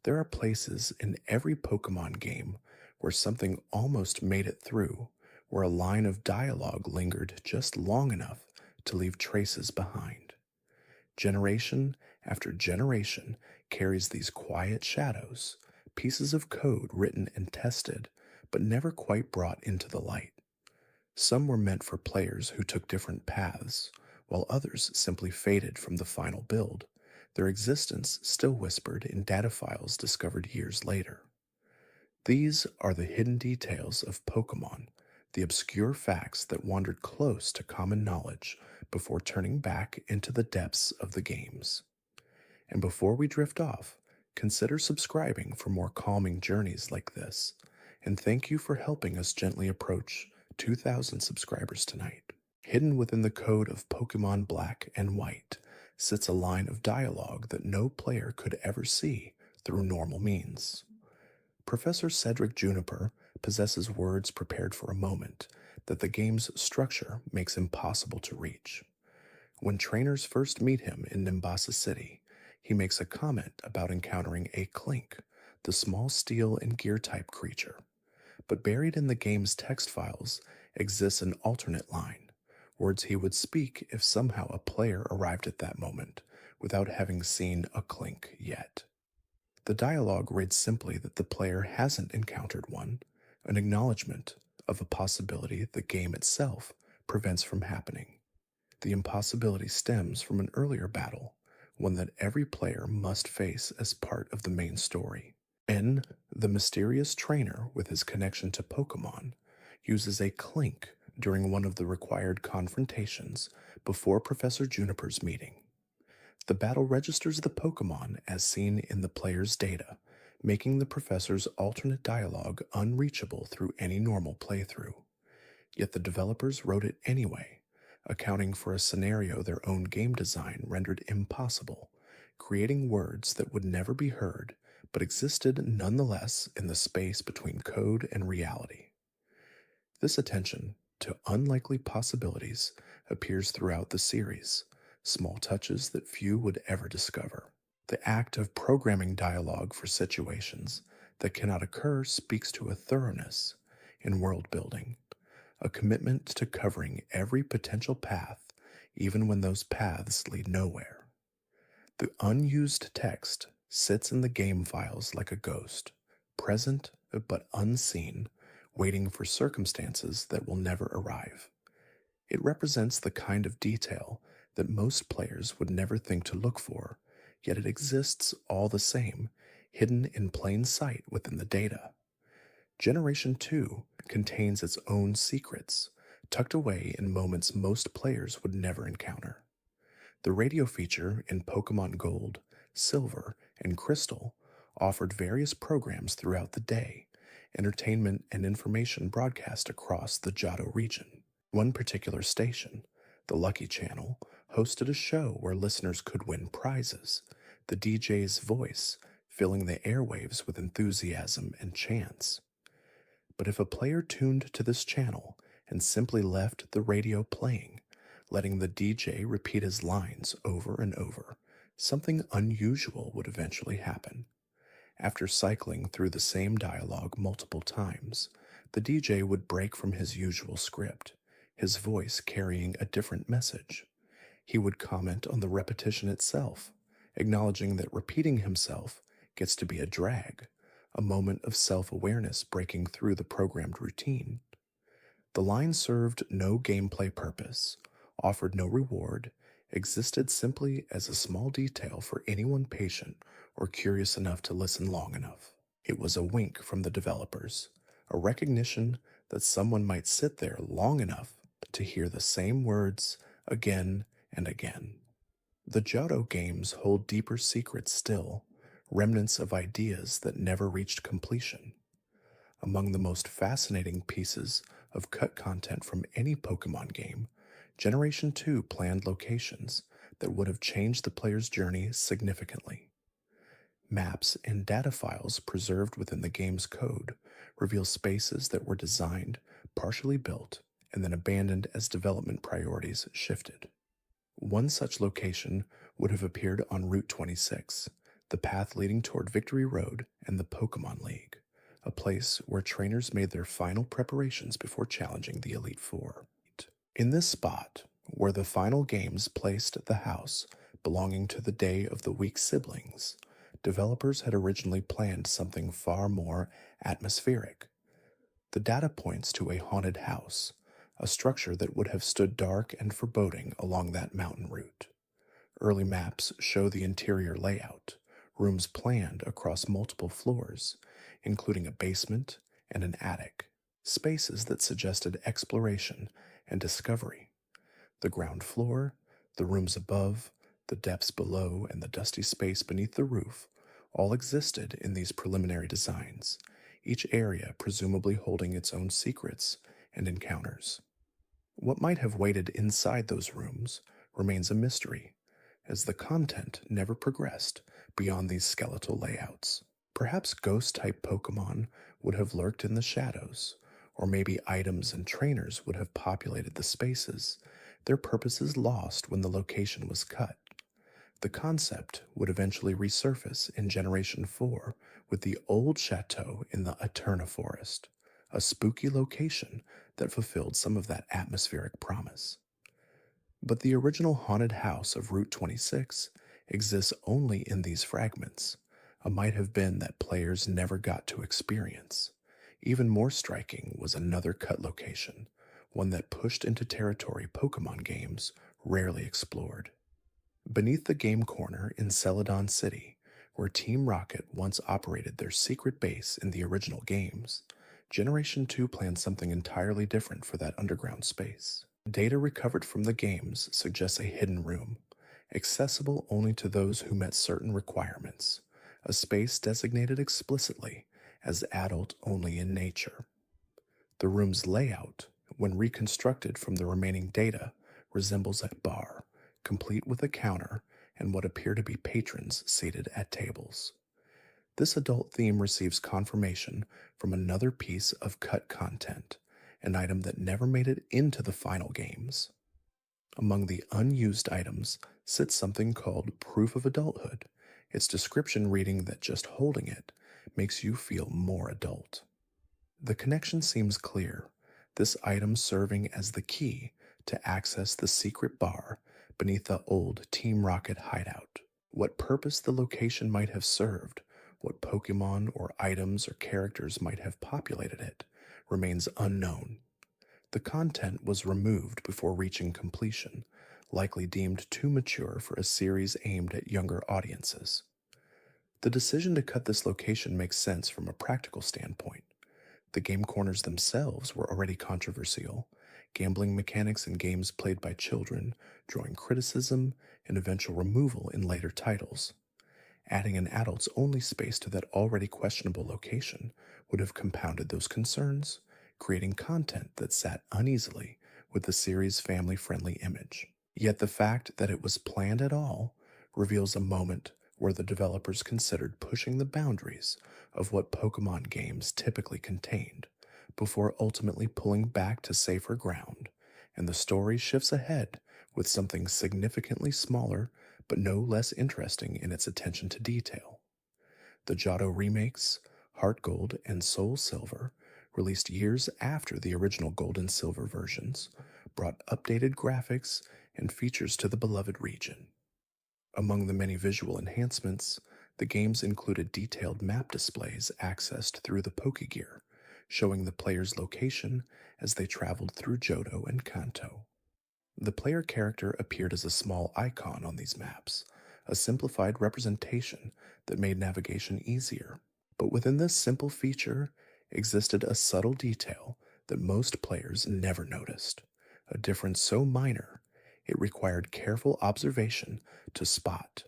There are places in every Pokemon game where something almost made it through, where a line of dialogue lingered just long enough to leave traces behind. Generation after generation carries these quiet shadows, pieces of code written and tested, but never quite brought into the light. Some were meant for players who took different paths, while others simply faded from the final build, their existence still whispered in data files discovered years later. These are the hidden details of Pokemon, the obscure facts that wandered close to common knowledge before turning back into the depths of the games. And before we drift off, consider subscribing for more calming journeys like this. And thank you for helping us gently approach 2,000 subscribers tonight. Hidden within the code of Pokemon Black and White sits a line of dialogue that no player could ever see through normal means. Professor Cedric Juniper possesses words prepared for a moment that the game's structure makes impossible to reach. When trainers first meet him in Nimbasa City, he makes a comment about encountering a Clink, the small steel and gear type creature. But buried in the game's text files exists an alternate line, words he would speak if somehow a player arrived at that moment without having seen a Clink yet. The dialogue reads simply that the player hasn't encountered one, an acknowledgement of a possibility the game itself prevents from happening. The impossibility stems from an earlier battle, one that every player must face as part of the main story. N, the mysterious trainer with his connection to Pokemon, uses a Clink during one of the required confrontations before Professor Juniper's meeting. The battle registers the Pokemon as seen in the player's data, making the professor's alternate dialogue unreachable through any normal playthrough. Yet the developers wrote it anyway, accounting for a scenario their own game design rendered impossible, creating words that would never be heard but existed nonetheless in the space between code and reality. This attention to unlikely possibilities appears throughout the series, small touches that few would ever discover. The act of programming dialogue for situations that cannot occur speaks to a thoroughness in world building, a commitment to covering every potential path, even when those paths lead nowhere. The unused text sits in the game files like a ghost, present but unseen, waiting for circumstances that will never arrive. It represents the kind of detail that most players would never think to look for, yet it exists all the same, hidden in plain sight within the data. Generation 2 contains its own secrets, tucked away in moments most players would never encounter. The radio feature in Pokemon Gold, Silver, and Crystal offered various programs throughout the day, entertainment and information broadcast across the Johto region. One particular station, the Lucky Channel, hosted a show where listeners could win prizes, the DJ's voice filling the airwaves with enthusiasm and chants. But if a player tuned to this channel and simply left the radio playing, letting the DJ repeat his lines over and over, something unusual would eventually happen. After cycling through the same dialogue multiple times, the DJ would break from his usual script, his voice carrying a different message. He would comment on the repetition itself, acknowledging that repeating himself gets to be a drag, a moment of self-awareness breaking through the programmed routine. The line served no gameplay purpose, offered no reward, existed simply as a small detail for anyone patient or curious enough to listen long enough. It was a wink from the developers, a recognition that someone might sit there long enough to hear the same words again and again. The Johto games hold deeper secrets still, remnants of ideas that never reached completion. Among the most fascinating pieces of cut content from any Pokemon game, Generation 2 planned locations that would have changed the player's journey significantly. Maps and data files preserved within the game's code reveal spaces that were designed, partially built, and then abandoned as development priorities shifted. One such location would have appeared on Route 26, the path leading toward Victory Road, and the Pokemon League, a place where trainers made their final preparations before challenging the Elite Four. In this spot, where the final games placed the house belonging to the Day of the Weak siblings, developers had originally planned something far more atmospheric. The data points to a haunted house, a structure that would have stood dark and foreboding along that mountain route. Early maps show the interior layout, rooms planned across multiple floors, including a basement and an attic, spaces that suggested exploration and discovery. The ground floor, the rooms above, the depths below, and the dusty space beneath the roof all existed in these preliminary designs, each area presumably holding its own secrets and encounters. What might have waited inside those rooms remains a mystery, as the content never progressed beyond these skeletal layouts. Perhaps ghost-type Pokemon would have lurked in the shadows, or maybe items and trainers would have populated the spaces, their purposes lost when the location was cut. The concept would eventually resurface in Generation 4 with the old chateau in the Eterna Forest, a spooky location that fulfilled some of that atmospheric promise. But the original haunted house of Route 26 exists only in these fragments, a might have been that players never got to experience. Even more striking was another cut location, one that pushed into territory Pokemon games rarely explored. Beneath the game corner in Celadon City, where Team Rocket once operated their secret base in the original games, Generation 2 planned something entirely different for that underground space. Data recovered from the games suggests a hidden room, accessible only to those who met certain requirements, a space designated explicitly as adult only in nature. The room's layout, when reconstructed from the remaining data, resembles a bar, complete with a counter and what appear to be patrons seated at tables. This adult theme receives confirmation from another piece of cut content, an item that never made it into the final games. Among the unused items sits something called Proof of Adulthood, its description reading that just holding it makes you feel more adult. The connection seems clear, this item serving as the key to access the secret bar beneath the old Team Rocket hideout. What purpose the location might have served, what Pokemon or items or characters might have populated it, remains unknown. The content was removed before reaching completion, likely deemed too mature for a series aimed at younger audiences. The decision to cut this location makes sense from a practical standpoint. The game corners themselves were already controversial, gambling mechanics in games played by children drawing criticism and eventual removal in later titles. Adding an adults-only space to that already questionable location would have compounded those concerns, creating content that sat uneasily with the series' family-friendly image. Yet the fact that it was planned at all reveals a moment where the developers considered pushing the boundaries of what Pokemon games typically contained, before ultimately pulling back to safer ground, and the story shifts ahead with something significantly smaller but no less interesting in its attention to detail. The Johto remakes, Heart Gold and Soul Silver, released years after the original Gold and Silver versions, brought updated graphics and features to the beloved region. Among the many visual enhancements, the games included detailed map displays accessed through the Pokégear, showing the player's location as they traveled through Johto and Kanto. The player character appeared as a small icon on these maps, a simplified representation that made navigation easier. But within this simple feature existed a subtle detail that most players never noticed, a difference so minor it required careful observation to spot.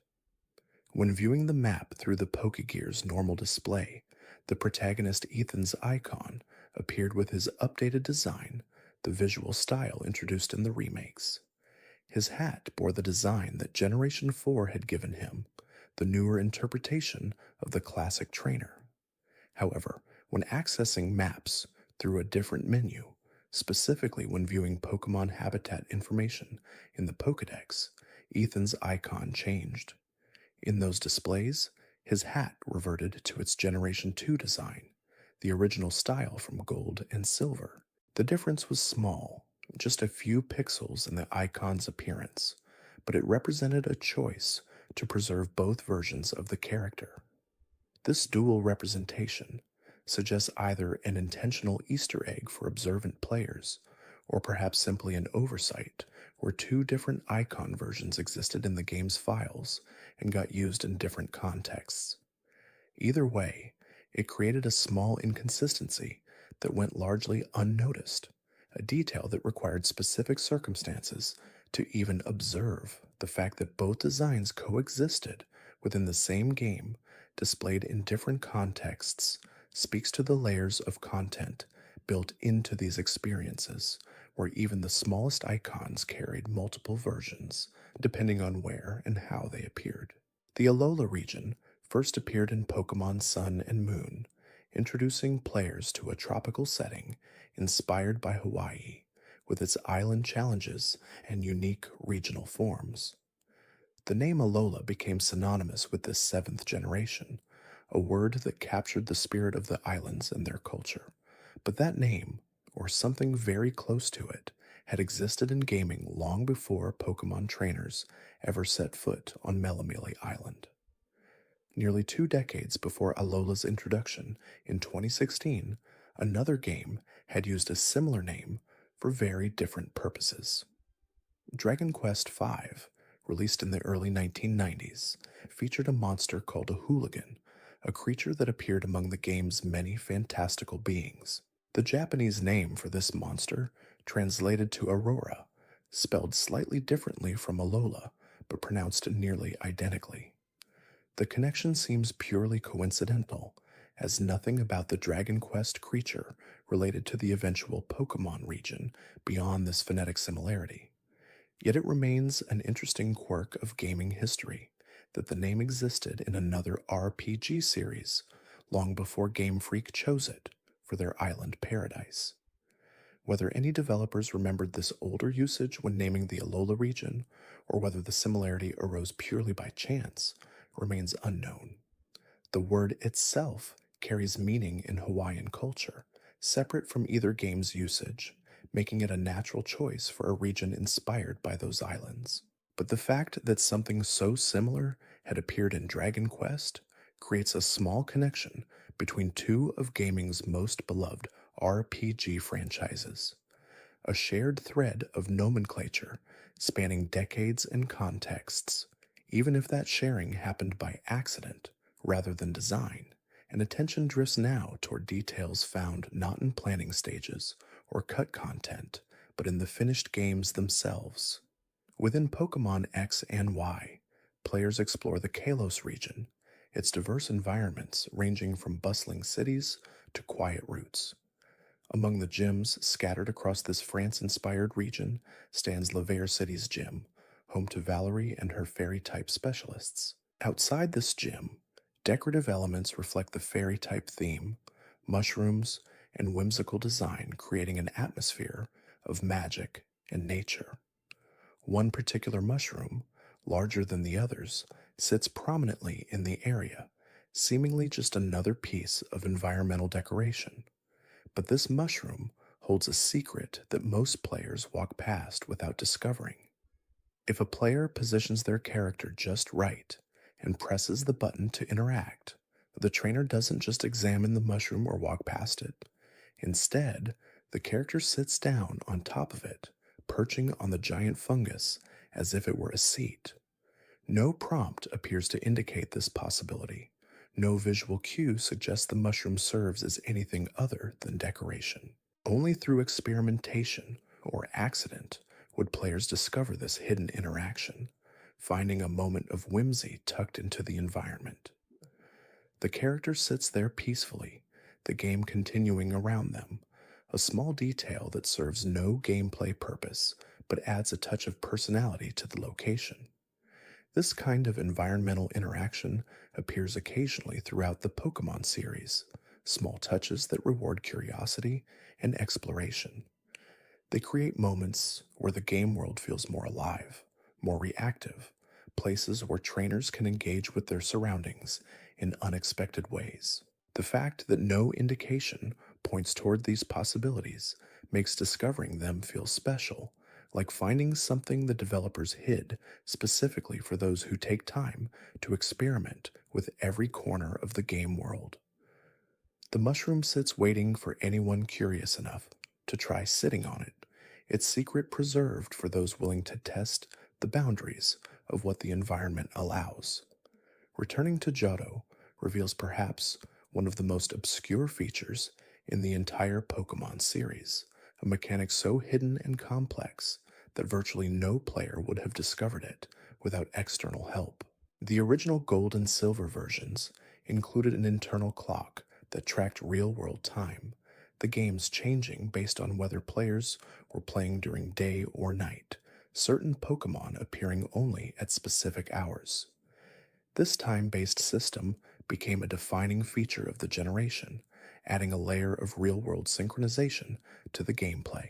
When viewing the map through the Pokégear's normal display, the protagonist Ethan's icon appeared with his updated design, the visual style introduced in the remakes. His hat bore the design that Generation 4 had given him, the newer interpretation of the classic trainer. However, when accessing maps through a different menu, specifically when viewing Pokemon habitat information in the Pokédex, Ethan's icon changed. In those displays, His hat reverted to its Generation 2 design, the original style from gold and silver. The difference was small, just a few pixels in the icon's appearance, but it represented a choice to preserve both versions of the character. This dual representation suggests either an intentional Easter egg for observant players, or perhaps simply an oversight where two different icon versions existed in the game's files and got used in different contexts. Either way, it created a small inconsistency that went largely unnoticed, a detail that required specific circumstances to even observe. The fact that both designs coexisted within the same game, displayed in different contexts, speaks to the layers of content built into these experiences, where even the smallest icons carried multiple versions, depending on where and how they appeared. The Alola region first appeared in Pokémon Sun and Moon, introducing players to a tropical setting inspired by Hawaii, with its island challenges and unique regional forms. The name Alola became synonymous with this seventh generation, a word that captured the spirit of the islands and their culture. But that name, or something very close to it, had existed in gaming long before Pokemon trainers ever set foot on Melamele Island. Nearly 2 decades before Alola's introduction in 2016, another game had used a similar name for very different purposes. Dragon Quest V, released in the early 1990s, featured a monster called a hooligan, a creature that appeared among the game's many fantastical beings. The Japanese name for this monster translated to Aurora, spelled slightly differently from Alola, but pronounced nearly identically. The connection seems purely coincidental, as nothing about the Dragon Quest creature related to the eventual Pokémon region beyond this phonetic similarity. Yet it remains an interesting quirk of gaming history that the name existed in another RPG series long before Game Freak chose it for their island paradise. Whether any developers remembered this older usage when naming the Alola region, or whether the similarity arose purely by chance, remains unknown. The word itself carries meaning in Hawaiian culture, separate from either game's usage, making it a natural choice for a region inspired by those islands. But the fact that something so similar had appeared in Dragon Quest creates a small connection between two of gaming's most beloved RPG franchises, a shared thread of nomenclature spanning decades and contexts, even if that sharing happened by accident rather than design, and attention drifts now toward details found not in planning stages or cut content, but in the finished games themselves. Within Pokémon X and Y, players explore the Kalos region, its diverse environments ranging from bustling cities to quiet routes. Among the gyms scattered across this France-inspired region stands Lavere City's gym, home to Valerie and her fairy-type specialists. Outside this gym, decorative elements reflect the fairy-type theme, mushrooms, and whimsical design creating an atmosphere of magic and nature. One particular mushroom, larger than the others, sits prominently in the area, seemingly just another piece of environmental decoration. But this mushroom holds a secret that most players walk past without discovering. If a player positions their character just right and presses the button to interact, the trainer doesn't just examine the mushroom or walk past it. Instead, the character sits down on top of it, perching on the giant fungus as if it were a seat. No prompt appears to indicate this possibility. No visual cue suggests the mushroom serves as anything other than decoration. Only through experimentation or accident would players discover this hidden interaction, finding a moment of whimsy tucked into the environment. The character sits there peacefully, the game continuing around them, a small detail that serves no gameplay purpose but adds a touch of personality to the location. This kind of environmental interaction appears occasionally throughout the Pokémon series, small touches that reward curiosity and exploration. They create moments where the game world feels more alive, more reactive, places where trainers can engage with their surroundings in unexpected ways. The fact that no indication points toward these possibilities makes discovering them feel special, like finding something the developers hid specifically for those who take time to experiment with every corner of the game world. The mushroom sits waiting for anyone curious enough to try sitting on it, its secret preserved for those willing to test the boundaries of what the environment allows. Returning to Johto reveals perhaps one of the most obscure features in the entire Pokémon series, a mechanic so hidden and complex that virtually no player would have discovered it without external help. The original Gold and Silver versions included an internal clock that tracked real-world time, the games changing based on whether players were playing during day or night, certain Pokémon appearing only at specific hours. This time-based system became a defining feature of the generation, adding a layer of real-world synchronization to the gameplay.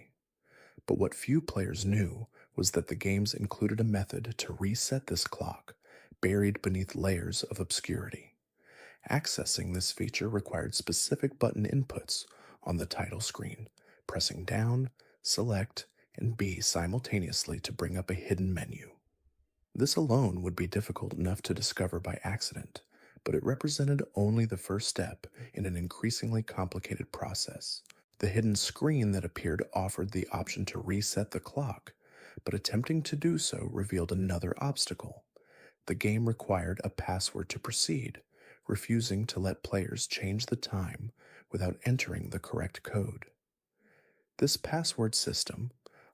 But what few players knew was that the games included a method to reset this clock, buried beneath layers of obscurity. Accessing this feature required specific button inputs on the title screen, pressing down, select, and B simultaneously to bring up a hidden menu. This alone would be difficult enough to discover by accident, but it represented only the first step in an increasingly complicated process. The hidden screen that appeared offered the option to reset the clock, but attempting to do so revealed another obstacle. The game required a password to proceed, refusing to let players change the time without entering the correct code. This password system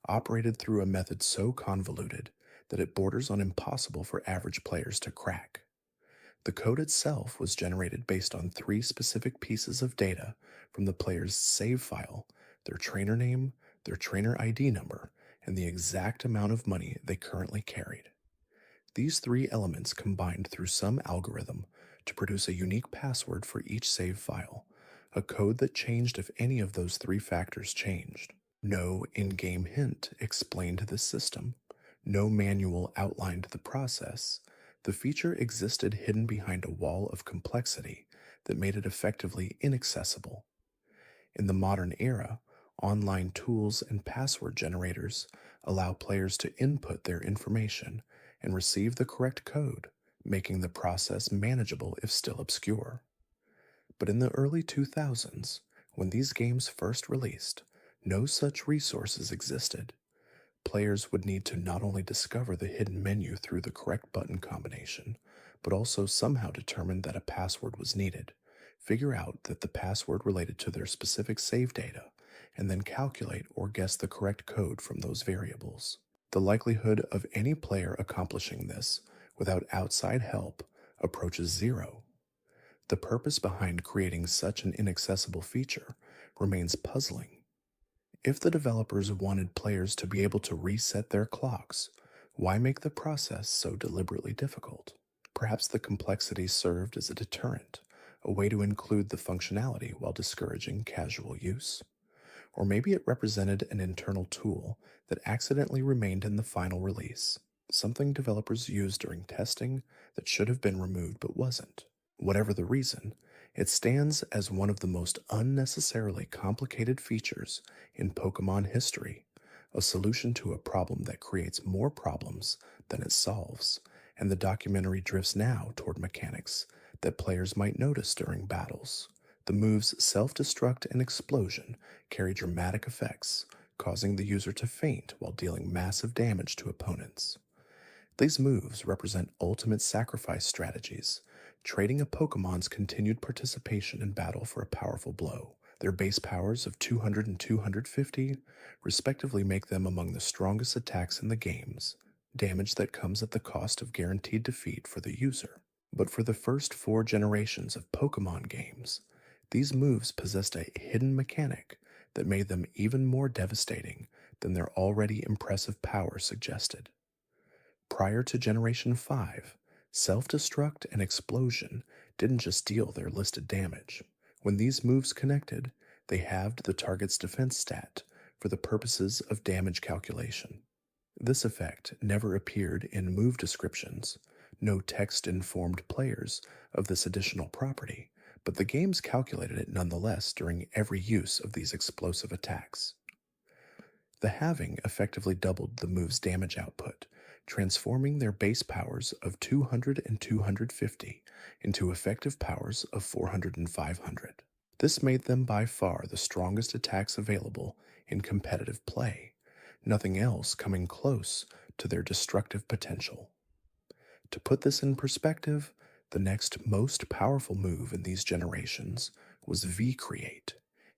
operated through a method so convoluted that it borders on impossible for average players to crack. The code itself was generated based on three specific pieces of data from the player's save file: their trainer name, their trainer ID number, and the exact amount of money they currently carried. These three elements combined through some algorithm to produce a unique password for each save file, a code that changed if any of those three factors changed. No in-game hint explained this system. No manual outlined the process. The feature existed hidden behind a wall of complexity that made it effectively inaccessible. In the modern era, online tools and password generators allow players to input their information and receive the correct code, making the process manageable if still obscure. But in the early 2000s, when these games first released, no such resources existed. Players would need to not only discover the hidden menu through the correct button combination, but also somehow determine that a password was needed, figure out that the password related to their specific save data, and then calculate or guess the correct code from those variables. The likelihood of any player accomplishing this without outside help approaches zero. The purpose behind creating such an inaccessible feature remains puzzling. If the developers wanted players to be able to reset their clocks, why make the process so deliberately difficult? Perhaps the complexity served as a deterrent, a way to include the functionality while discouraging casual use. Or maybe it represented an internal tool that accidentally remained in the final release, something developers used during testing that should have been removed but wasn't. Whatever the reason, it stands as one of the most unnecessarily complicated features in Pokémon history, a solution to a problem that creates more problems than it solves, and the documentary drifts now toward mechanics that players might notice during battles. The moves self-destruct and explosion carry dramatic effects, causing the user to faint while dealing massive damage to opponents. These moves represent ultimate sacrifice strategies, trading a Pokémon's continued participation in battle for a powerful blow. Their base powers of 200 and 250 respectively make them among the strongest attacks in the games, damage that comes at the cost of guaranteed defeat for the user. But for the first 4 generations of Pokémon games, these moves possessed a hidden mechanic that made them even more devastating than their already impressive power suggested. Prior to Generation 5, self-destruct and explosion didn't just deal their listed damage. When these moves connected, they halved the target's defense stat for the purposes of damage calculation. This effect never appeared in move descriptions, No text informed players of this additional property, but the games calculated it nonetheless during every use of these explosive attacks. The halving effectively doubled the move's damage output, transforming their base powers of 200 and 250 into effective powers of 400 and 500. This made them by far the strongest attacks available in competitive play, nothing else coming close to their destructive potential. To put this in perspective, the next most powerful move in these generations was V-Create,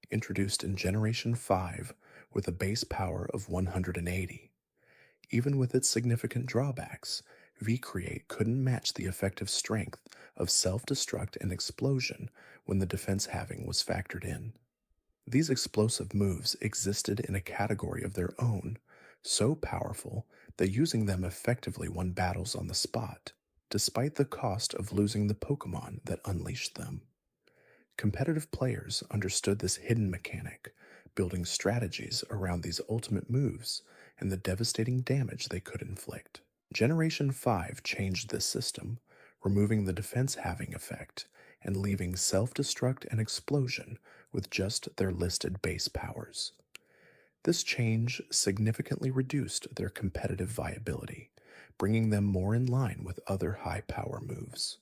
introduced in Generation 5 with a base power of 180. Even with its significant drawbacks, V-Create couldn't match the effective strength of self-destruct and explosion when the defense halving was factored in. These explosive moves existed in a category of their own, so powerful that using them effectively won battles on the spot, despite the cost of losing the Pokémon that unleashed them. Competitive players understood this hidden mechanic, building strategies around these ultimate moves and the devastating damage they could inflict. Generation 5 changed this system, removing the defense halving effect and leaving self-destruct and explosion with just their listed base powers. This change significantly reduced their competitive viability, bringing them more in line with other high-power moves.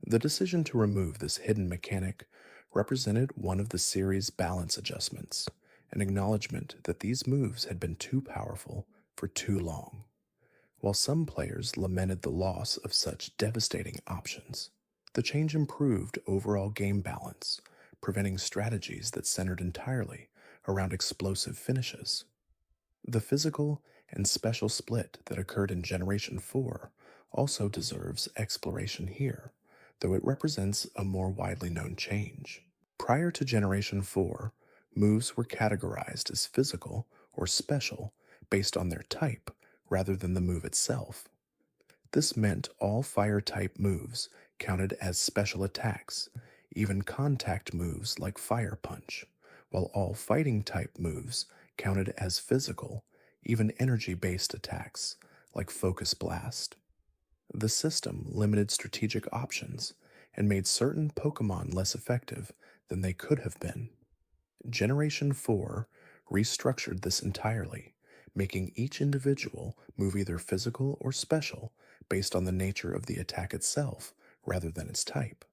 The decision to remove this hidden mechanic represented one of the series' balance adjustments, an acknowledgement that these moves had been too powerful for too long. While some players lamented the loss of such devastating options, the change improved overall game balance, preventing strategies that centered entirely around explosive finishes. The physical and special split that occurred in Generation 4 also deserves exploration here, though it represents a more widely known change. Prior to Generation 4, moves were categorized as physical or special based on their type rather than the move itself. This meant all fire-type moves counted as special attacks, even contact moves like Fire Punch, while all fighting-type moves counted as physical, even energy-based attacks like Focus Blast. The system limited strategic options and made certain Pokémon less effective than they could have been. Generation 4 restructured this entirely, making each individual move either physical or special based on the nature of the attack itself rather than its type.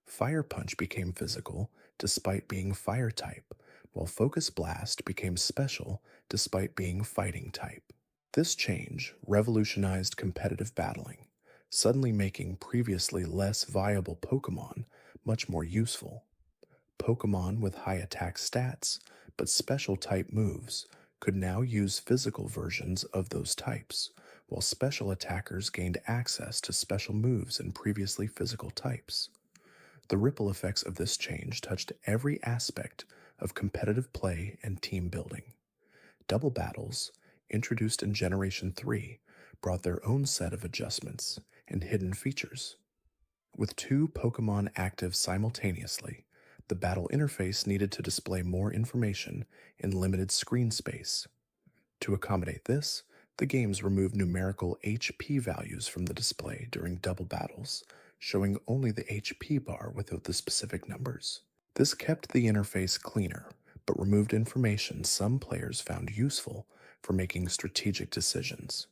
Fire Punch became physical despite being fire type, while Focus Blast became special despite being fighting type. This change revolutionized competitive battling, suddenly making previously less viable Pokémon much more useful. Pokémon with high attack stats but special type moves could now use physical versions of those types, while special attackers gained access to special moves in previously physical types. The ripple effects of this change touched every aspect of competitive play and team building. Double battles, introduced in Generation 3, brought their own set of adjustments and hidden features. With two Pokémon active simultaneously, the battle interface needed to display more information in limited screen space. To accommodate this, the games removed numerical HP values from the display during double battles, showing only the HP bar without the specific numbers. This kept the interface cleaner, but removed information some players found useful for making strategic decisions.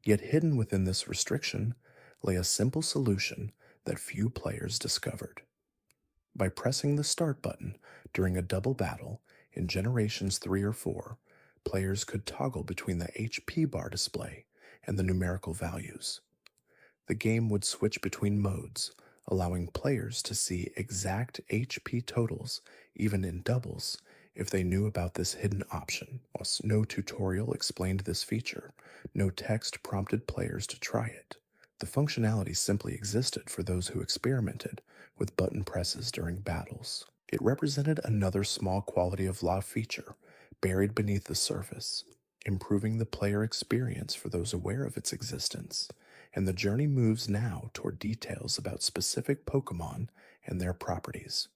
Yet hidden within this restriction lay a simple solution that few players discovered. By pressing the start button during a double battle in Generations 3 or 4, players could toggle between the HP bar display and the numerical values. The game would switch between modes, allowing players to see exact HP totals even in doubles if they knew about this hidden option. Whilst no tutorial explained this feature, no text prompted players to try it. The functionality simply existed for those who experimented with button presses during battles. It represented another small quality of life feature buried beneath the surface, improving the player experience for those aware of its existence, and the journey moves now toward details about specific Pokémon and their properties.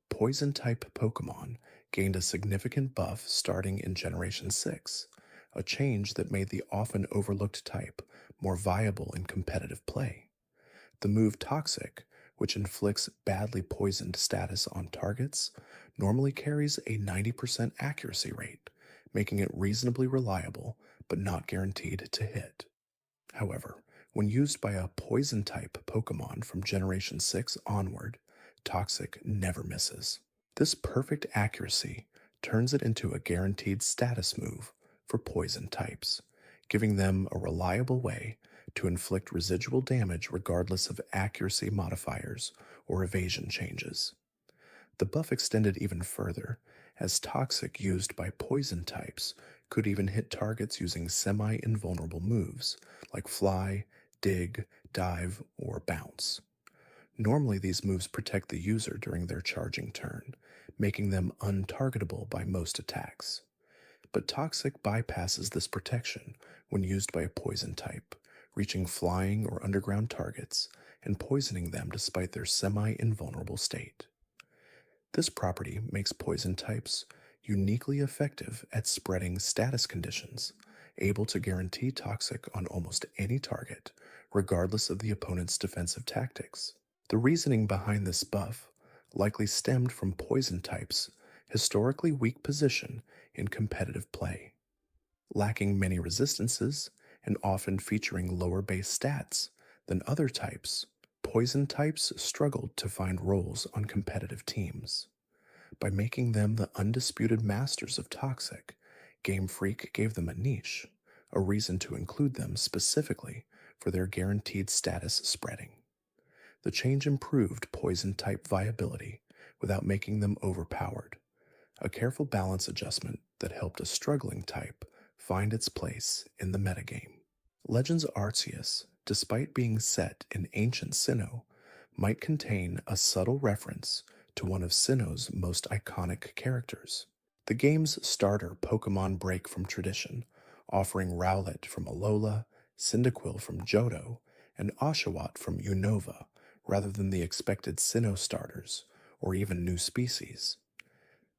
Poison-type Pokémon gained a significant buff starting in Generation 6, a change that made the often overlooked type more viable in competitive play. The move Toxic, which inflicts badly poisoned status on targets, normally carries a 90% accuracy rate, making it reasonably reliable but not guaranteed to hit. However, when used by a poison type Pokemon from Generation 6 onward, Toxic never misses. This perfect accuracy turns it into a guaranteed status move for poison types, giving them a reliable way to inflict residual damage regardless of accuracy modifiers or evasion changes. The buff extended even further, as Toxic used by poison types could even hit targets using semi-invulnerable moves like Fly, Dig, Dive, or Bounce. Normally, these moves protect the user during their charging turn, making them untargetable by most attacks. But Toxic bypasses this protection when used by a poison type, reaching flying or underground targets and poisoning them despite their semi-invulnerable state. This property makes poison types uniquely effective at spreading status conditions, able to guarantee Toxic on almost any target, regardless of the opponent's defensive tactics. The reasoning behind this buff likely stemmed from poison types' historically weak position in competitive play. Lacking many resistances and often featuring lower base stats than other types, poison types struggled to find roles on competitive teams. By making them the undisputed masters of Toxic, Game Freak gave them a niche, a reason to include them specifically for their guaranteed status spreading. The change improved poison type viability without making them overpowered, a careful balance adjustment that helped a struggling type find its place in the metagame. Legends Arceus, despite being set in ancient Sinnoh, might contain a subtle reference to one of Sinnoh's most iconic characters. The game's starter Pokémon break from tradition, offering Rowlet from Alola, Cyndaquil from Johto, and Oshawott from Unova, rather than the expected Sinnoh starters, or even new species.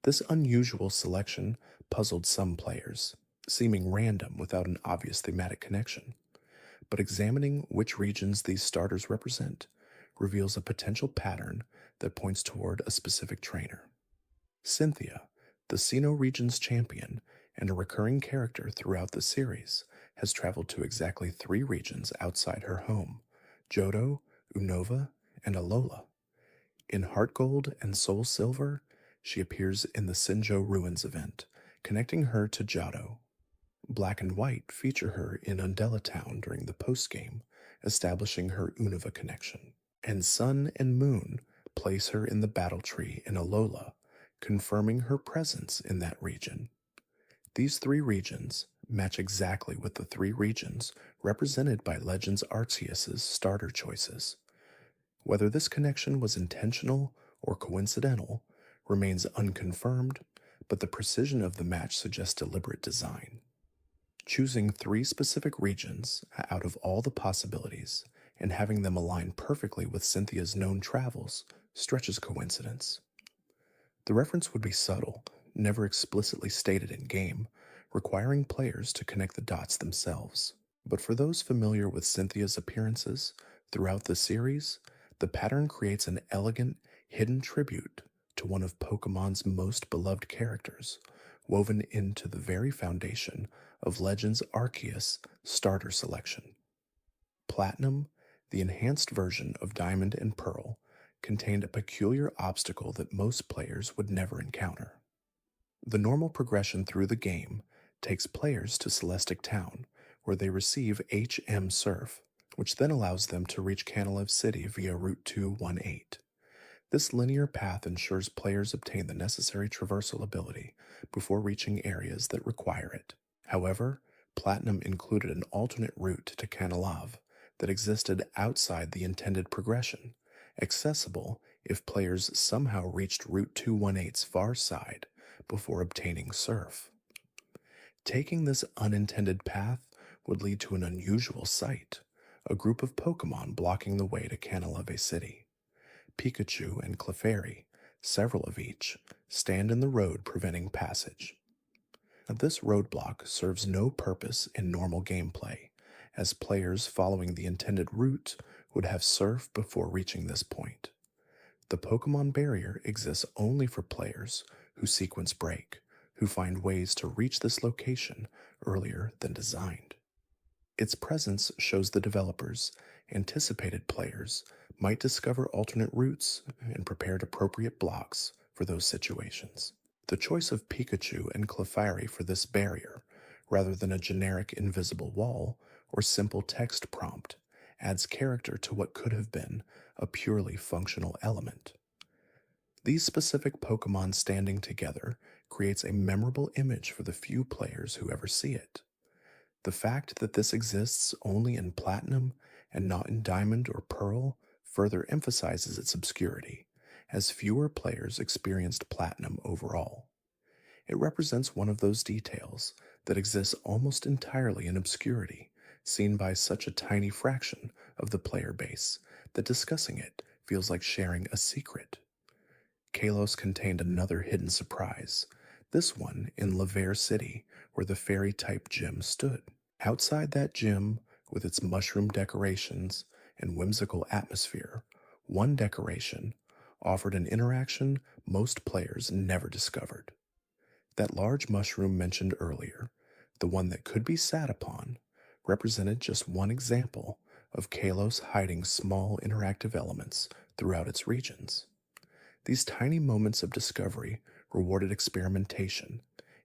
This unusual selection puzzled some players, seeming random without an obvious thematic connection. But examining which regions these starters represent reveals a potential pattern that points toward a specific trainer. Cynthia, the Sinnoh region's champion and a recurring character throughout the series, has traveled to exactly 3 regions outside her home: Johto, Unova, and Alola. In Heart Gold and Soul Silver, she appears in the Sinjo Ruins event, connecting her to Johto. Black and White feature her in Undella Town during the postgame, establishing her Unova connection. And Sun and Moon place her in the Battle Tree in Alola, confirming her presence in that region. These 3 regions match exactly with the 3 regions represented by Legends Arceus' starter choices. Whether this connection was intentional or coincidental remains unconfirmed, but the precision of the match suggests deliberate design. Choosing 3 specific regions out of all the possibilities and having them align perfectly with Cynthia's known travels stretches coincidence. The reference would be subtle, never explicitly stated in game, requiring players to connect the dots themselves. But for those familiar with Cynthia's appearances throughout the series, the pattern creates an elegant, hidden tribute to one of Pokemon's most beloved characters, woven into the very foundation of Legends Arceus starter selection. Platinum, the enhanced version of Diamond and Pearl, contained a peculiar obstacle that most players would never encounter. The normal progression through the game takes players to Celestic Town, where they receive HM Surf, which then allows them to reach Canaleve City via Route 218. This linear path ensures players obtain the necessary traversal ability before reaching areas that require it. However, Platinum included an alternate route to Canalave that existed outside the intended progression, accessible if players somehow reached Route 218's far side before obtaining Surf. Taking this unintended path would lead to an unusual sight: a group of Pokémon blocking the way to Canaleve City. Pikachu and Clefairy, several of each, stand in the road preventing passage. Now, this roadblock serves no purpose in normal gameplay, as players following the intended route would have surf before reaching this point. The Pokemon barrier exists only for players who sequence break, who find ways to reach this location earlier than designed. Its presence shows the developers anticipated players might discover alternate routes and prepared appropriate blocks for those situations. The choice of Pikachu and Clefairy for this barrier, rather than a generic invisible wall or simple text prompt, adds character to what could have been a purely functional element. These specific Pokemon standing together creates a memorable image for the few players who ever see it. The fact that this exists only in Platinum and not in Diamond or Pearl further emphasizes its obscurity, as fewer players experienced Platinum overall. It represents one of those details that exists almost entirely in obscurity, seen by such a tiny fraction of the player base that discussing it feels like sharing a secret. Kalos contained another hidden surprise, this one in Laver City, where the fairy-type gym stood. Outside that gym, with its mushroom decorations and whimsical atmosphere, one decoration offered an interaction most players never discovered. That large mushroom mentioned earlier, the one that could be sat upon, represented just one example of Kalos hiding small interactive elements throughout its regions. These tiny moments of discovery rewarded experimentation,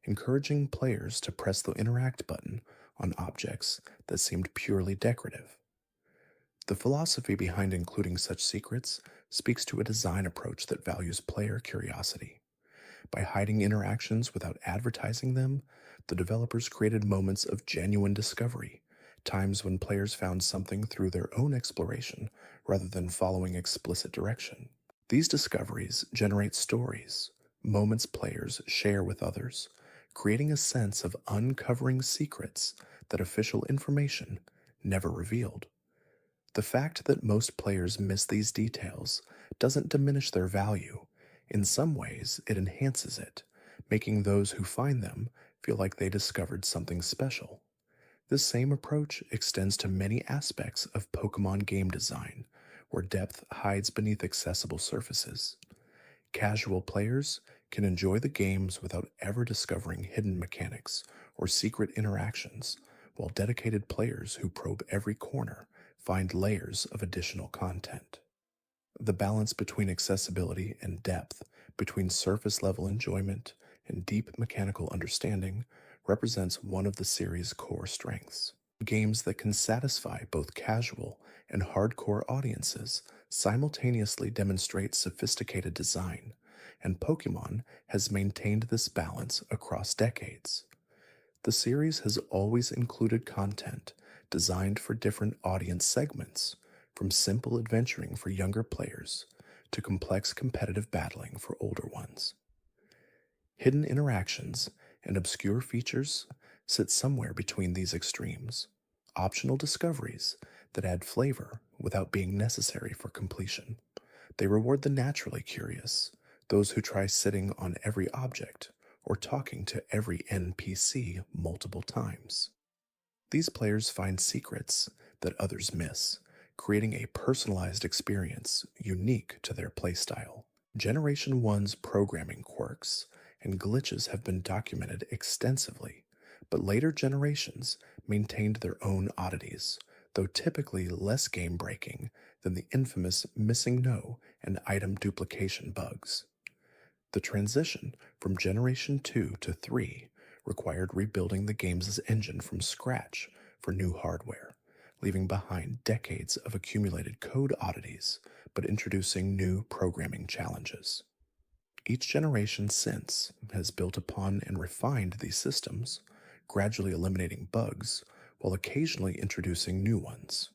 encouraging players to press the interact button on objects that seemed purely decorative. The philosophy behind including such secrets speaks to a design approach that values player curiosity. By hiding interactions without advertising them, the developers created moments of genuine discovery, times when players found something through their own exploration rather than following explicit direction. These discoveries generate stories, moments players share with others, creating a sense of uncovering secrets that official information never revealed. The fact that most players miss these details doesn't diminish their value. In some ways, it enhances it, making those who find them feel like they discovered something special. This same approach extends to many aspects of Pokemon game design, where depth hides beneath accessible surfaces. Casual players can enjoy the games without ever discovering hidden mechanics or secret interactions, while dedicated players who probe every corner find layers of additional content. The balance between accessibility and depth, between surface level enjoyment and deep mechanical understanding, represents one of the series' core strengths. Games that can satisfy both casual and hardcore audiences simultaneously demonstrate sophisticated design, and Pokémon has maintained this balance across decades. The series has always included content designed for different audience segments, from simple adventuring for younger players to complex competitive battling for older ones. Hidden interactions and obscure features sit somewhere between these extremes, optional discoveries that add flavor without being necessary for completion. They reward the naturally curious, those who try sitting on every object or talking to every NPC multiple times. These players find secrets that others miss, creating a personalized experience unique to their playstyle. Generation 1's programming quirks and glitches have been documented extensively, but later generations maintained their own oddities, though typically less game-breaking than the infamous missing no and item duplication bugs. The transition from Generation 2 to 3 required rebuilding the game's engine from scratch for new hardware, leaving behind decades of accumulated code oddities, but introducing new programming challenges. Each generation since has built upon and refined these systems, gradually eliminating bugs while occasionally introducing new ones.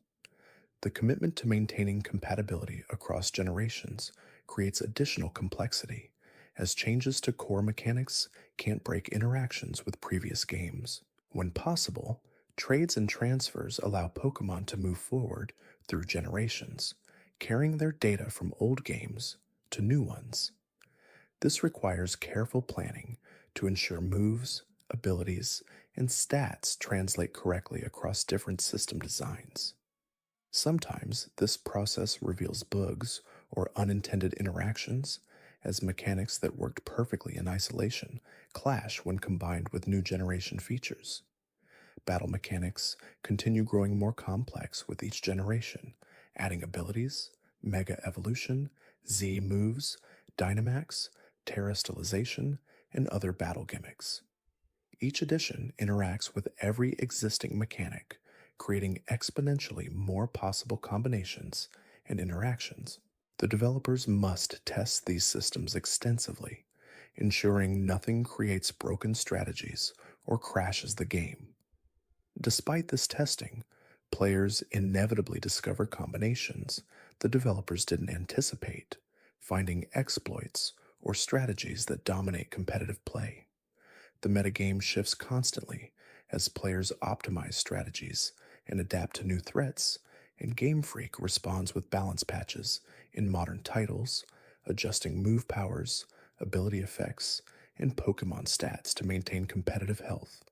The commitment to maintaining compatibility across generations creates additional complexity, as changes to core mechanics can't break interactions with previous games. When possible, trades and transfers allow Pokémon to move forward through generations, carrying their data from old games to new ones. This requires careful planning to ensure moves, abilities, and stats translate correctly across different system designs. Sometimes this process reveals bugs or unintended interactions, as mechanics that worked perfectly in isolation clash when combined with new generation features. Battle mechanics continue growing more complex with each generation, adding abilities, Mega Evolution, Z moves, Dynamax, Terastallization, and other battle gimmicks. Each edition interacts with every existing mechanic, creating exponentially more possible combinations and interactions. The developers must test these systems extensively, ensuring nothing creates broken strategies or crashes the game. Despite this testing, players inevitably discover combinations the developers didn't anticipate, finding exploits or strategies that dominate competitive play. The metagame shifts constantly as players optimize strategies and adapt to new threats, and Game Freak responds with balance patches in modern titles, adjusting move powers, ability effects, and Pokemon stats to maintain competitive health.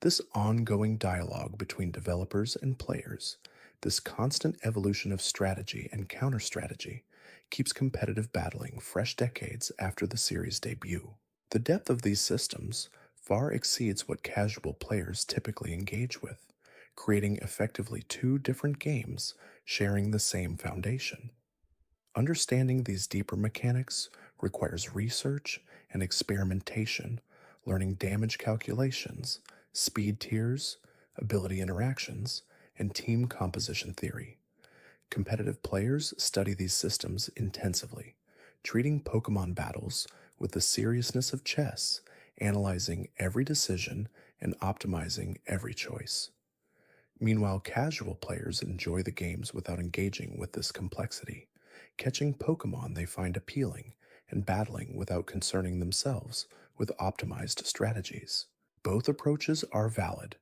This ongoing dialogue between developers and players, this constant evolution of strategy and counter strategy, keeps competitive battling fresh decades after the series' debut. The depth of these systems far exceeds what casual players typically engage with, creating effectively two different games sharing the same foundation. Understanding these deeper mechanics requires research and experimentation, learning damage calculations, speed tiers, ability interactions, and team composition theory. Competitive players study these systems intensively, treating Pokemon battles with the seriousness of chess, analyzing every decision and optimizing every choice. Meanwhile, casual players enjoy the games without engaging with this complexity, catching Pokemon they find appealing and battling without concerning themselves with optimized strategies. Both approaches are valid,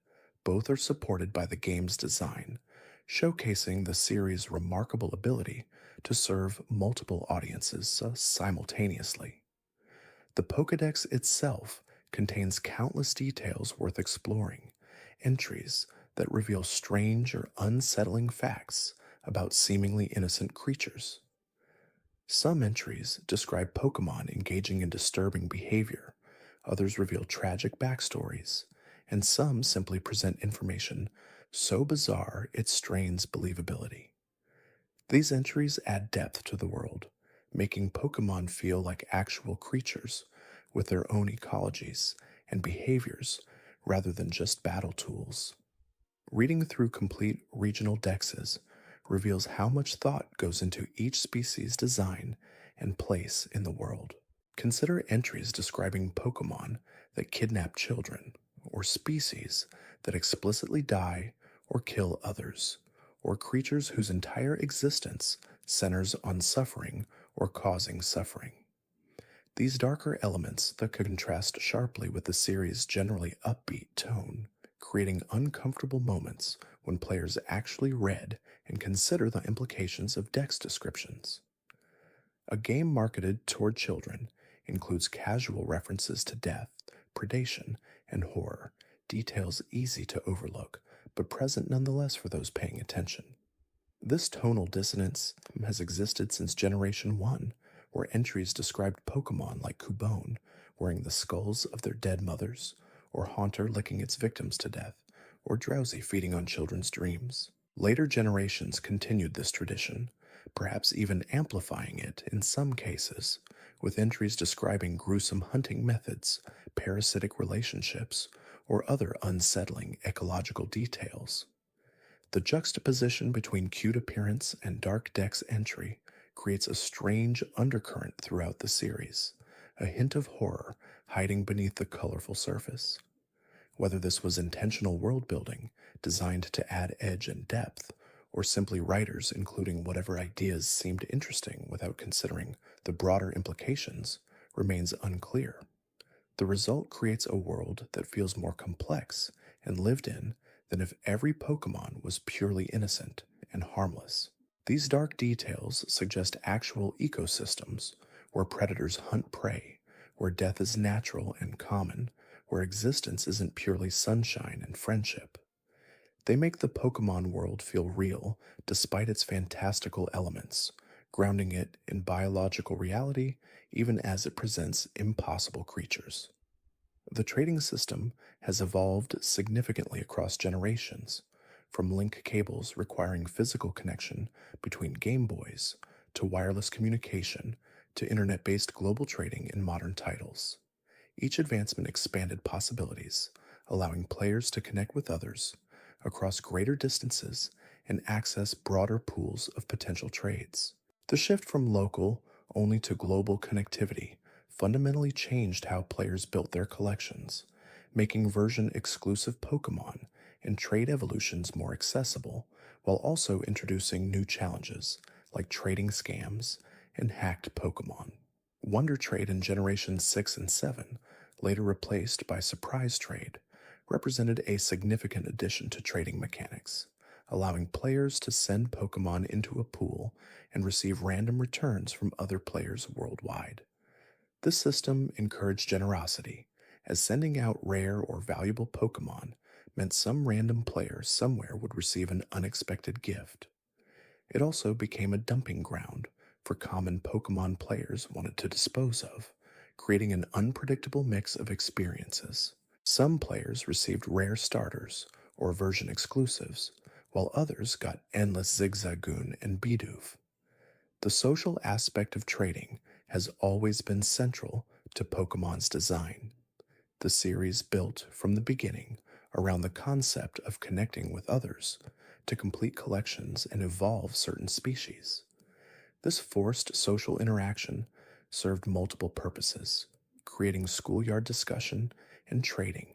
both are supported by the game's design, showcasing the series' remarkable ability to serve multiple audiences simultaneously. The Pokédex itself contains countless details worth exploring, entries that reveal strange or unsettling facts about seemingly innocent creatures. Some entries describe Pokemon engaging in disturbing behavior, others reveal tragic backstories, and some simply present information so bizarre it strains believability. These entries add depth to the world, making Pokemon feel like actual creatures with their own ecologies and behaviors rather than just battle tools. Reading through complete regional dexes reveals how much thought goes into each species' design and place in the world. Consider entries describing Pokemon that kidnap children, or species that explicitly die or kill others, or creatures whose entire existence centers on suffering or causing suffering. These darker elements that contrast sharply with the series' generally upbeat tone, creating uncomfortable moments when players actually read and consider the implications of dex descriptions. A game marketed toward children includes casual references to death, predation, and horror, details easy to overlook, but present nonetheless for those paying attention. This tonal dissonance has existed since Generation 1, where entries described Pokemon like Cubone wearing the skulls of their dead mothers, or Haunter licking its victims to death, or Drowsy feeding on children's dreams. Later generations continued this tradition, perhaps even amplifying it in some cases, with entries describing gruesome hunting methods, parasitic relationships, or other unsettling ecological details. The juxtaposition between cute appearance and dark dex entry creates a strange undercurrent throughout the series, a hint of horror hiding beneath the colorful surface. Whether this was intentional world building designed to add edge and depth, or simply writers including whatever ideas seemed interesting without considering the broader implications, remains unclear. The result creates a world that feels more complex and lived in than if every Pokemon was purely innocent and harmless. These dark details suggest actual ecosystems where predators hunt prey, where death is natural and common, where existence isn't purely sunshine and friendship. They make the Pokemon world feel real despite its fantastical elements, grounding it in biological reality even as it presents impossible creatures. The trading system has evolved significantly across generations, from link cables requiring physical connection between Game Boys, to wireless communication, to internet based global trading in modern titles. Each advancement expanded possibilities, allowing players to connect with others across greater distances and access broader pools of potential trades. The shift from local only to global connectivity fundamentally changed how players built their collections, making version exclusive Pokemon and trade evolutions more accessible, while also introducing new challenges like trading scams and hacked Pokemon. Wonder Trade in Generations 6 and 7, later replaced by Surprise Trade, represented a significant addition to trading mechanics, allowing players to send Pokemon into a pool and receive random returns from other players worldwide. This system encouraged generosity, as sending out rare or valuable Pokemon meant some random player somewhere would receive an unexpected gift. It also became a dumping ground for common Pokemon players wanted to dispose of, creating an unpredictable mix of experiences. Some players received rare starters or version exclusives, while others got endless Zigzagoon and Bidoof. The social aspect of trading has always been central to Pokemon's design. The series built from the beginning around the concept of connecting with others to complete collections and evolve certain species. This forced social interaction served multiple purposes, creating schoolyard discussion and trading,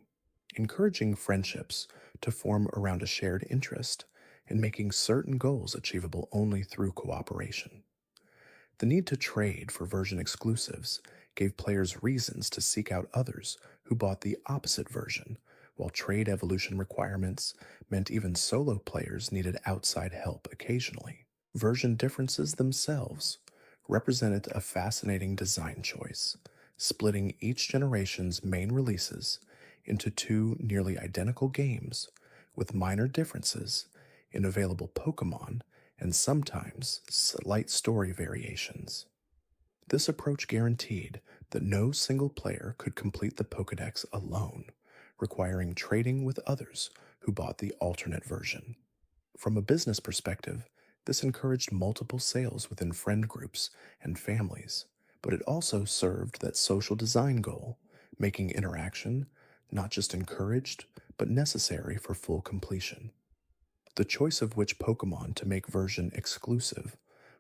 encouraging friendships to form around a shared interest, and making certain goals achievable only through cooperation. The need to trade for version exclusives gave players reasons to seek out others who bought the opposite version, while trade evolution requirements meant even solo players needed outside help occasionally. Version differences themselves represented a fascinating design choice, splitting each generation's main releases into two nearly identical games with minor differences in available Pokemon and sometimes slight story variations. This approach guaranteed that no single player could complete the Pokédex alone, requiring trading with others who bought the alternate version. From a business perspective, this encouraged multiple sales within friend groups and families, but it also served that social design goal, making interaction not just encouraged, but necessary for full completion. The choice of which Pokemon to make version exclusive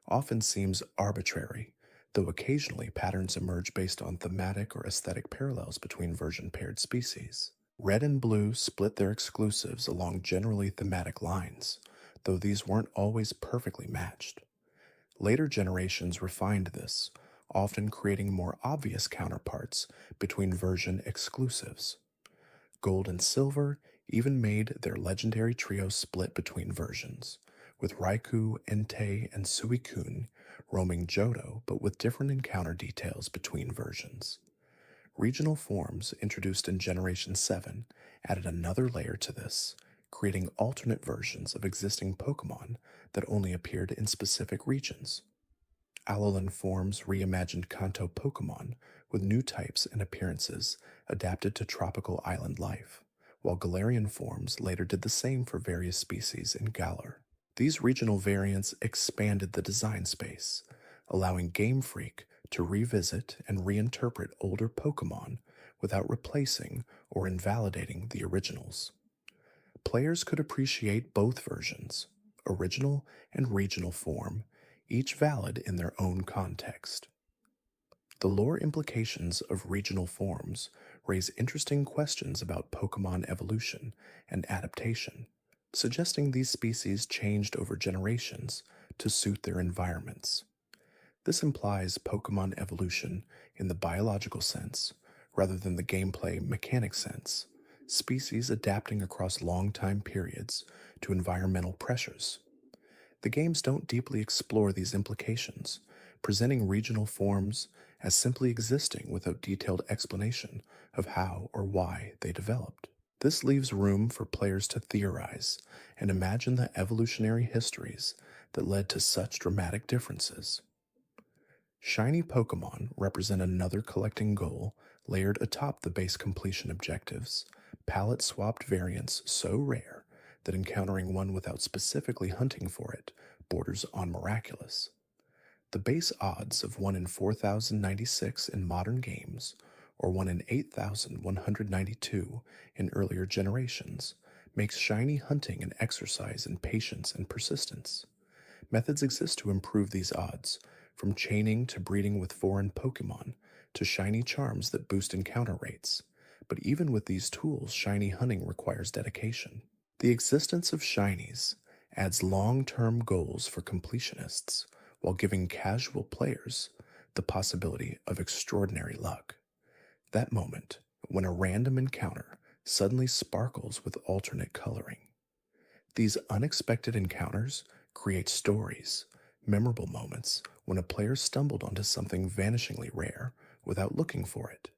often seems arbitrary, though occasionally patterns emerge based on thematic or aesthetic parallels between version paired species. Red and Blue split their exclusives along generally thematic lines, though these weren't always perfectly matched. Later generations refined this, often creating more obvious counterparts between version exclusives. Gold and Silver even made their legendary trio split between versions, with Raikou, Entei, and Suicune roaming Johto but with different encounter details between versions. Regional forms introduced in Generation 7 added another layer to this, creating alternate versions of existing Pokemon that only appeared in specific regions. Alolan forms reimagined Kanto Pokemon with new types and appearances adapted to tropical island life, while Galarian forms later did the same for various species in Galar. These regional variants expanded the design space, allowing Game Freak to revisit and reinterpret older Pokemon without replacing or invalidating the originals. Players could appreciate both versions, original and regional form, each valid in their own context. The lore implications of regional forms raise interesting questions about Pokemon evolution and adaptation, suggesting these species changed over generations to suit their environments. This implies Pokemon evolution in the biological sense, rather than the gameplay mechanic sense, species adapting across long time periods to environmental pressures. The games don't deeply explore these implications, presenting regional forms as simply existing without detailed explanation of how or why they developed. This leaves room for players to theorize and imagine the evolutionary histories that led to such dramatic differences. Shiny Pokemon represent another collecting goal layered atop the base completion objectives, palette swapped variants so rare that encountering one without specifically hunting for it borders on miraculous. The base odds of 1 in 4096 in modern games, or 1 in 8192 in earlier generations, makes shiny hunting an exercise in patience and persistence. Methods exist to improve these odds, from chaining to breeding with foreign Pokemon to shiny charms that boost encounter rates. But even with these tools, shiny hunting requires dedication. The existence of shinies adds long term goals for completionists while giving casual players the possibility of extraordinary luck. That moment when a random encounter suddenly sparkles with alternate coloring. These unexpected encounters create stories, memorable moments when a player stumbled onto something vanishingly rare without looking for it.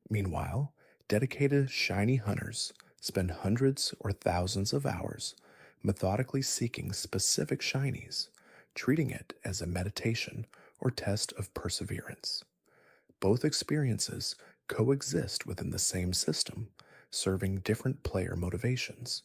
Meanwhile, dedicated shiny hunters spend hundreds or thousands of hours methodically seeking specific shinies, treating it as a meditation or test of perseverance. Both experiences coexist within the same system, serving different player motivations.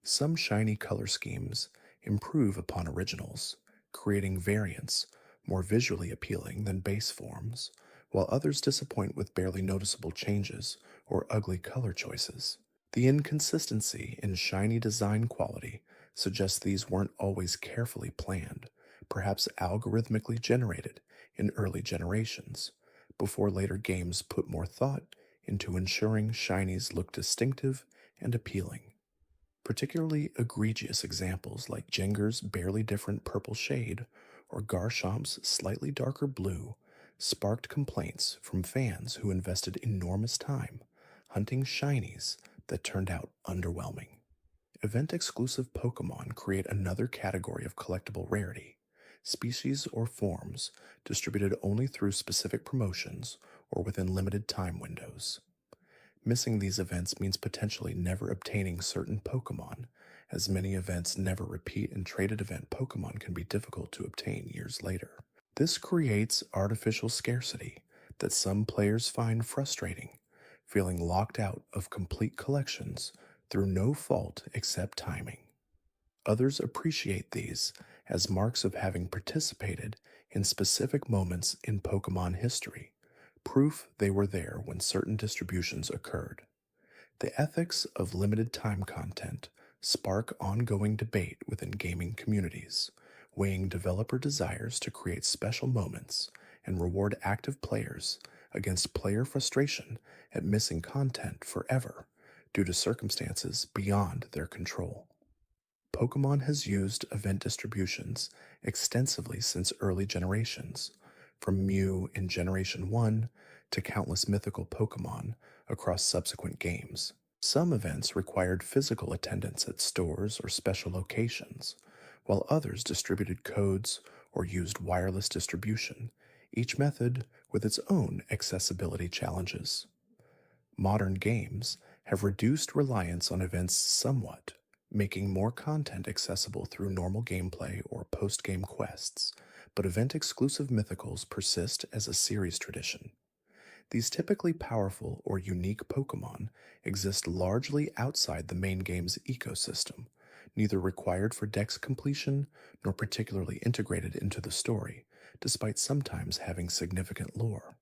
Some shiny color schemes improve upon originals, creating variants more visually appealing than base forms, while others disappoint with barely noticeable changes or ugly color choices. The inconsistency in shiny design quality suggests these weren't always carefully planned, perhaps algorithmically generated in early generations, before later games put more thought into ensuring shinies look distinctive and appealing. Particularly egregious examples like Jenger's barely different purple shade or Garchomp's slightly darker blue sparked complaints from fans who invested enormous time hunting shinies that turned out underwhelming. Event exclusive Pokemon create another category of collectible rarity, species or forms distributed only through specific promotions or within limited time windows. Missing these events means potentially never obtaining certain Pokemon, as many events never repeat and traded event Pokemon can be difficult to obtain years later. This creates artificial scarcity that some players find frustrating, feeling locked out of complete collections through no fault except timing. Others appreciate these as marks of having participated in specific moments in Pokemon history, proof they were there when certain distributions occurred. The ethics of limited time content spark ongoing debate within gaming communities, weighing developer desires to create special moments and reward active players against player frustration at missing content forever due to circumstances beyond their control. Pokemon has used event distributions extensively since early generations, from Mew in Generation 1 to countless mythical Pokemon across subsequent games. Some events required physical attendance at stores or special locations, while others distributed codes or used wireless distribution, each method with its own accessibility challenges. Modern games have reduced reliance on events somewhat, making more content accessible through normal gameplay or post game quests, but event exclusive mythicals persist as a series tradition. These typically powerful or unique Pokemon exist largely outside the main game's ecosystem, neither required for dex completion nor particularly integrated into the story, despite sometimes having significant lore.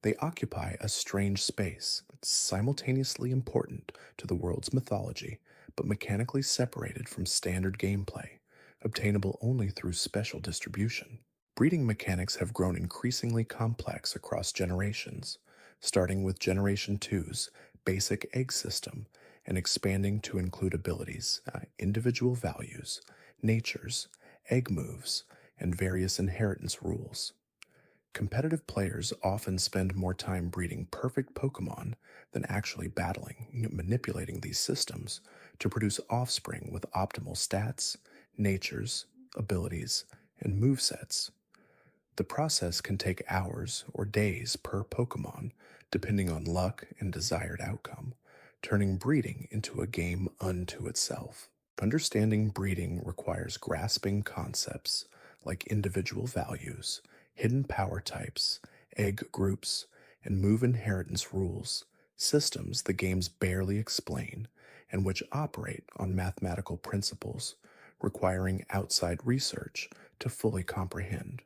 They occupy a strange space, simultaneously important to the world's mythology, but mechanically separated from standard gameplay, obtainable only through special distribution. Breeding mechanics have grown increasingly complex across generations, starting with Generation 2's basic egg system and expanding to include abilities, individual values, natures, egg moves, and various inheritance rules. Competitive players often spend more time breeding perfect Pokemon than actually battling, manipulating these systems to produce offspring with optimal stats, natures, abilities, and movesets. The process can take hours or days per Pokemon, depending on luck and desired outcome, turning breeding into a game unto itself. Understanding breeding requires grasping concepts like individual values, hidden power types, egg groups, and move inheritance rules, systems the games barely explain and which operate on mathematical principles, requiring outside research to fully comprehend.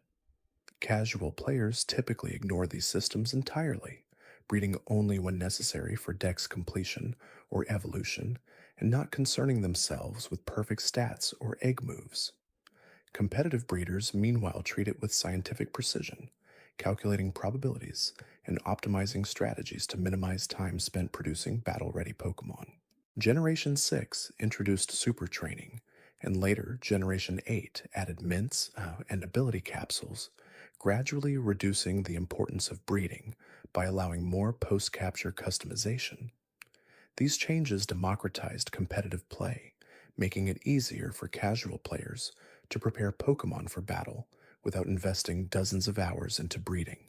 Casual players typically ignore these systems entirely, breeding only when necessary for dex completion or evolution, and not concerning themselves with perfect stats or egg moves. Competitive breeders, meanwhile, treat it with scientific precision, calculating probabilities and optimizing strategies to minimize time spent producing battle ready Pokemon. Generation 6 introduced super training, and later Generation 8 added mints and ability capsules, gradually reducing the importance of breeding by allowing more post capture customization. These changes democratized competitive play, making it easier for casual players to prepare Pokemon for battle without investing dozens of hours into breeding.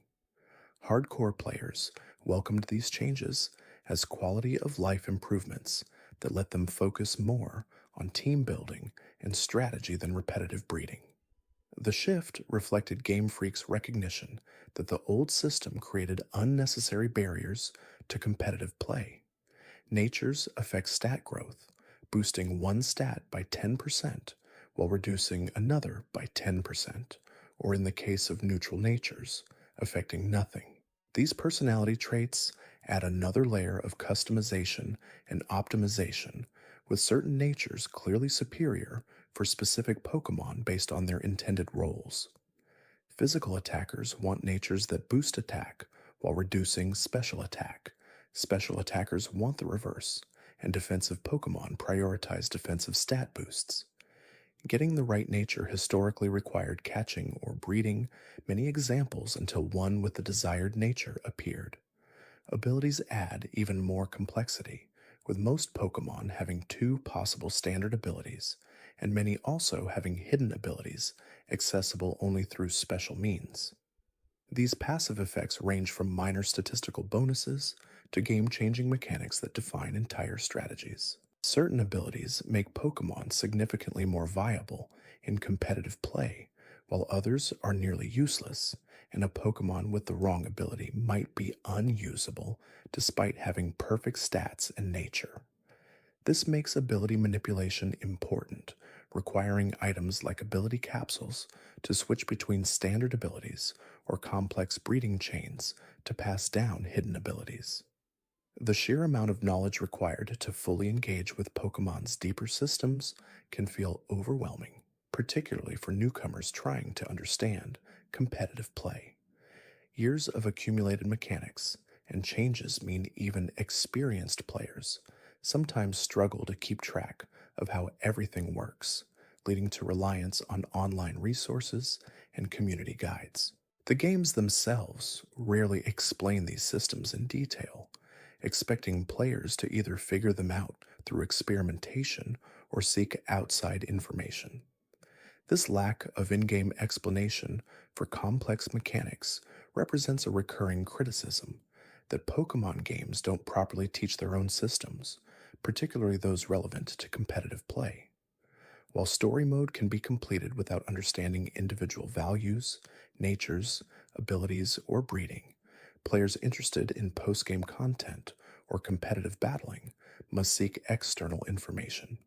Hardcore players welcomed these changes as quality of life improvements that let them focus more on team building and strategy than repetitive breeding. The shift reflected Game Freak's recognition that the old system created unnecessary barriers to competitive play. Natures affect stat growth, boosting one stat by 10% while reducing another by 10%, or in the case of neutral natures, affecting nothing. These personality traits add another layer of customization and optimization, with certain natures clearly superior for specific Pokemon based on their intended roles. Physical attackers want natures that boost attack while reducing special attack. Special attackers want the reverse, and defensive Pokemon prioritize defensive stat boosts. Getting the right nature historically required catching or breeding many examples until one with the desired nature appeared. Abilities add even more complexity, with most Pokemon having two possible standard abilities, and many also having hidden abilities accessible only through special means. These passive effects range from minor statistical bonuses to game changing mechanics that define entire strategies. Certain abilities make Pokemon significantly more viable in competitive play, while others are nearly useless, and a Pokemon with the wrong ability might be unusable despite having perfect stats and nature. This makes ability manipulation important, requiring items like ability capsules to switch between standard abilities or complex breeding chains to pass down hidden abilities. The sheer amount of knowledge required to fully engage with Pokemon's deeper systems can feel overwhelming, particularly for newcomers trying to understand competitive play. Years of accumulated mechanics and changes mean even experienced players sometimes struggle to keep track of how everything works, leading to reliance on online resources and community guides. The games themselves rarely explain these systems in detail, expecting players to either figure them out through experimentation or seek outside information. This lack of in game explanation for complex mechanics represents a recurring criticism that Pokemon games don't properly teach their own systems, particularly those relevant to competitive play. While story mode can be completed without understanding individual values, natures, abilities, or breeding, players interested in post game content or competitive battling must seek external information.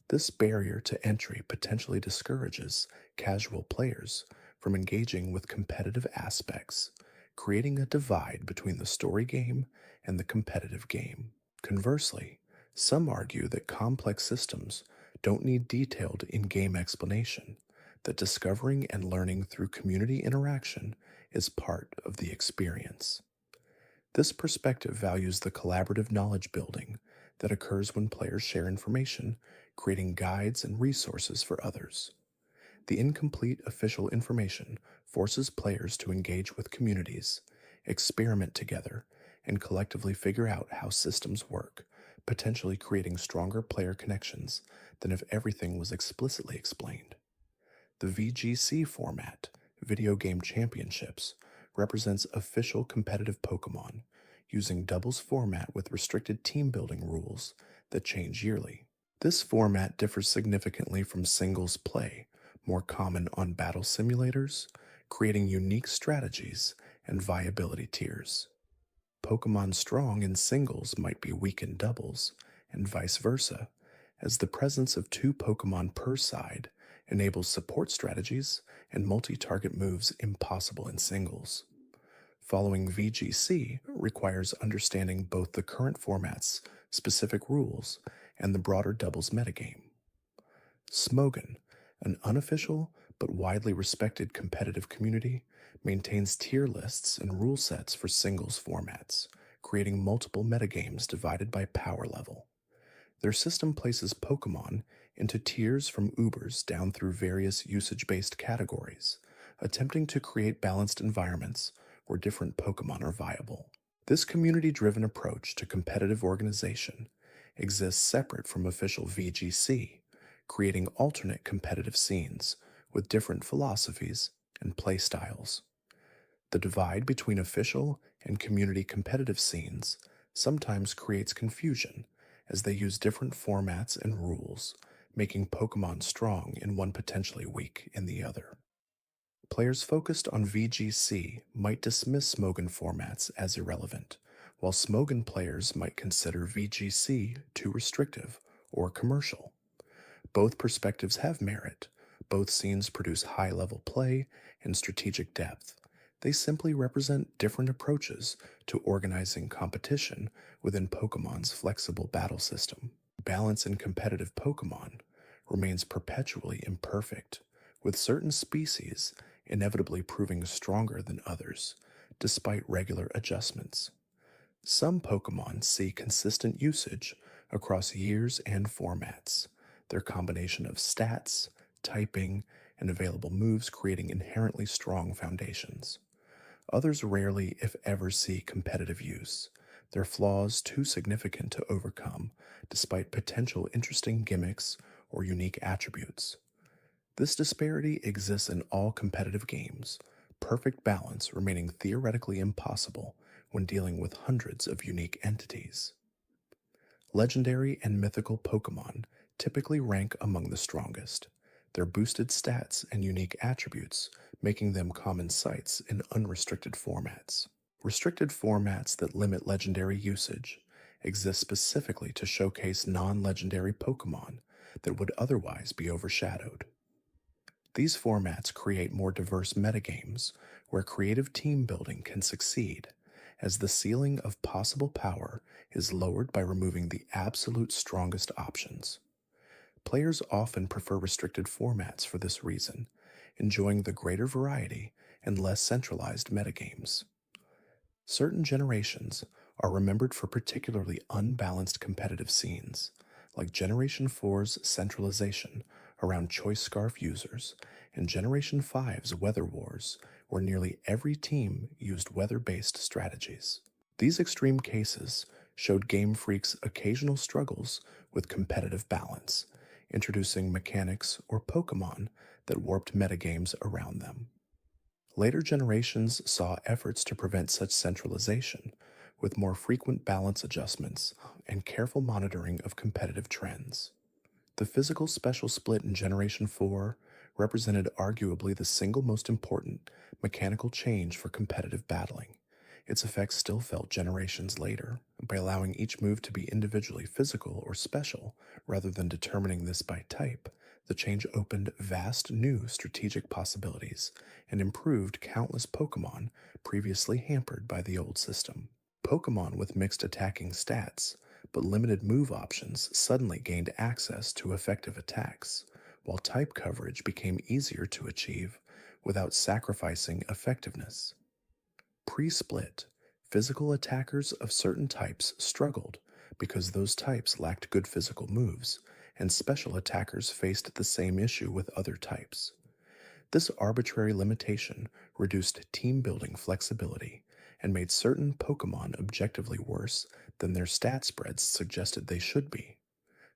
This barrier to entry potentially discourages casual players from engaging with competitive aspects, creating a divide between the story game and the competitive game. Conversely, some argue that complex systems don't need detailed in game explanation, that discovering and learning through community interaction is part of the experience. This perspective values the collaborative knowledge building that occurs when players share information, creating guides and resources for others. The incomplete official information forces players to engage with communities, experiment together, and collectively figure out how systems work, potentially creating stronger player connections than if everything was explicitly explained. The VGC format, Video Game Championships represents official competitive Pokemon, using doubles format with restricted team building rules that change yearly. This format differs significantly from singles play, more common on battle simulators, creating unique strategies and viability tiers. Pokemon strong in singles might be weak in doubles, and vice versa, as the presence of two Pokemon per side enables support strategies and multi target moves impossible in singles. Following VGC requires understanding both the current format's specific rules and the broader doubles metagame. Smogon, an unofficial but widely respected competitive community, maintains tier lists and rule sets for singles formats, creating multiple metagames divided by power level. Their system places Pokemon into tiers from Ubers down through various usage based categories, attempting to create balanced environments where different Pokemon are viable. This community driven approach to competitive organization exists separate from official VGC, creating alternate competitive scenes with different philosophies and playstyles. The divide between official and community competitive scenes sometimes creates confusion as they use different formats and rules, making Pokemon strong in one potentially weak in the other. Players focused on VGC might dismiss Smogon formats as irrelevant, while Smogon players might consider VGC too restrictive or commercial. Both perspectives have merit. Both scenes produce high level play and strategic depth. They simply represent different approaches to organizing competition within Pokemon's flexible battle system. Balance in competitive Pokemon remains perpetually imperfect, with certain species inevitably proving stronger than others, despite regular adjustments. Some Pokemon see consistent usage across years and formats, their combination of stats, typing, and available moves creating inherently strong foundations. Others rarely, if ever, see competitive use, their flaws too significant to overcome, despite potential interesting gimmicks or unique attributes. This disparity exists in all competitive games, perfect balance remaining theoretically impossible when dealing with hundreds of unique entities. Legendary and mythical Pokemon typically rank among the strongest, their boosted stats and unique attributes making them common sights in unrestricted formats. Restricted formats that limit legendary usage exist specifically to showcase non-legendary Pokemon that would otherwise be overshadowed. These formats create more diverse metagames where creative team building can succeed, as the ceiling of possible power is lowered by removing the absolute strongest options. Players often prefer restricted formats for this reason, enjoying the greater variety and less centralized metagames. Certain generations are remembered for particularly unbalanced competitive scenes, like Generation 4's centralization around Choice Scarf users and Generation 5's Weather Wars, where nearly every team used weather-based strategies. These extreme cases showed Game Freak's occasional struggles with competitive balance, introducing mechanics or Pokemon that warped metagames around them. Later generations saw efforts to prevent such centralization, with more frequent balance adjustments and careful monitoring of competitive trends. The physical special split in Generation 4 represented arguably the single most important mechanical change for competitive battling. Its effects still felt generations later. By allowing each move to be individually physical or special, rather than determining this by type, the change opened vast new strategic possibilities and improved countless Pokemon previously hampered by the old system. Pokemon with mixed attacking stats, but limited move options suddenly gained access to effective attacks, while type coverage became easier to achieve without sacrificing effectiveness. Pre-split, physical attackers of certain types struggled because those types lacked good physical moves, and special attackers faced the same issue with other types. This arbitrary limitation reduced team-building flexibility and made certain Pokemon objectively worse than their stat spreads suggested they should be.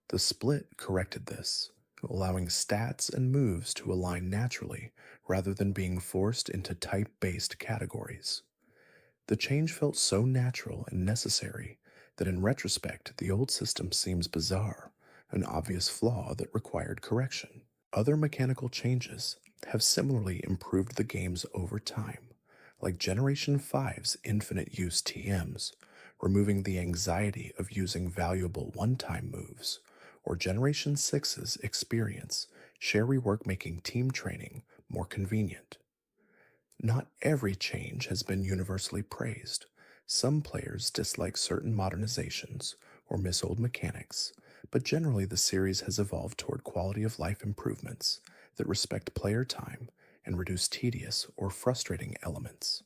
The split corrected this, allowing stats and moves to align naturally rather than being forced into type based categories. The change felt so natural and necessary that in retrospect the old system seems bizarre, an obvious flaw that required correction. Other mechanical changes have similarly improved the games over time, like Generation 5's infinite use TMs, removing the anxiety of using valuable one time moves, or Generation 6's experience, share rework making team training more convenient. Not every change has been universally praised. Some players dislike certain modernizations or miss old mechanics, but generally the series has evolved toward quality of life improvements that respect player time and reduce tedious or frustrating elements.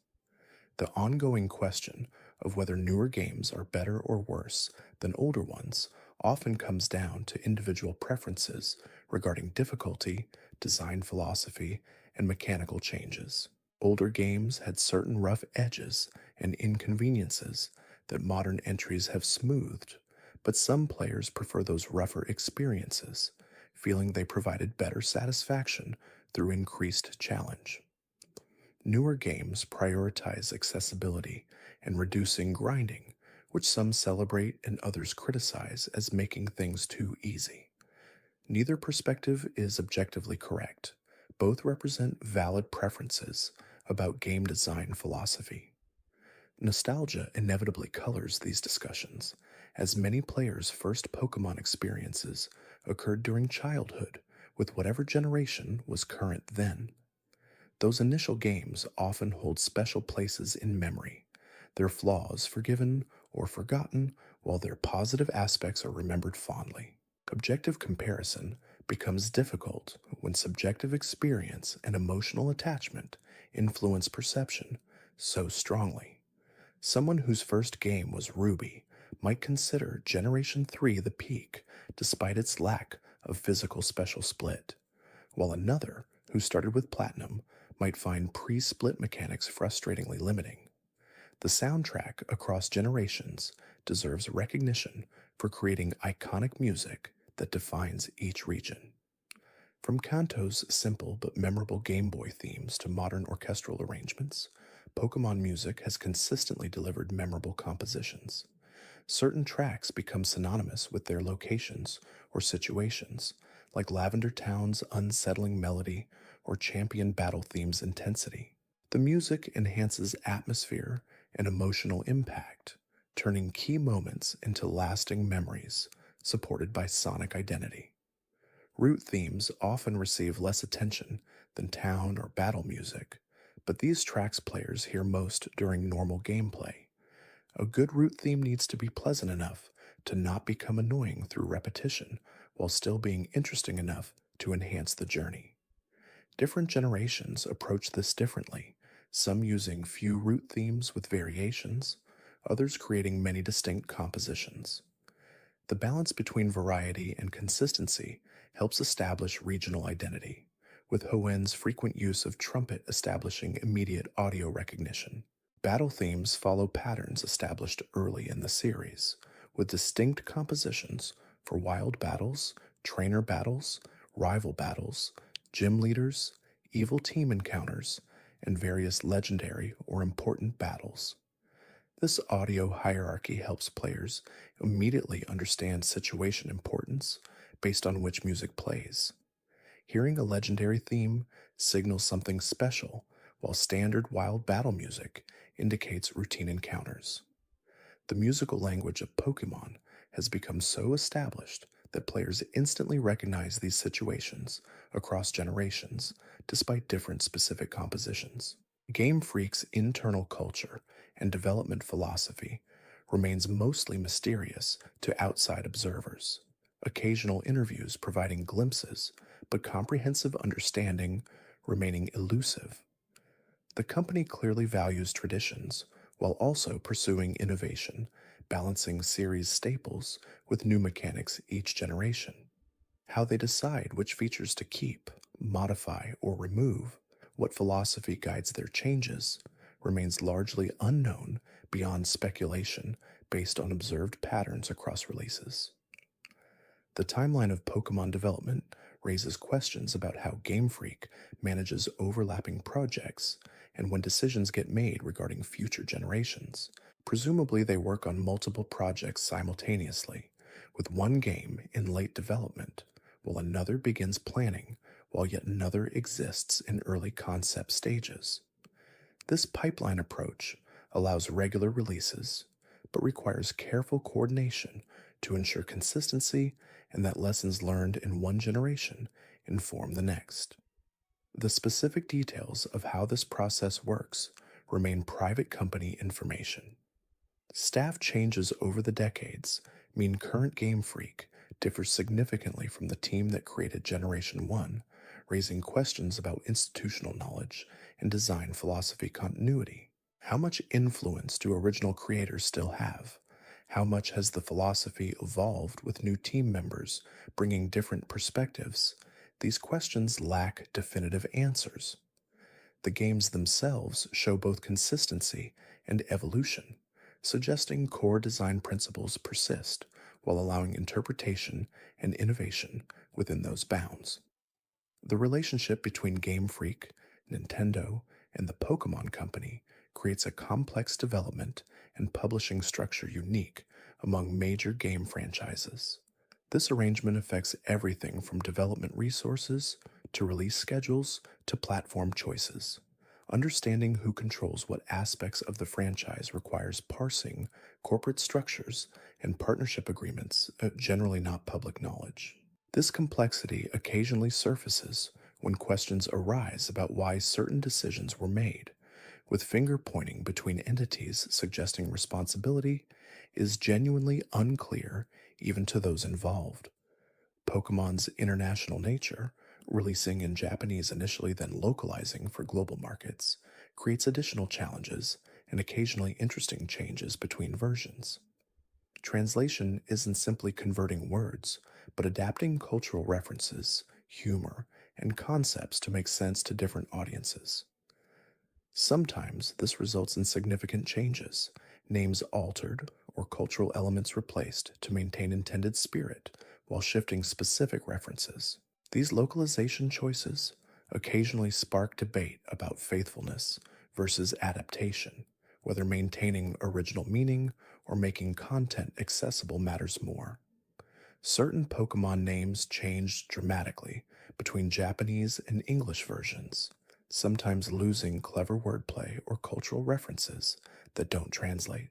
The ongoing question of whether newer games are better or worse than older ones often comes down to individual preferences regarding difficulty, design philosophy, and mechanical changes. Older games had certain rough edges and inconveniences that modern entries have smoothed, but some players prefer those rougher experiences, feeling they provided better satisfaction through increased challenge. Newer games prioritize accessibility and reducing grinding, which some celebrate and others criticize as making things too easy. Neither perspective is objectively correct. Both represent valid preferences about game design philosophy. Nostalgia inevitably colors these discussions, as many players' first Pokemon experiences occurred during childhood with whatever generation was current then. Those initial games often hold special places in memory, their flaws forgiven or forgotten, while their positive aspects are remembered fondly. Objective comparison becomes difficult when subjective experience and emotional attachment influence perception so strongly. Someone whose first game was Ruby might consider Generation 3 the peak despite its lack of physical special split, while another who started with Platinum might find pre split mechanics frustratingly limiting. The soundtrack across generations deserves recognition for creating iconic music that defines each region. From Kanto's simple but memorable Game Boy themes to modern orchestral arrangements, Pokemon music has consistently delivered memorable compositions. Certain tracks become synonymous with their locations or situations, like Lavender Town's unsettling melody or Champion Battle theme's intensity. The music enhances atmosphere and emotional impact, turning key moments into lasting memories supported by sonic identity. Route themes often receive less attention than town or battle music, but these tracks players hear most during normal gameplay. A good route theme needs to be pleasant enough to not become annoying through repetition while still being interesting enough to enhance the journey. Different generations approach this differently, some using few route themes with variations, others creating many distinct compositions. The balance between variety and consistency helps establish regional identity, with Hoenn's frequent use of trumpet establishing immediate audio recognition. Battle themes follow patterns established early in the series, with distinct compositions for wild battles, trainer battles, rival battles, gym leaders, evil team encounters, and various legendary or important battles. This audio hierarchy helps players immediately understand situation importance based on which music plays. Hearing a legendary theme signals something special, while standard wild battle music indicates routine encounters. The musical language of Pokémon has become so established that players instantly recognize these situations across generations, despite different specific compositions. Game Freak's internal culture and development philosophy remains mostly mysterious to outside observers, occasional interviews providing glimpses, but comprehensive understanding remaining elusive. The company clearly values traditions while also pursuing innovation, balancing series staples with new mechanics each generation. How they decide which features to keep, modify, or remove, what philosophy guides their changes, remains largely unknown beyond speculation based on observed patterns across releases. The timeline of Pokemon development raises questions about how Game Freak manages overlapping projects and when decisions get made regarding future generations. Presumably, they work on multiple projects simultaneously, with one game in late development, while another begins planning, while yet another exists in early concept stages. This pipeline approach allows regular releases, but requires careful coordination to ensure consistency and that lessons learned in one generation inform the next. The specific details of how this process works remain private company information. Staff changes over the decades mean current Game Freak differs significantly from the team that created Generation 1, raising questions about institutional knowledge and design philosophy continuity. How much influence do original creators still have? How much has the philosophy evolved with new team members bringing different perspectives? These questions lack definitive answers. The games themselves show both consistency and evolution, suggesting core design principles persist while allowing interpretation and innovation within those bounds. The relationship between Game Freak, Nintendo, and the Pokémon Company creates a complex development and publishing structure unique among major game franchises. This arrangement affects everything from development resources to release schedules to platform choices. Understanding who controls what aspects of the franchise requires parsing corporate structures and partnership agreements, generally not public knowledge. This complexity occasionally surfaces when questions arise about why certain decisions were made, with finger pointing between entities suggesting responsibility is genuinely unclear even to those involved. Pokemon's international nature, releasing in Japanese initially then localizing for global markets, creates additional challenges and occasionally interesting changes between versions. Translation isn't simply converting words, but adapting cultural references, humor, and concepts to make sense to different audiences. Sometimes this results in significant changes, names altered or cultural elements replaced to maintain intended spirit while shifting specific references. These localization choices occasionally spark debate about faithfulness versus adaptation, whether maintaining original meaning or making content accessible matters more. Certain Pokemon names changed dramatically between Japanese and English versions, sometimes losing clever wordplay or cultural references that don't translate.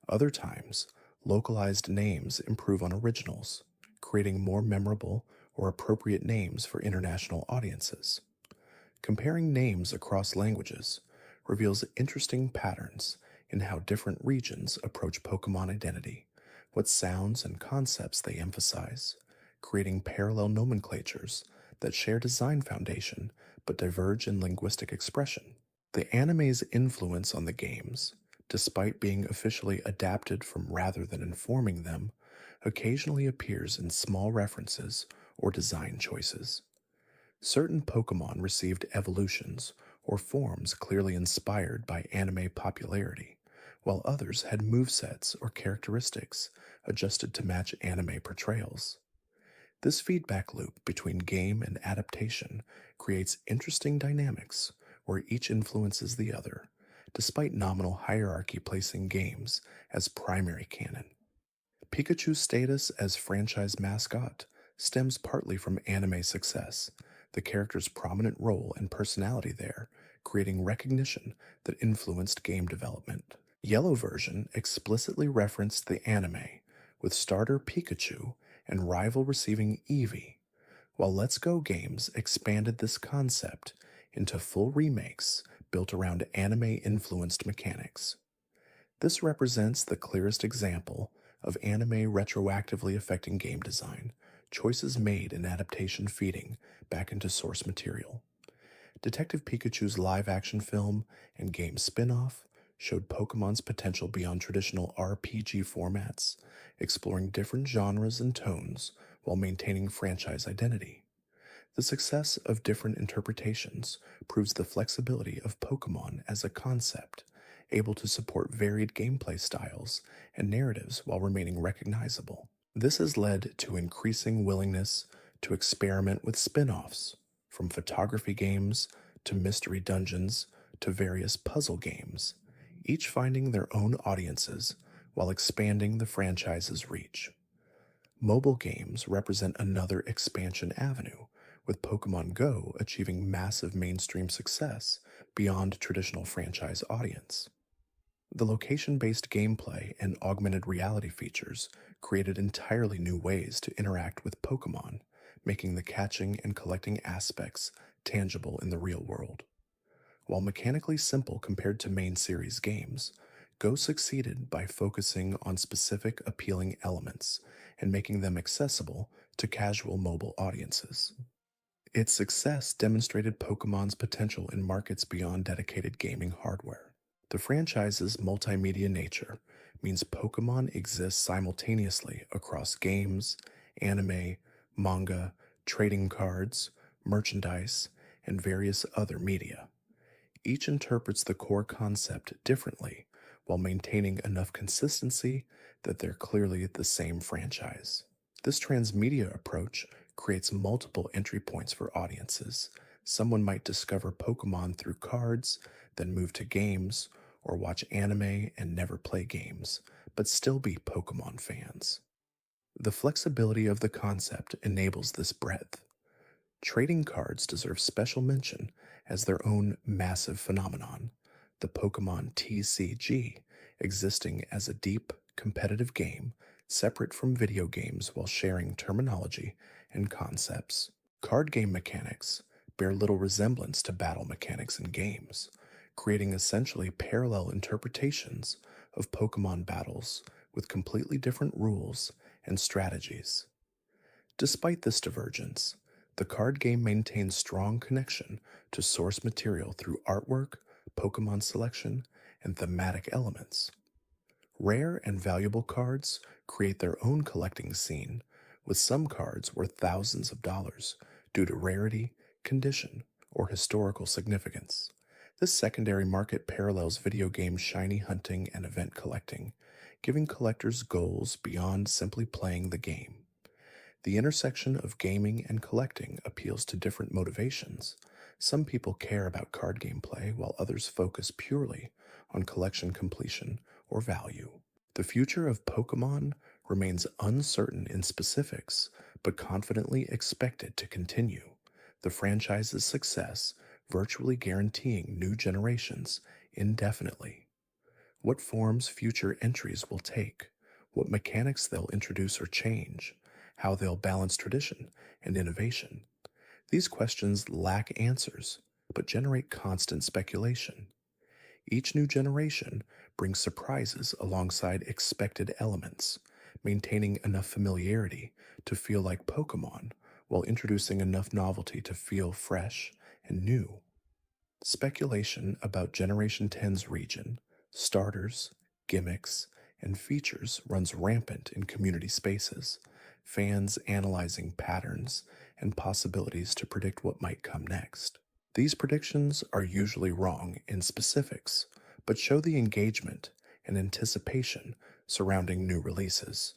Other times, localized names improve on originals, creating more memorable or appropriate names for international audiences. Comparing names across languages reveals interesting patterns in how different regions approach Pokemon identity, what sounds and concepts they emphasize, creating parallel nomenclatures that share design foundation but diverge in linguistic expression. The anime's influence on the games, despite being officially adapted from rather than informing them, occasionally appears in small references or design choices. Certain Pokemon received evolutions or forms clearly inspired by anime popularity, while others had movesets or characteristics adjusted to match anime portrayals. This feedback loop between game and adaptation creates interesting dynamics where each influences the other, despite nominal hierarchy placing games as primary canon. Pikachu's status as franchise mascot stems partly from anime success, the character's prominent role and personality there, creating recognition that influenced game development. Yellow version explicitly referenced the anime, with starter Pikachu and rival receiving Eevee, while Let's Go games expanded this concept into full remakes built around anime-influenced mechanics. This represents the clearest example of anime retroactively affecting game design, choices made in adaptation feeding back into source material. Detective Pikachu's live-action film and game spin-off showed Pokemon's potential beyond traditional RPG formats, exploring different genres and tones while maintaining franchise identity. The success of different interpretations proves the flexibility of Pokémon as a concept, able to support varied gameplay styles and narratives while remaining recognizable. This has led to increasing willingness to experiment with spin offs, from photography games to mystery dungeons to various puzzle games, each finding their own audiences while expanding the franchise's reach. Mobile games represent another expansion avenue, with Pokemon Go achieving massive mainstream success beyond traditional franchise audience. The location based gameplay and augmented reality features created entirely new ways to interact with Pokemon, making the catching and collecting aspects tangible in the real world. While mechanically simple compared to main series games, Go succeeded by focusing on specific appealing elements and making them accessible to casual mobile audiences. Its success demonstrated Pokemon's potential in markets beyond dedicated gaming hardware. The franchise's multimedia nature means Pokemon exists simultaneously across games, anime, manga, trading cards, merchandise, and various other media. Each interprets the core concept differently while maintaining enough consistency that they're clearly the same franchise. This transmedia approach creates multiple entry points for audiences. Someone might discover Pokemon through cards, then move to games, or watch anime and never play games, but still be Pokemon fans. The flexibility of the concept enables this breadth. Trading cards deserve special mention as their own massive phenomenon, the Pokemon TCG existing as a deep, competitive game separate from video games while sharing terminology and concepts. Card game mechanics bear little resemblance to battle mechanics in games, creating essentially parallel interpretations of Pokemon battles with completely different rules and strategies. Despite this divergence, the card game maintains strong connection to source material through artwork, Pokemon selection, and thematic elements. Rare and valuable cards create their own collecting scene, with some cards worth thousands of dollars due to rarity, condition, or historical significance. This secondary market parallels video game shiny hunting and event collecting, giving collectors goals beyond simply playing the game. The intersection of gaming and collecting appeals to different motivations. Some people care about card gameplay while others focus purely on collection completion or value. The future of Pokemon remains uncertain in specifics, but confidently expected to continue. The franchise's success virtually guaranteeing new generations indefinitely. What forms future entries will take, what mechanics they'll introduce or change, how they'll balance tradition and innovation. These questions lack answers, but generate constant speculation. Each new generation brings surprises alongside expected elements, maintaining enough familiarity to feel like Pokemon while introducing enough novelty to feel fresh and new. Speculation about Generation 10's region, starters, gimmicks, and features runs rampant in community spaces, fans analyzing patterns and possibilities to predict what might come next. These predictions are usually wrong in specifics, but show the engagement and anticipation surrounding new releases.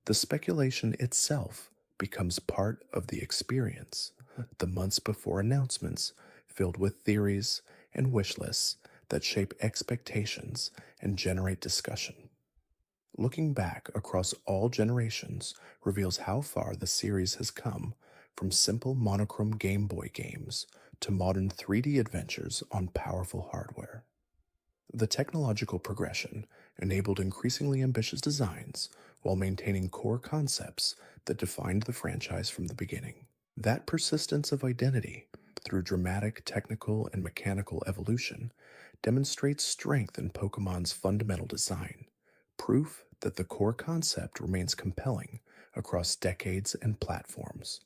The speculation itself becomes part of the experience, the months before announcements filled with theories and wish lists that shape expectations and generate discussion. Looking back across all generations reveals how far the series has come, from simple monochrome Game Boy games to modern 3D adventures on powerful hardware. The technological progression enabled increasingly ambitious designs while maintaining core concepts that defined the franchise from the beginning. That persistence of identity, through dramatic technical and mechanical evolution, demonstrates strength in Pokemon's fundamental design, proof that the core concept remains compelling across decades and platforms.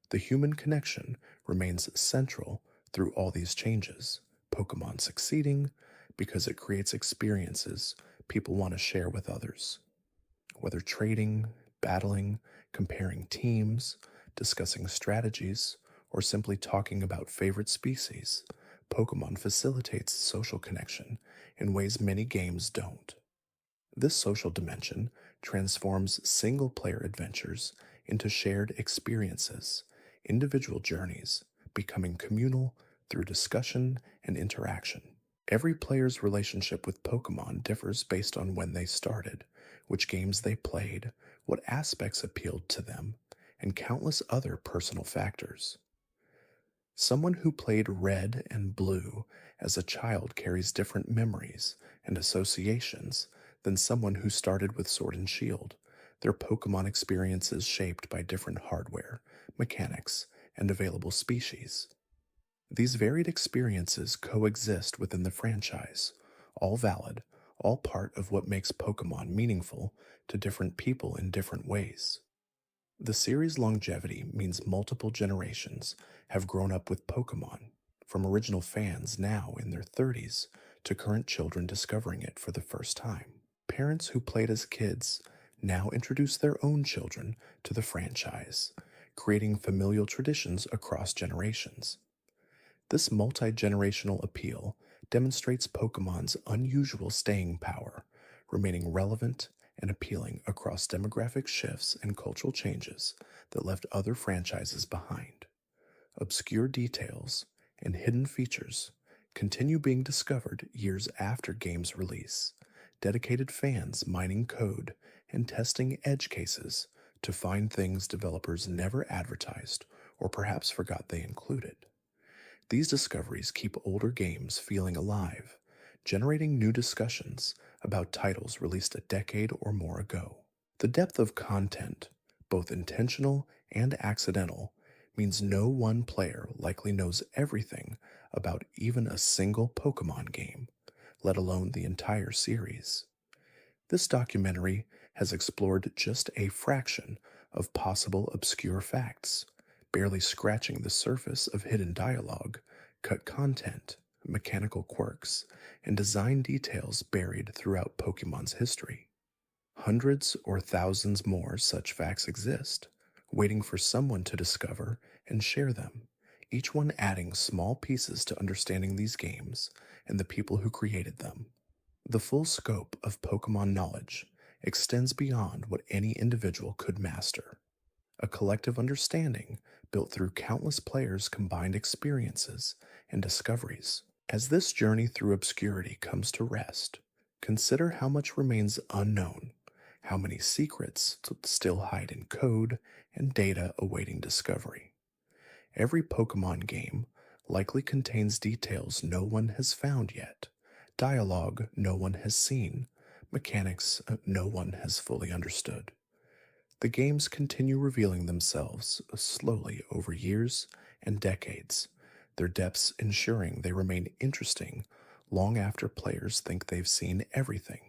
The human connection remains central through all these changes, Pokemon succeeding because it creates experiences people want to share with others. Whether trading, battling, comparing teams, discussing strategies, or simply talking about favorite species, Pokemon facilitates social connection in ways many games don't. This social dimension transforms single player adventures into shared experiences, individual journeys, becoming communal through discussion and interaction. Every player's relationship with Pokemon differs based on when they started, which games they played, what aspects appealed to them, and countless other personal factors. Someone who played Red and Blue as a child carries different memories and associations than someone who started with Sword and Shield, their Pokemon experiences shaped by different hardware, mechanics, and available species. These varied experiences coexist within the franchise, all valid, all part of what makes Pokemon meaningful to different people in different ways. The series' longevity means multiple generations have grown up with Pokemon, from original fans now in their 30s to current children discovering it for the first time. Parents who played as kids now introduce their own children to the franchise, creating familial traditions across generations. This multi generational appeal demonstrates Pokemon's unusual staying power, remaining relevant and appealing across demographic shifts and cultural changes that left other franchises behind. Obscure details and hidden features continue being discovered years after games release, dedicated fans mining code and testing edge cases to find things developers never advertised or perhaps forgot they included. These discoveries keep older games feeling alive, generating new discussions about titles released a decade or more ago. The depth of content, both intentional and accidental, means no one player likely knows everything about even a single Pokemon game, let alone the entire series. This documentary has explored just a fraction of possible obscure facts, barely scratching the surface of hidden dialogue, cut content, mechanical quirks, and design details buried throughout Pokemon's history. Hundreds or thousands more such facts exist, waiting for someone to discover and share them, each one adding small pieces to understanding these games and the people who created them. The full scope of Pokemon knowledge extends beyond what any individual could master. A collective understanding built through countless players' combined experiences and discoveries. As this journey through obscurity comes to rest, consider how much remains unknown, how many secrets still hide in code and data awaiting discovery. Every Pokemon game likely contains details no one has found yet, dialogue no one has seen, mechanics no one has fully understood. The games continue revealing themselves slowly over years and decades, their depths ensuring they remain interesting long after players think they've seen everything.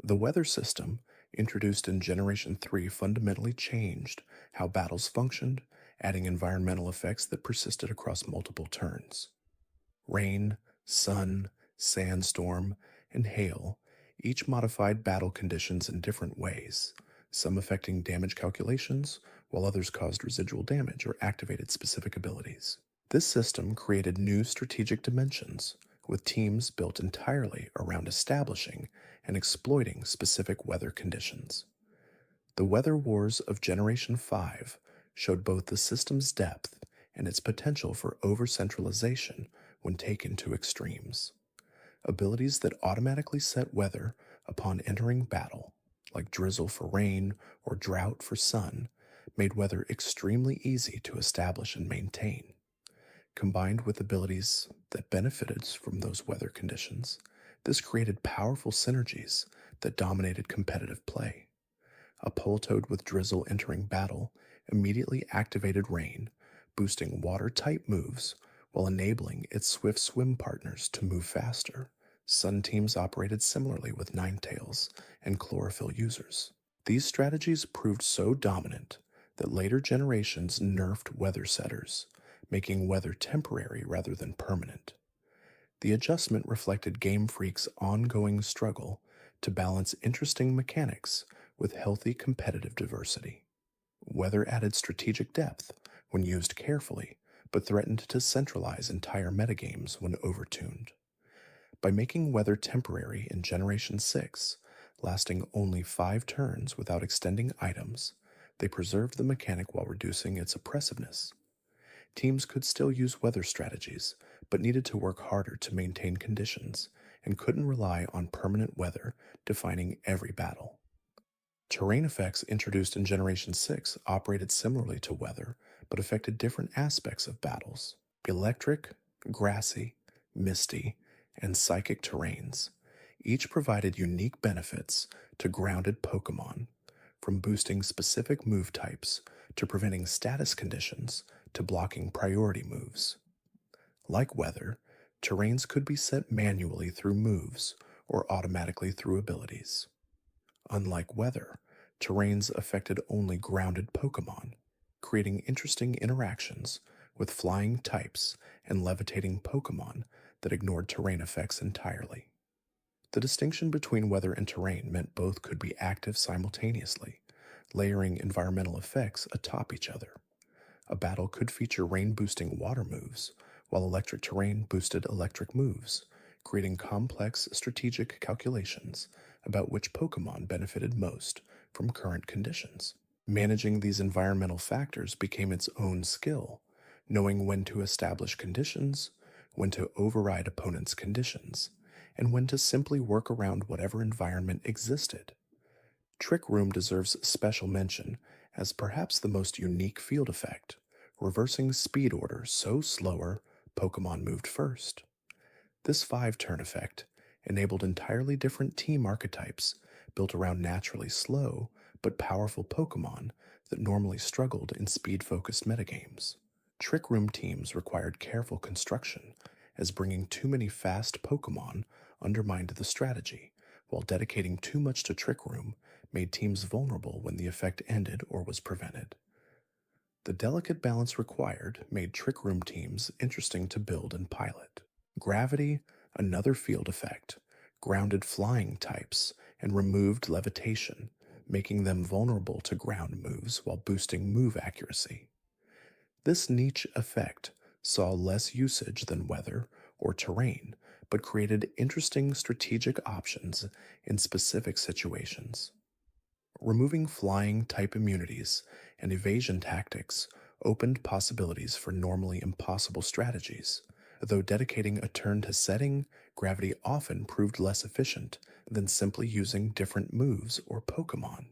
The weather system, introduced in Generation 3, fundamentally changed how battles functioned, adding environmental effects that persisted across multiple turns. Rain, sun, sandstorm, and hail each modified battle conditions in different ways, some affecting damage calculations, while others caused residual damage or activated specific abilities. This system created new strategic dimensions, with teams built entirely around establishing and exploiting specific weather conditions. The Weather Wars of Generation 5 showed both the system's depth and its potential for over-centralization when taken to extremes. Abilities that automatically set weather upon entering battle, like drizzle for rain or drought for sun, made weather extremely easy to establish and maintain. Combined with abilities that benefited from those weather conditions, this created powerful synergies that dominated competitive play. A Poltoed with drizzle entering battle immediately activated rain, boosting water-type moves while enabling its swift swim partners to move faster. Sun teams operated similarly with Ninetales and Chlorophyll users. These strategies proved so dominant that later generations nerfed weather setters, making weather temporary rather than permanent. The adjustment reflected Game Freak's ongoing struggle to balance interesting mechanics with healthy competitive diversity. Weather added strategic depth when used carefully, but threatened to centralize entire metagames when overtuned. By making weather temporary in Generation 6, lasting only 5 turns without extending items, They preserved the mechanic while reducing its oppressiveness. Teams could still use weather strategies, but needed to work harder to maintain conditions and couldn't rely on permanent weather defining every battle. Terrain effects introduced in Generation 6 operated similarly to weather, but affected different aspects of battles. Electric, grassy, misty, and psychic terrains each provided unique benefits to grounded Pokémon, from boosting specific move types to preventing status conditions to blocking priority moves. Like weather, terrains could be set manually through moves or automatically through abilities. Unlike weather, terrains affected only grounded Pokémon, creating interesting interactions with flying types and levitating Pokémon that ignored terrain effects entirely. The distinction between weather and terrain meant both could be active simultaneously, layering environmental effects atop each other. A battle could feature rain-boosting water moves, while electric terrain boosted electric moves, creating complex strategic calculations about which Pokémon benefited most from current conditions. Managing these environmental factors became its own skill, knowing when to establish conditions, when to override opponents' conditions, and when to simply work around whatever environment existed. Trick Room deserves special mention as perhaps the most unique field effect, reversing speed order so slower Pokemon moved first. This 5-turn effect enabled entirely different team archetypes built around naturally slow but powerful Pokemon that normally struggled in speed-focused metagames. Trick Room teams required careful construction, as bringing too many fast Pokemon undermined the strategy, while dedicating too much to Trick Room made teams vulnerable when the effect ended or was prevented. The delicate balance required made Trick Room teams interesting to build and pilot. Gravity, another field effect, grounded flying types and removed levitation, making them vulnerable to ground moves while boosting move accuracy. This niche effect saw less usage than weather or terrain, but created interesting strategic options in specific situations. Removing flying type immunities and evasion tactics opened possibilities for normally impossible strategies, though dedicating a turn to setting, gravity often proved less efficient than simply using different moves or Pokemon.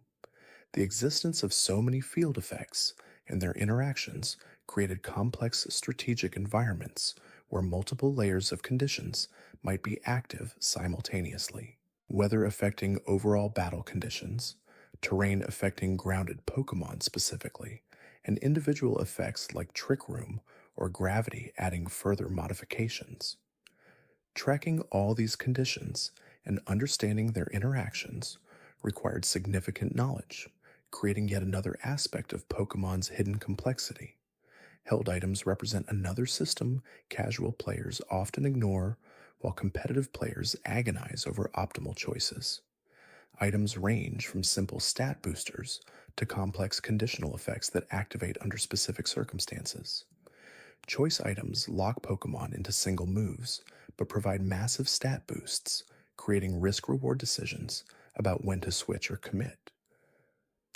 The existence of so many field effects and their interactions created complex strategic environments where multiple layers of conditions might be active simultaneously. Weather affecting overall battle conditions, terrain affecting grounded Pokemon specifically, and individual effects like Trick Room or gravity adding further modifications. Tracking all these conditions and understanding their interactions required significant knowledge, creating yet another aspect of Pokemon's hidden complexity. Held items represent another system casual players often ignore, while competitive players agonize over optimal choices. Items range from simple stat boosters to complex conditional effects that activate under specific circumstances. Choice items lock Pokemon into single moves, but provide massive stat boosts, creating risk-reward decisions about when to switch or commit.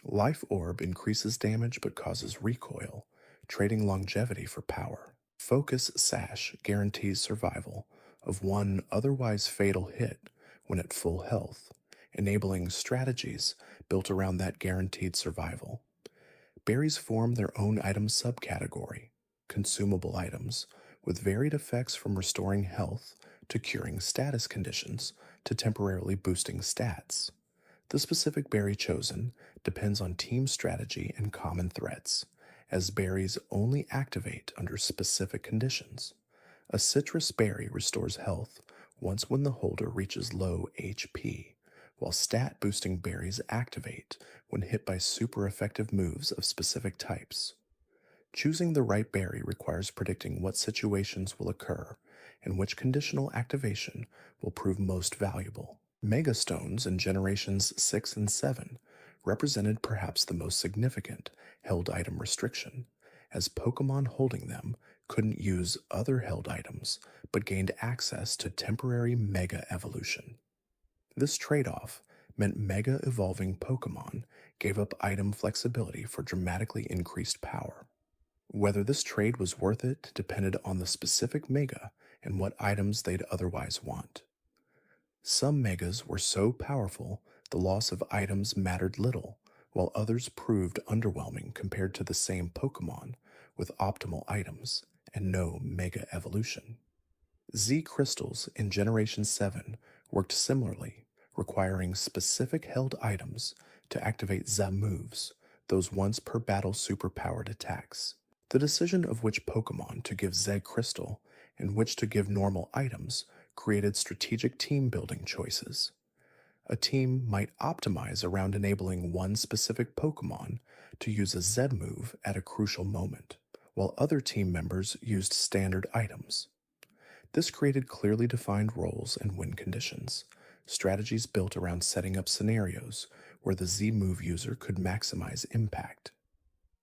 Life Orb increases damage but causes recoil, trading longevity for power. Focus Sash guarantees survival of one otherwise fatal hit when at full health, enabling strategies built around that guaranteed survival. Berries form their own item subcategory, consumable items, with varied effects from restoring health to curing status conditions to temporarily boosting stats. The specific berry chosen depends on team strategy and common threats, as berries only activate under specific conditions. A citrus berry restores health once when the holder reaches low HP, while stat-boosting berries activate when hit by super effective moves of specific types. Choosing the right berry requires predicting what situations will occur and which conditional activation will prove most valuable. Megastones in Generations 6 and 7 represented perhaps the most significant held item restriction, as Pokemon holding them couldn't use other held items but gained access to temporary Mega Evolution. This trade-off meant mega evolving Pokemon gave up item flexibility for dramatically increased power. Whether this trade was worth it depended on the specific mega and what items they'd otherwise want. Some megas were so powerful the loss of items mattered little, while others proved underwhelming compared to the same Pokemon with optimal items and no mega evolution. Z crystals in Generation 7 worked similarly, requiring specific held items to activate Z moves, those once per battle superpowered attacks. The decision of which Pokemon to give Z crystal and which to give normal items created strategic team building choices. A team might optimize around enabling one specific Pokemon to use a Z move at a crucial moment, while other team members used standard items. This created clearly defined roles and win conditions, strategies built around setting up scenarios where the Z move user could maximize impact.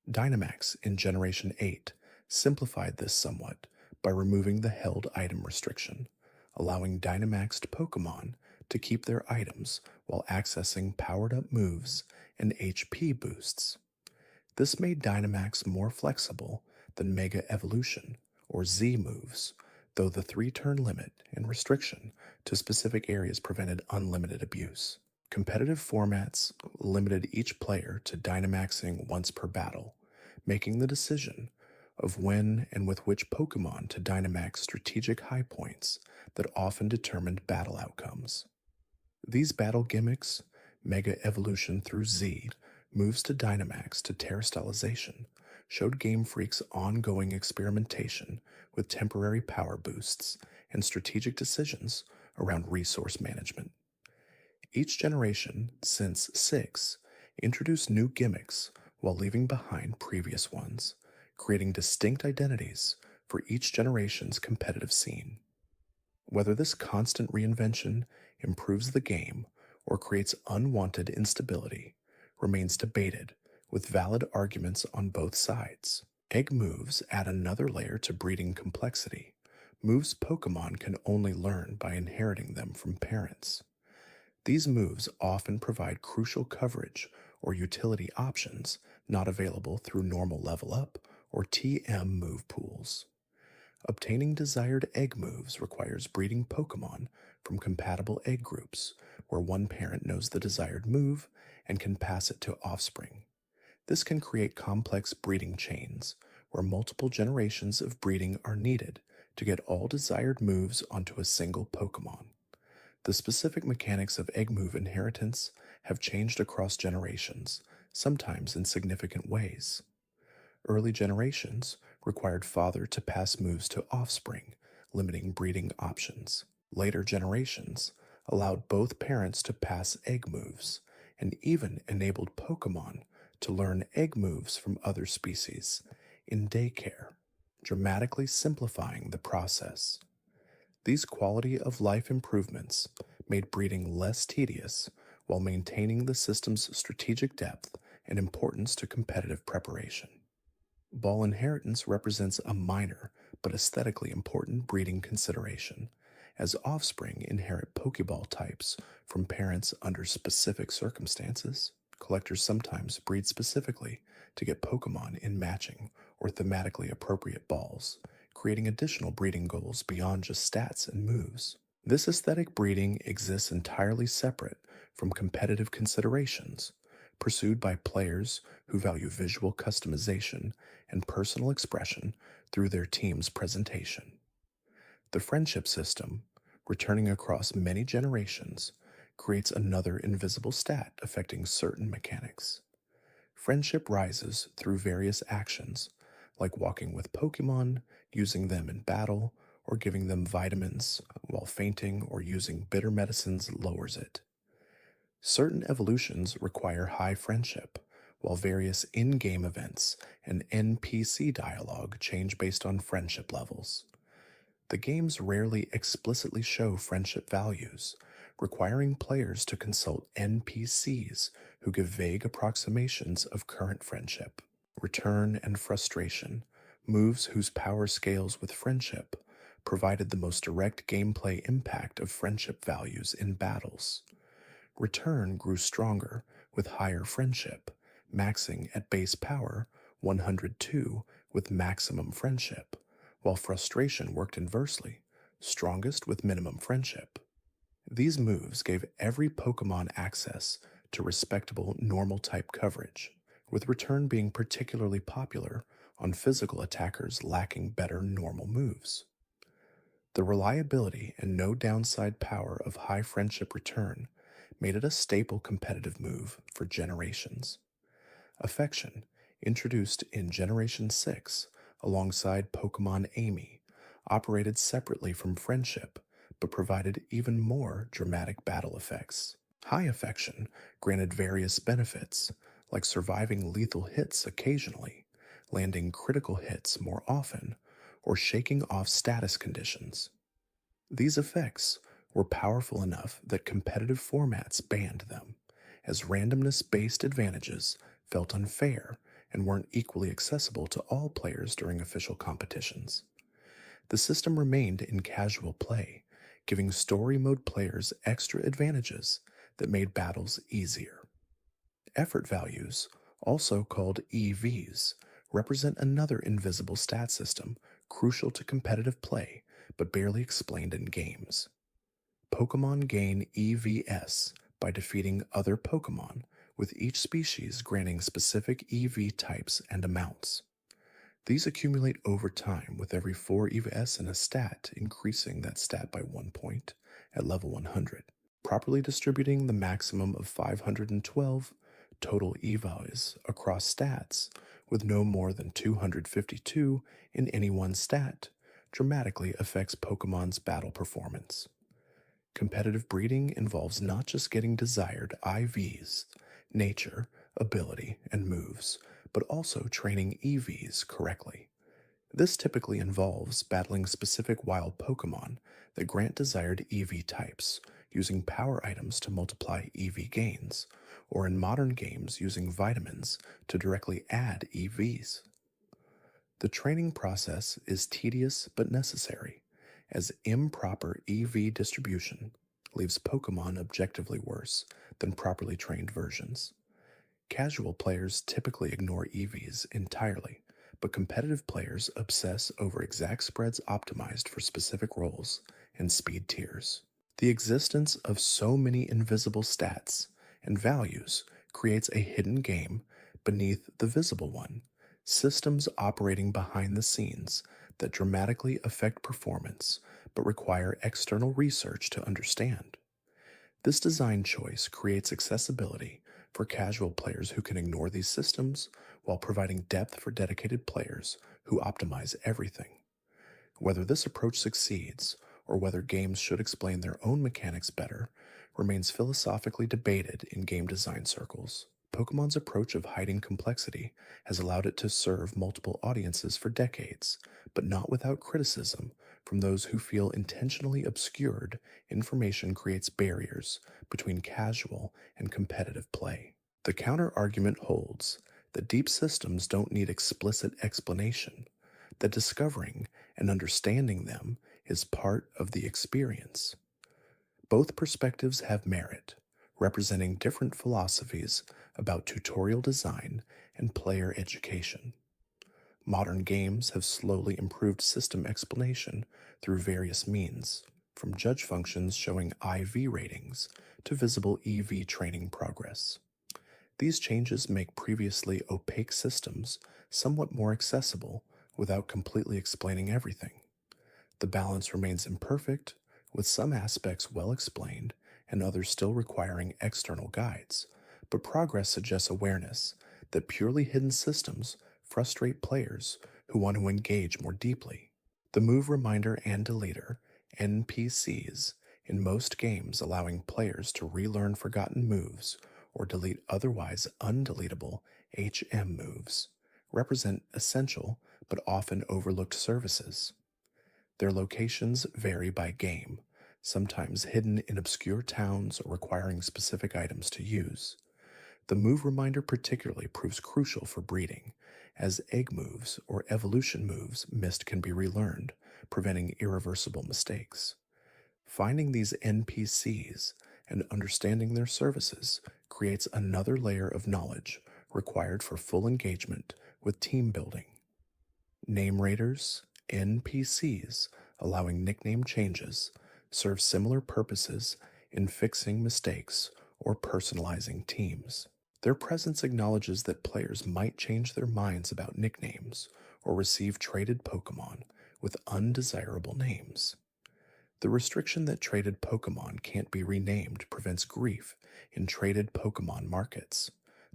Dynamax in Generation 8 simplified this somewhat by removing the held item restriction, allowing Dynamaxed Pokemon to keep their items while accessing powered-up moves and HP boosts. This made Dynamax more flexible than Mega Evolution, or Z moves, though the 3-turn limit and restriction to specific areas prevented unlimited abuse. Competitive formats limited each player to Dynamaxing once per battle, making the decision of when and with which Pokemon to Dynamax strategic high points that often determined battle outcomes. These battle gimmicks, Mega Evolution through Z, moves to Dynamax to Terastallization, showed Game Freak's ongoing experimentation with temporary power boosts and strategic decisions around resource management. Each generation, since 6, introduced new gimmicks while leaving behind previous ones, creating distinct identities for each generation's competitive scene. Whether this constant reinvention improves the game or creates unwanted instability remains debated, with valid arguments on both sides. Egg moves add another layer to breeding complexity, moves Pokemon can only learn by inheriting them from parents. These moves often provide crucial coverage or utility options not available through normal level up or TM move pools. Obtaining desired egg moves requires breeding Pokemon from compatible egg groups, where one parent knows the desired move and can pass it to offspring. This can create complex breeding chains, where multiple generations of breeding are needed to get all desired moves onto a single Pokemon. The specific mechanics of egg move inheritance have changed across generations, sometimes in significant ways. Early generations required father to pass moves to offspring, limiting breeding options. Later generations allowed both parents to pass egg moves, and even enabled Pokemon to learn egg moves from other species in daycare, dramatically simplifying the process. These quality of life improvements made breeding less tedious while maintaining the system's strategic depth and importance to competitive preparation. Ball inheritance represents a minor but aesthetically important breeding consideration, as offspring inherit Pokeball types from parents under specific circumstances. Collectors sometimes breed specifically to get Pokemon in matching or thematically appropriate balls, creating additional breeding goals beyond just stats and moves. This aesthetic breeding exists entirely separate from competitive considerations, pursued by players who value visual customization and personal expression through their team's presentation. The friendship system, returning across many generations, creates another invisible stat affecting certain mechanics. Friendship rises through various actions, like walking with Pokemon, using them in battle, or giving them vitamins, while fainting or using bitter medicines lowers it. Certain evolutions require high friendship, while various in-game events and NPC dialogue change based on friendship levels. The games rarely explicitly show friendship values, requiring players to consult NPCs who give vague approximations of current friendship. Return and frustration, moves whose power scales with friendship, provided the most direct gameplay impact of friendship values in battles. Return grew stronger with higher friendship, maxing at base power 102 with maximum friendship, while frustration worked inversely, strongest with minimum friendship. These moves gave every Pokemon access to respectable normal type coverage, with Return being particularly popular on physical attackers lacking better normal moves. The reliability and no downside power of high friendship Return made it a staple competitive move for generations. Affection, introduced in Generation 6 alongside Pokemon Amy, operated separately from friendship but provided even more dramatic battle effects. High affection granted various benefits, like surviving lethal hits occasionally, landing critical hits more often, or shaking off status conditions. These effects were powerful enough that competitive formats banned them, as randomness based advantages felt unfair and weren't equally accessible to all players during official competitions. The system remained in casual play, giving story mode players extra advantages that made battles easier. Effort values, also called EVs, represent another invisible stat system crucial to competitive play but barely explained in games. Pokemon gain EVs by defeating other Pokemon, with each species granting specific EV types and amounts. These accumulate over time, with every 4 EVs in a stat increasing that stat by 1 point at level 100, properly distributing the maximum of 512 total EVs across stats, with no more than 252 in any one stat, dramatically affects Pokemon's battle performance. Competitive breeding involves not just getting desired IVs, nature, ability, and moves, but also training EVs correctly. This typically involves battling specific wild Pokemon that grant desired EV types, using power items to multiply EV gains, or in modern games using vitamins to directly add EVs. The training process is tedious but necessary, as improper EV distribution leaves Pokemon objectively worse than properly trained versions. Casual players typically ignore EVs entirely, but competitive players obsess over exact spreads optimized for specific roles and speed tiers. The existence of so many invisible stats and values creates a hidden game beneath the visible one, systems operating behind the scenes that dramatically affect performance but require external research to understand. This design choice creates accessibility for casual players who can ignore these systems while providing depth for dedicated players who optimize everything. Whether this approach succeeds or whether games should explain their own mechanics better remains philosophically debated in game design circles. Pokemon's approach of hiding complexity has allowed it to serve multiple audiences for decades, but not without criticism from those who feel intentionally obscured information creates barriers between casual and competitive play. The counter-argument holds that deep systems don't need explicit explanation, that discovering and understanding them is part of the experience. Both perspectives have merit, representing different philosophies about tutorial design and player education. Modern games have slowly improved system explanation through various means, from judge functions showing IV ratings to visible EV training progress. These changes make previously opaque systems somewhat more accessible without completely explaining everything. The balance remains imperfect, with some aspects well explained and others still requiring external guides, but progress suggests awareness that purely hidden systems frustrate players who want to engage more deeply. The move reminder and deleter, NPCs, in most games allowing players to relearn forgotten moves or delete otherwise undeletable HM moves, represent essential but often overlooked services. Their locations vary by game, sometimes hidden in obscure towns or requiring specific items to use. The move reminder particularly proves crucial for breeding, as egg moves or evolution moves missed can be relearned, preventing irreversible mistakes. Finding these NPCs and understanding their services creates another layer of knowledge required for full engagement with team building. Name raiders, NPCs, allowing nickname changes, serve similar purposes in fixing mistakes or personalizing teams. Their presence acknowledges that players might change their minds about nicknames or receive traded Pokemon with undesirable names. The restriction that traded Pokemon can't be renamed prevents grief in traded Pokemon markets,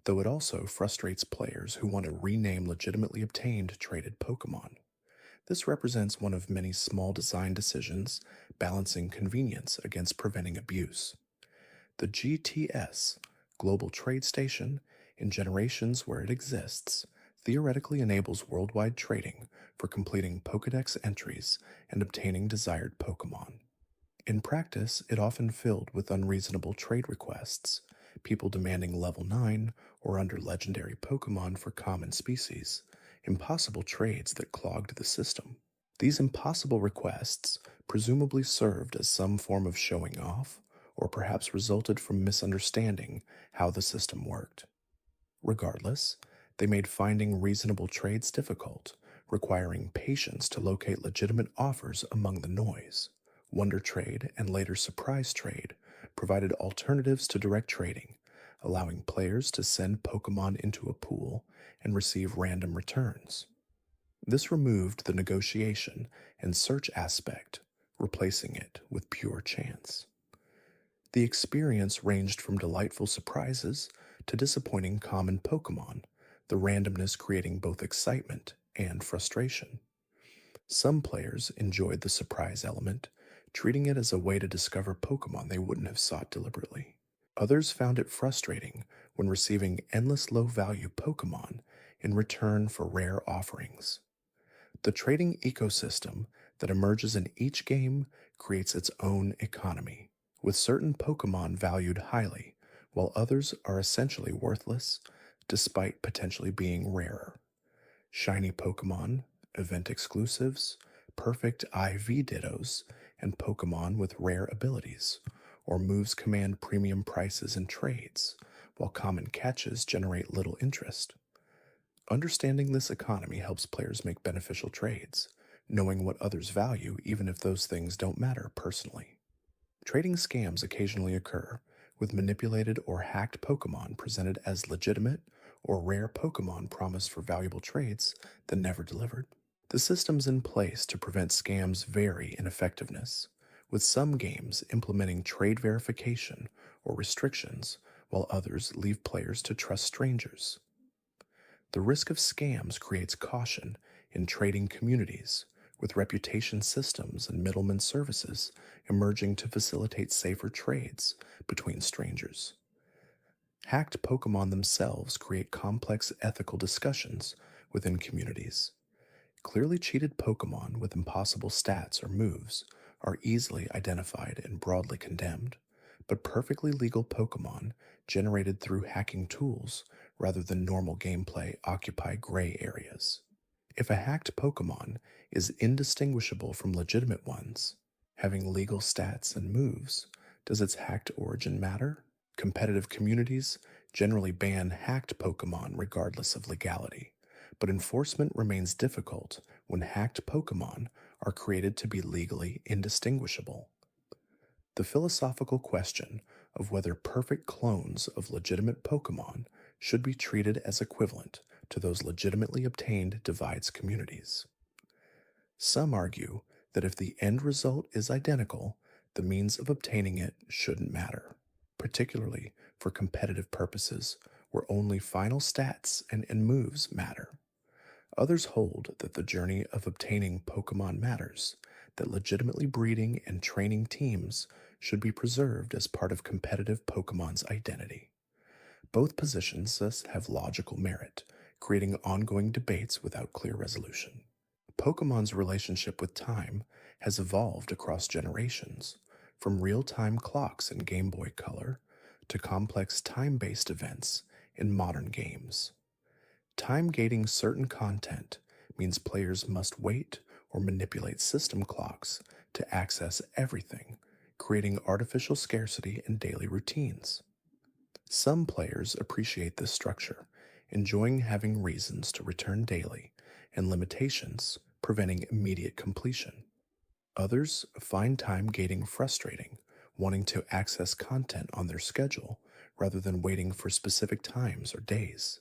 though it also frustrates players who want to rename legitimately obtained traded Pokemon. This represents one of many small design decisions balancing convenience against preventing abuse. The GTS, Global Trade Station, in generations where it exists, theoretically enables worldwide trading for completing Pokédex entries and obtaining desired Pokémon. In practice, it often filled with unreasonable trade requests, people demanding level 9 or under legendary Pokémon for common species, impossible trades that clogged the system. These impossible requests presumably served as some form of showing off, or perhaps resulted from misunderstanding how the system worked. Regardless, they made finding reasonable trades difficult, requiring patience to locate legitimate offers among the noise. Wonder Trade and later Surprise Trade provided alternatives to direct trading, allowing players to send Pokemon into a pool and receive random returns. This removed the negotiation and search aspect, replacing it with pure chance. The experience ranged from delightful surprises to disappointing common Pokemon, the randomness creating both excitement and frustration. Some players enjoyed the surprise element, treating it as a way to discover Pokemon they wouldn't have sought deliberately. Others found it frustrating when receiving endless low-value Pokemon in return for rare offerings. The trading ecosystem that emerges in each game creates its own economy, with certain Pokemon valued highly, while others are essentially worthless despite potentially being rarer. Shiny Pokemon, event exclusives, perfect IV Dittos, and Pokemon with rare abilities, or moves command premium prices in trades, while common catches generate little interest. Understanding this economy helps players make beneficial trades, knowing what others value even if those things don't matter personally. Trading scams occasionally occur, with manipulated or hacked Pokemon presented as legitimate or rare Pokemon promised for valuable trades that never delivered. The systems in place to prevent scams vary in effectiveness, with some games implementing trade verification or restrictions, while others leave players to trust strangers. The risk of scams creates caution in trading communities, with reputation systems and middleman services emerging to facilitate safer trades between strangers. Hacked Pokemon themselves create complex ethical discussions within communities. Clearly cheated Pokemon with impossible stats or moves are easily identified and broadly condemned, but perfectly legal Pokemon generated through hacking tools rather than normal gameplay occupy gray areas. If a hacked Pokemon is indistinguishable from legitimate ones, having legal stats and moves, does its hacked origin matter? Competitive communities generally ban hacked Pokemon regardless of legality, but enforcement remains difficult when hacked Pokemon are created to be legally indistinguishable. The philosophical question of whether perfect clones of legitimate Pokemon should be treated as equivalent to those legitimately obtained divides communities. Some argue that if the end result is identical, the means of obtaining it shouldn't matter, particularly for competitive purposes where only final stats and moves matter. Others hold that the journey of obtaining Pokemon matters, that legitimately breeding and training teams should be preserved as part of competitive Pokemon's identity. Both positions thus have logical merit, creating ongoing debates without clear resolution. Pokemon's relationship with time has evolved across generations, from real-time clocks in Game Boy Color to complex time-based events in modern games. Time gating certain content means players must wait or manipulate system clocks to access everything, creating artificial scarcity in daily routines. Some players appreciate this structure, enjoying having reasons to return daily and limitations preventing immediate completion. Others find time gating frustrating, wanting to access content on their schedule rather than waiting for specific times or days.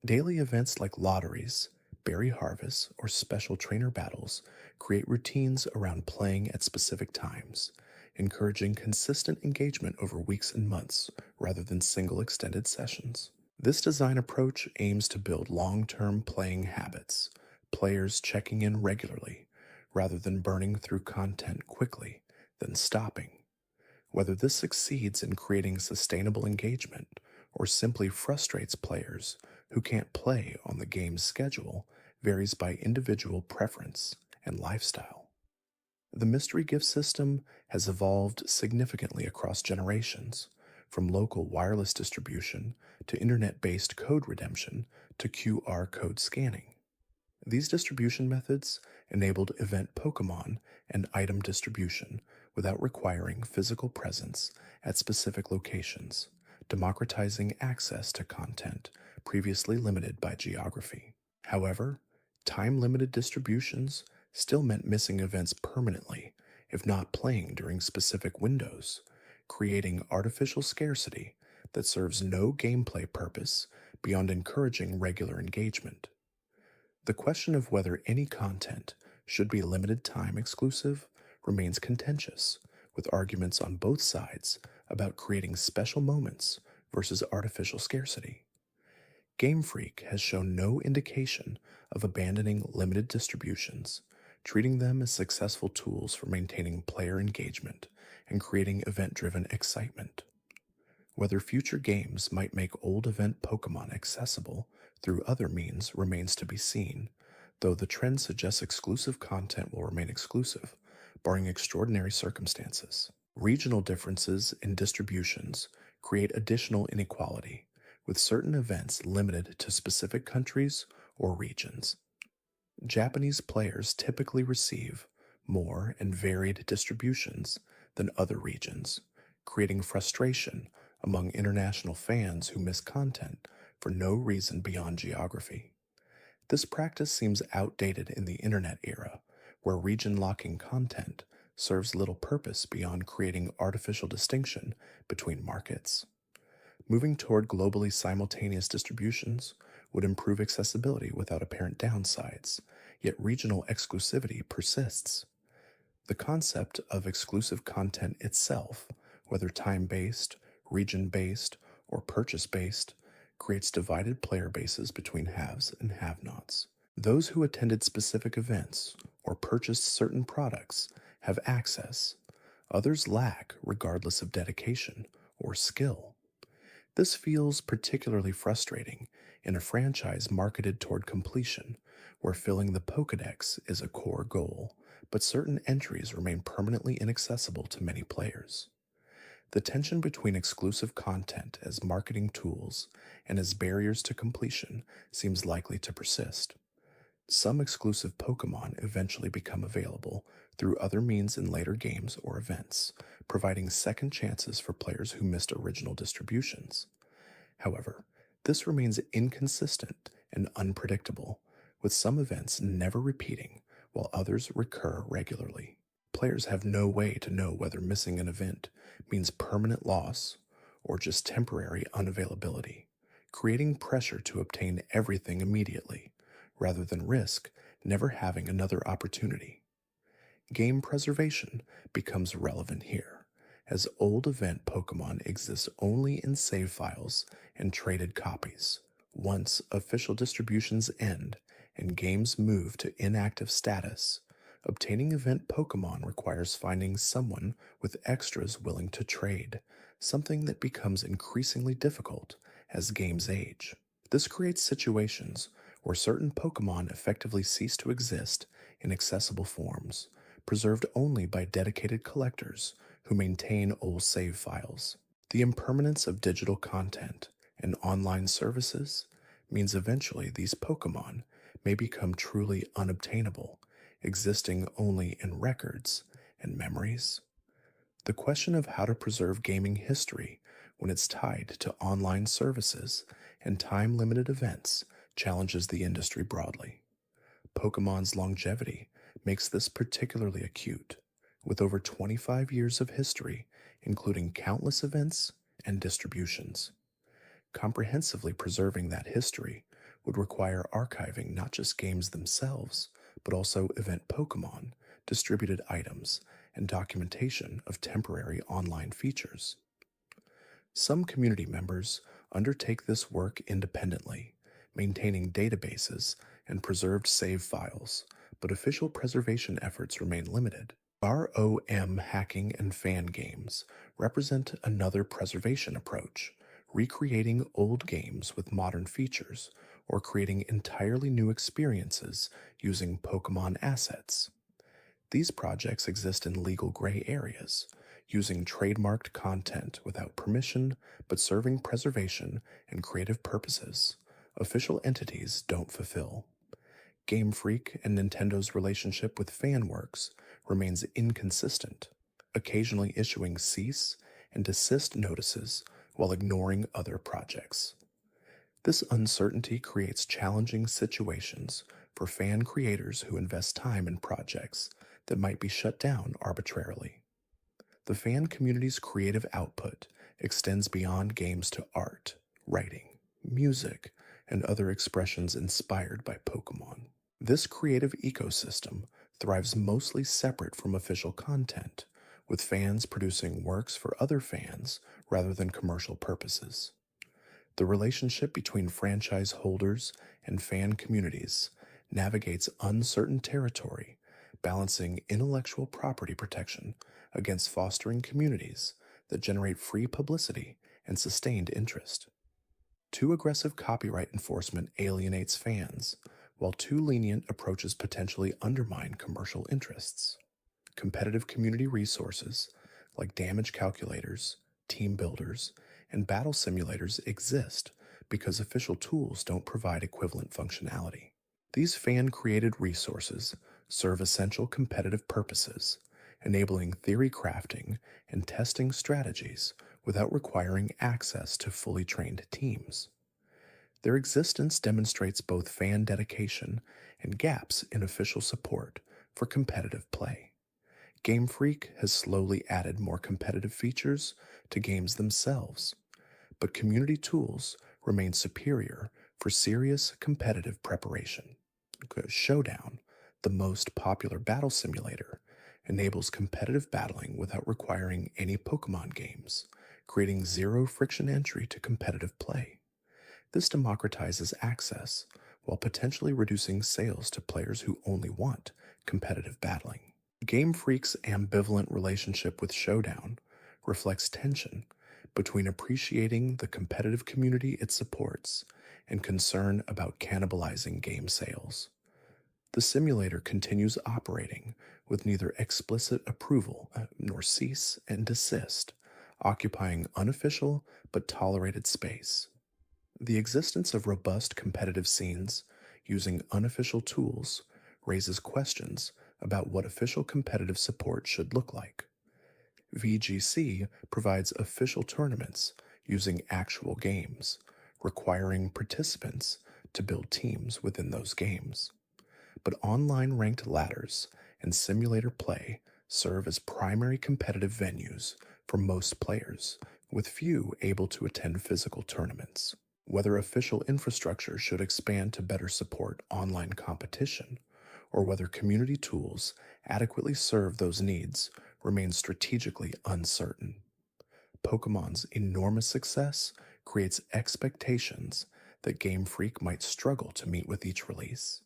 Daily events like lotteries, berry harvests, or special trainer battles create routines around playing at specific times, encouraging consistent engagement over weeks and months rather than single extended sessions. This design approach aims to build long term playing habits, players checking in regularly rather than burning through content quickly, then stopping. Whether this succeeds in creating sustainable engagement or simply frustrates players who can't play on the game's schedule varies by individual preference and lifestyle. The mystery gift system has evolved significantly across generations, from local wireless distribution to internet based code redemption to QR code scanning. These distribution methods enabled event Pokémon and item distribution without requiring physical presence at specific locations, democratizing access to content previously limited by geography. However, time limited distributions still meant missing events permanently, if not playing during specific windows, creating artificial scarcity that serves no gameplay purpose beyond encouraging regular engagement. The question of whether any content should be limited time exclusive remains contentious, with arguments on both sides about creating special moments versus artificial scarcity. Game Freak has shown no indication of abandoning limited distributions, treating them as successful tools for maintaining player engagement and creating event driven excitement. Whether future games might make old event Pokemon accessible through other means remains to be seen, though the trend suggests exclusive content will remain exclusive, barring extraordinary circumstances. Regional differences in distributions create additional inequality, with certain events limited to specific countries or regions. Japanese players typically receive more and varied distributions than other regions, creating frustration among international fans who miss content for no reason beyond geography. This practice seems outdated in the internet era, where region locking content serves little purpose beyond creating artificial distinction between markets. Moving toward globally simultaneous distributions would improve accessibility without apparent downsides, yet regional exclusivity persists. The concept of exclusive content itself, whether time based, region based, or purchase based, creates divided player bases between haves and have nots. Those who attended specific events or purchased certain products have access, others lack regardless of dedication or skill. This feels particularly frustrating in a franchise marketed toward completion, where filling the Pokédex is a core goal, but certain entries remain permanently inaccessible to many players. The tension between exclusive content as marketing tools and as barriers to completion seems likely to persist. Some exclusive Pokémon eventually become available through other means in later games or events, providing second chances for players who missed original distributions. However, this remains inconsistent and unpredictable, with some events never repeating while others recur regularly. Players have no way to know whether missing an event means permanent loss or just temporary unavailability, creating pressure to obtain everything immediately, rather than risk never having another opportunity. Game preservation becomes relevant here, as old event Pokemon exist only in save files and traded copies. Once official distributions end and games move to inactive status, obtaining event Pokemon requires finding someone with extras willing to trade, something that becomes increasingly difficult as games age. This creates situations where certain Pokemon effectively cease to exist in accessible forms, preserved only by dedicated collectors who maintain old save files. The impermanence of digital content and online services means eventually these Pokemon may become truly unobtainable, existing only in records and memories. The question of how to preserve gaming history when it's tied to online services and time limited events challenges the industry broadly. Pokemon's longevity makes this particularly acute, with over 25 years of history, including countless events and distributions. Comprehensively preserving that history would require archiving not just games themselves, but also event Pokemon, distributed items, and documentation of temporary online features. Some community members undertake this work independently, maintaining databases and preserved save files, but official preservation efforts remain limited. ROM hacking and fan games represent another preservation approach, recreating old games with modern features or creating entirely new experiences using Pokemon assets. These projects exist in legal gray areas, using trademarked content without permission but serving preservation and creative purposes official entities don't fulfill. Game Freak and Nintendo's relationship with FanWorks remains inconsistent, occasionally issuing cease and desist notices while ignoring other projects. This uncertainty creates challenging situations for fan creators who invest time in projects that might be shut down arbitrarily. The fan community's creative output extends beyond games to art, writing, music, and other expressions inspired by Pokemon. This creative ecosystem thrives mostly separate from official content, with fans producing works for other fans rather than commercial purposes. The relationship between franchise holders and fan communities navigates uncertain territory, balancing intellectual property protection against fostering communities that generate free publicity and sustained interest. Too aggressive copyright enforcement alienates fans, while too lenient approaches potentially undermine commercial interests. Competitive community resources, like damage calculators, team builders, and battle simulators exist because official tools don't provide equivalent functionality. These fan-created resources serve essential competitive purposes, enabling theory crafting and testing strategies without requiring access to fully trained teams. Their existence demonstrates both fan dedication and gaps in official support for competitive play. Game Freak has slowly added more competitive features to games themselves, but community tools remain superior for serious competitive preparation. Showdown, the most popular battle simulator, enables competitive battling without requiring any Pokemon games, creating zero friction entry to competitive play. This democratizes access while potentially reducing sales to players who only want competitive battling. Game Freak's ambivalent relationship with Showdown reflects tension between appreciating the competitive community it supports and concern about cannibalizing game sales. The simulator continues operating with neither explicit approval nor cease and desist, occupying unofficial but tolerated space. The existence of robust competitive scenes using unofficial tools raises questions about what official competitive support should look like. VGC provides official tournaments using actual games, requiring participants to build teams within those games. But online ranked ladders and simulator play serve as primary competitive venues for most players, with few able to attend physical tournaments. Whether official infrastructure should expand to better support online competition, or whether community tools adequately serve those needs remains strategically uncertain. Pokemon's enormous success creates expectations that Game Freak might struggle to meet with each release.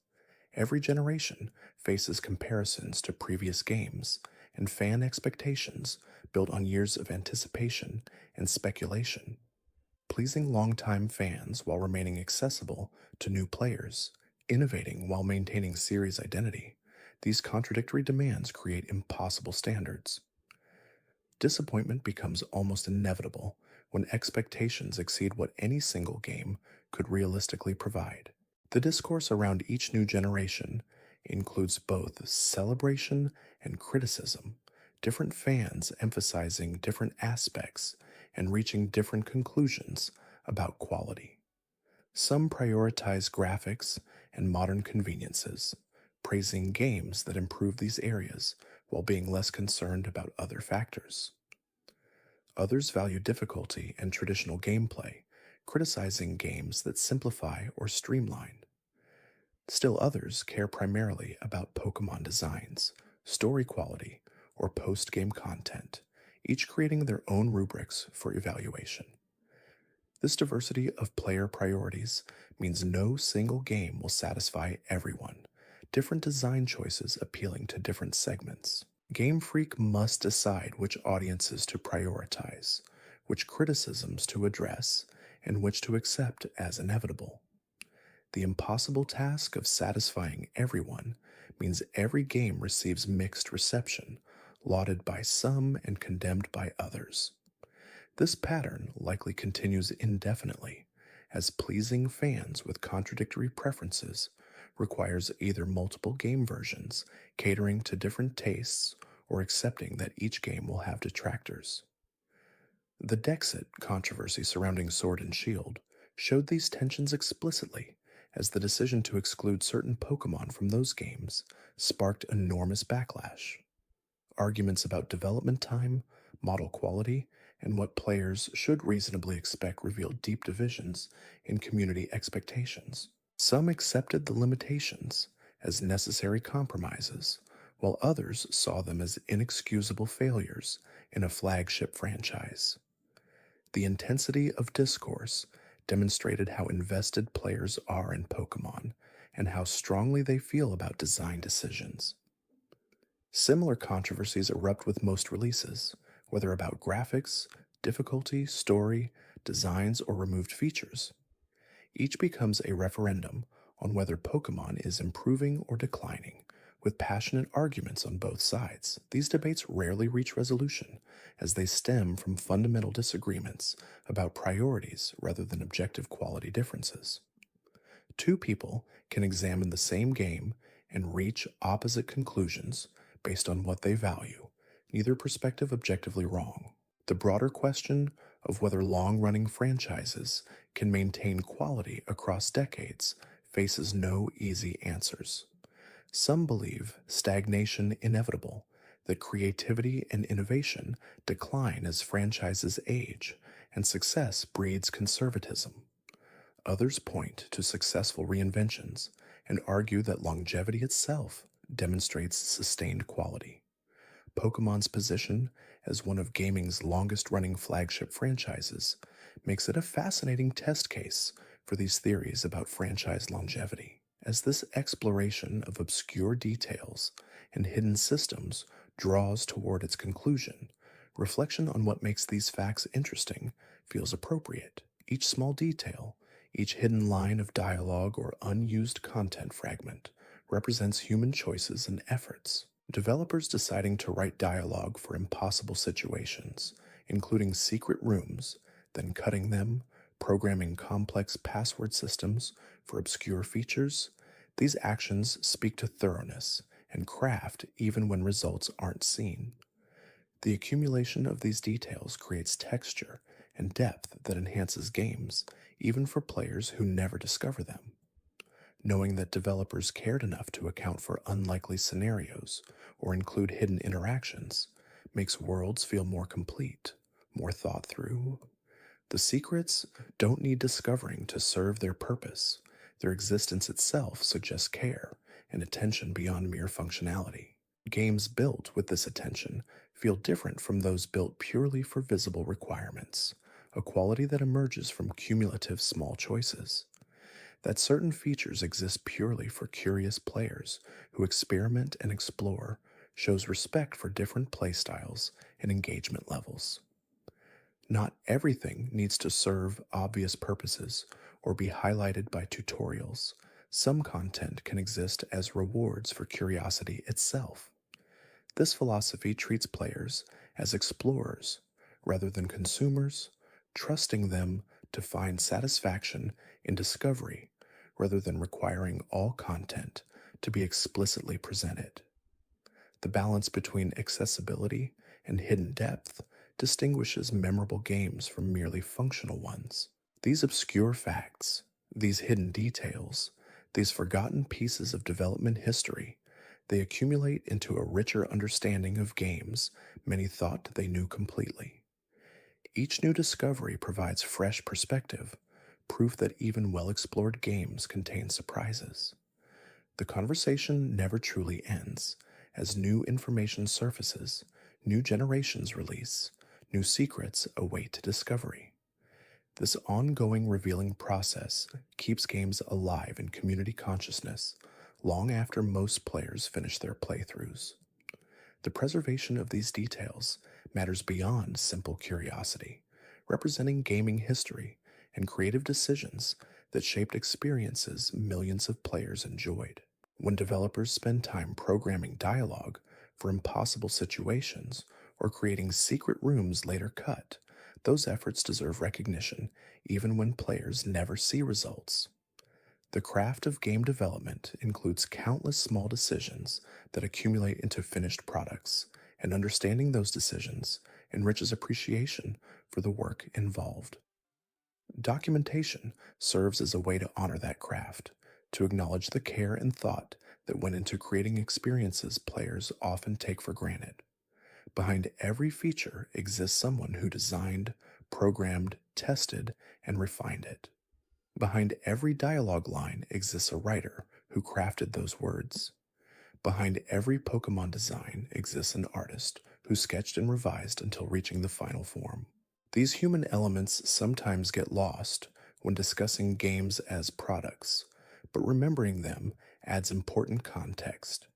Every generation faces comparisons to previous games and fan expectations built on years of anticipation and speculation. Pleasing longtime fans while remaining accessible to new players, innovating while maintaining series identity, these contradictory demands create impossible standards. Disappointment becomes almost inevitable when expectations exceed what any single game could realistically provide. The discourse around each new generation includes both celebration and criticism, different fans emphasizing different aspects and reaching different conclusions about quality. Some prioritize graphics and modern conveniences, praising games that improve these areas while being less concerned about other factors. Others value difficulty and traditional gameplay, criticizing games that simplify or streamline. Still others care primarily about Pokemon designs, story quality, or post game content, each creating their own rubrics for evaluation. This diversity of player priorities means no single game will satisfy everyone, different design choices appealing to different segments. Game Freak must decide which audiences to prioritize, which criticisms to address, and which to accept as inevitable. The impossible task of satisfying everyone means every game receives mixed reception, lauded by some and condemned by others. This pattern likely continues indefinitely, as pleasing fans with contradictory preferences requires either multiple game versions, catering to different tastes, or accepting that each game will have detractors. The Dexit controversy surrounding Sword and Shield showed these tensions explicitly, as the decision to exclude certain Pokemon from those games sparked enormous backlash. Arguments about development time, model quality, and what players should reasonably expect revealed deep divisions in community expectations. Some accepted the limitations as necessary compromises, while others saw them as inexcusable failures in a flagship franchise. The intensity of discourse demonstrated how invested players are in Pokemon and how strongly they feel about design decisions. Similar controversies erupt with most releases, whether about graphics, difficulty, story, designs, or removed features. Each becomes a referendum on whether Pokemon is improving or declining, with passionate arguments on both sides. These debates rarely reach resolution, as they stem from fundamental disagreements about priorities rather than objective quality differences. Two people can examine the same game and reach opposite conclusions based on what they value, neither perspective objectively wrong. The broader question of whether long running franchises can maintain quality across decades faces no easy answers. Some believe stagnation inevitable, that creativity and innovation decline as franchises age, and success breeds conservatism. Others point to successful reinventions and argue that longevity itself demonstrates sustained quality. Pokemon's position as one of gaming's longest-running flagship franchises makes it a fascinating test case for these theories about franchise longevity. As this exploration of obscure details and hidden systems draws toward its conclusion, reflection on what makes these facts interesting feels appropriate. Each small detail, each hidden line of dialogue or unused content fragment represents human choices and efforts. Developers deciding to write dialogue for impossible situations, including secret rooms, then cutting them, programming complex password systems for obscure features, these actions speak to thoroughness and craft even when results aren't seen. The accumulation of these details creates texture and depth that enhances games, even for players who never discover them. Knowing that developers cared enough to account for unlikely scenarios or include hidden interactions makes worlds feel more complete, more thought through. The secrets don't need discovering to serve their purpose. Their existence itself suggests care and attention beyond mere functionality. Games built with this attention feel different from those built purely for visible requirements, a quality that emerges from cumulative small choices. That certain features exist purely for curious players who experiment and explore shows respect for different playstyles and engagement levels. Not everything needs to serve obvious purposes or be highlighted by tutorials. Some content can exist as rewards for curiosity itself. This philosophy treats players as explorers rather than consumers, trusting them to find satisfaction in discovery rather than requiring all content to be explicitly presented. The balance between accessibility and hidden depth distinguishes memorable games from merely functional ones. These obscure facts, these hidden details, these forgotten pieces of development history, they accumulate into a richer understanding of games many thought they knew completely. Each new discovery provides fresh perspective, proof that even well explored games contain surprises. The conversation never truly ends. As new information surfaces, new generations release, new secrets await discovery. This ongoing revealing process keeps games alive in community consciousness long after most players finish their playthroughs. The preservation of these details matters beyond simple curiosity, representing gaming history and creative decisions that shaped experiences millions of players enjoyed. When developers spend time programming dialogue for impossible situations or creating secret rooms later cut, those efforts deserve recognition even when players never see results. The craft of game development includes countless small decisions that accumulate into finished products, and understanding those decisions enriches appreciation for the work involved. Documentation serves as a way to honor that craft, to acknowledge the care and thought that went into creating experiences players often take for granted. Behind every feature exists someone who designed, programmed, tested, and refined it. Behind every dialogue line exists a writer who crafted those words. Behind every Pokemon design exists an artist who sketched and revised until reaching the final form. These human elements sometimes get lost when discussing games as products, but remembering them adds important context.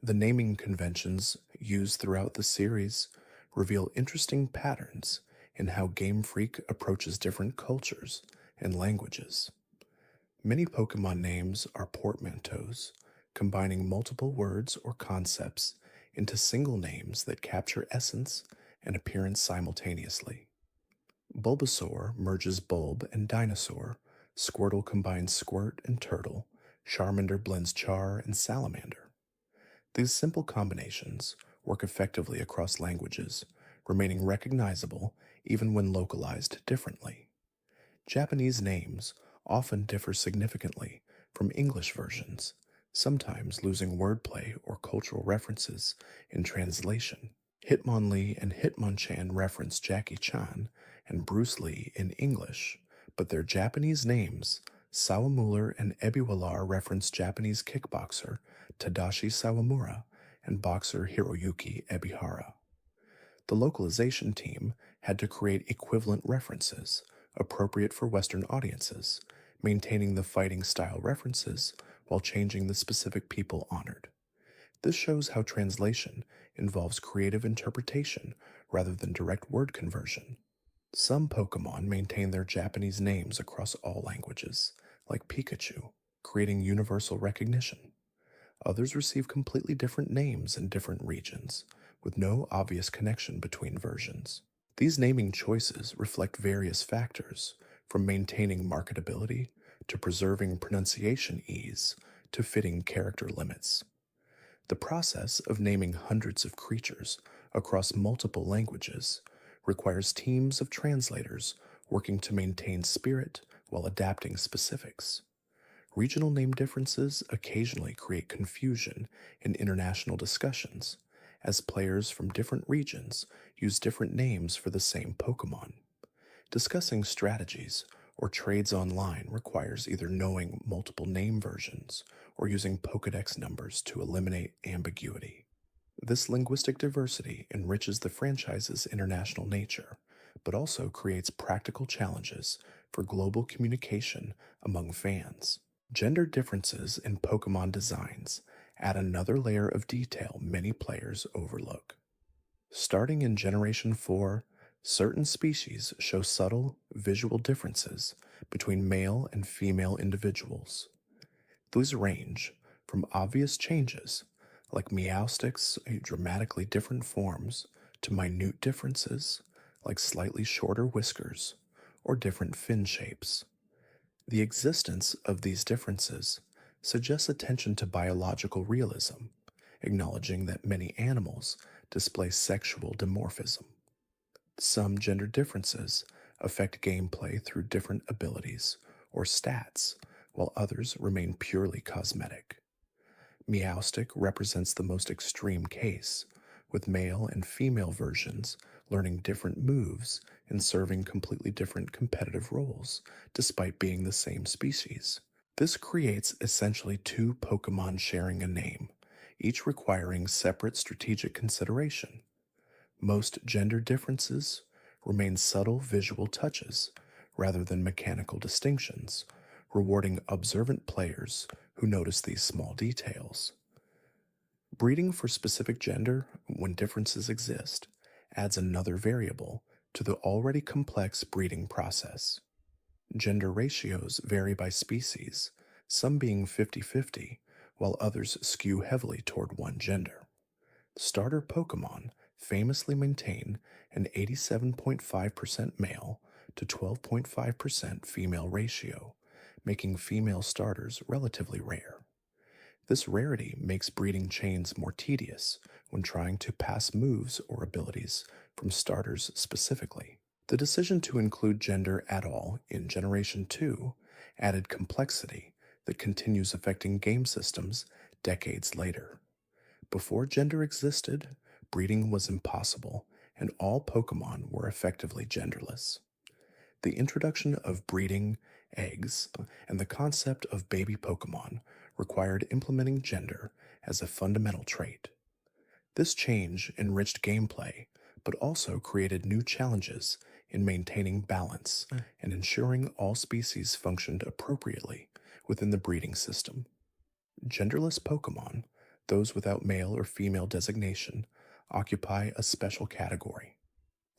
The naming conventions used throughout the series reveal interesting patterns in how Game Freak approaches different cultures and languages. Many Pokemon names are portmanteaus, combining multiple words or concepts into single names that capture essence and appearance simultaneously. Bulbasaur merges bulb and dinosaur, Squirtle combines squirt and turtle, Charmander blends char and salamander. These simple combinations work effectively across languages, remaining recognizable even when localized differently. Japanese names often differ significantly from English versions, sometimes losing wordplay or cultural references in translation. Hitmonlee and Hitmonchan reference Jackie Chan and Bruce Lee in English, but their Japanese names, Sawamura and Ebiwalar, reference Japanese kickboxer Tadashi Sawamura and boxer Hiroyuki Ebihara. The localization team had to create equivalent references appropriate for Western audiences, maintaining the fighting style references while changing the specific people honored. This shows how translation involves creative interpretation rather than direct word conversion. Some Pokemon maintain their Japanese names across all languages, like Pikachu, creating universal recognition. Others receive completely different names in different regions, with no obvious connection between versions. These naming choices reflect various factors, from maintaining marketability to preserving pronunciation ease to fitting character limits. The process of naming hundreds of creatures across multiple languages requires teams of translators working to maintain spirit while adapting specifics. Regional name differences occasionally create confusion in international discussions, as players from different regions use different names for the same Pokemon. Discussing strategies or trades online requires either knowing multiple name versions or using Pokédex numbers to eliminate ambiguity. This linguistic diversity enriches the franchise's international nature, but also creates practical challenges for global communication among fans. Gender differences in Pokemon designs add another layer of detail many players overlook. Starting in Generation 4, certain species show subtle visual differences between male and female individuals. These range from obvious changes, like Meowstick's dramatically different forms, to minute differences, like slightly shorter whiskers or different fin shapes. The existence of these differences suggests attention to biological realism, acknowledging that many animals display sexual dimorphism. Some gender differences affect gameplay through different abilities or stats, while others remain purely cosmetic. Meowstic represents the most extreme case, with male and female versions learning different moves and serving completely different competitive roles, despite being the same species. This creates essentially two Pokemon sharing a name, each requiring separate strategic consideration. Most gender differences remain subtle visual touches rather than mechanical distinctions, rewarding observant players who notice these small details. Breeding for specific gender, when differences exist, adds another variable to the already complex breeding process. Gender ratios vary by species, some being 50-50, while others skew heavily toward one gender. Starter Pokemon famously maintain an 87.5% male to 12.5% female ratio, making female starters relatively rare. This rarity makes breeding chains more tedious when trying to pass moves or abilities from starters specifically. The decision to include gender at all in Generation 2 added complexity that continues affecting game systems decades later. Before gender existed, breeding was impossible, and all Pokemon were effectively genderless. The introduction of breeding, eggs, and the concept of baby Pokemon required implementing gender as a fundamental trait. This change enriched gameplay, but also created new challenges in maintaining balance and ensuring all species functioned appropriately within the breeding system. Genderless Pokemon, those without male or female designation, occupy a special category.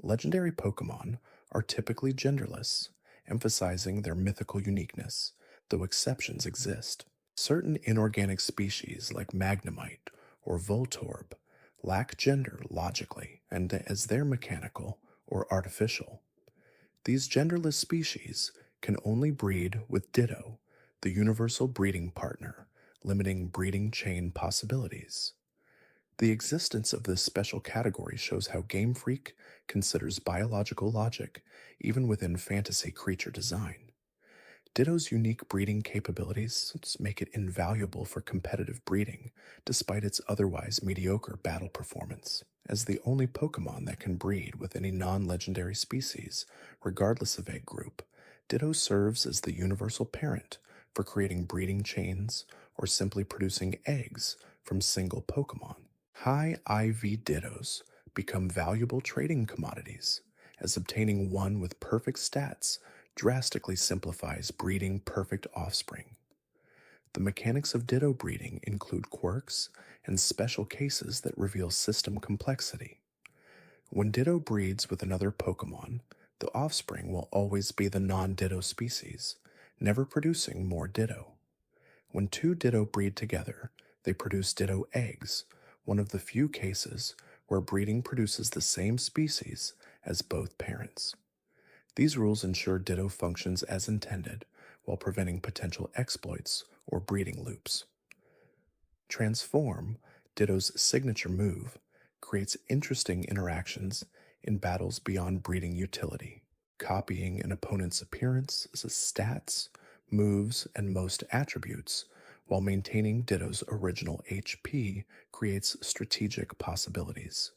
Legendary Pokemon are typically genderless, emphasizing their mythical uniqueness, though exceptions exist. Certain inorganic species like Magnemite or Voltorb lack gender logically and as they're mechanical or artificial. These genderless species can only breed with Ditto, the universal breeding partner, limiting breeding chain possibilities. The existence of this special category shows how Game Freak considers biological logic even within fantasy creature design. Ditto's unique breeding capabilities make it invaluable for competitive breeding, despite its otherwise mediocre battle performance. As the only Pokemon that can breed with any non-legendary species, regardless of egg group, Ditto serves as the universal parent for creating breeding chains or simply producing eggs from single Pokemon. High IV Dittos become valuable trading commodities, as obtaining one with perfect stats drastically simplifies breeding perfect offspring. The mechanics of Ditto breeding include quirks and special cases that reveal system complexity. When Ditto breeds with another Pokemon, the offspring will always be the non-Ditto species, never producing more Ditto. When two Ditto breed together, they produce Ditto eggs, one of the few cases where breeding produces the same species as both parents. These rules ensure Ditto functions as intended while preventing potential exploits or breeding loops. Transform, Ditto's signature move, creates interesting interactions in battles beyond breeding utility. Copying an opponent's appearance, stats, moves, and most attributes while maintaining Ditto's original HP creates strategic possibilities.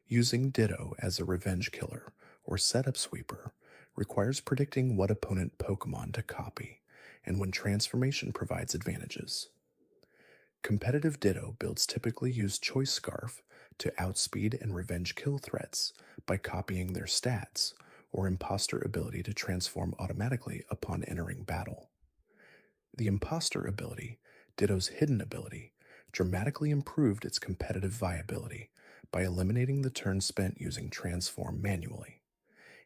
Using Ditto as a revenge killer or setup sweeper requires predicting what opponent Pokemon to copy and when transformation provides advantages. Competitive Ditto builds typically use Choice Scarf to outspeed and revenge kill threats by copying their stats or imposter ability to transform automatically upon entering battle. The imposter ability, Ditto's hidden ability, dramatically improved its competitive viability by eliminating the turn spent using transform manually.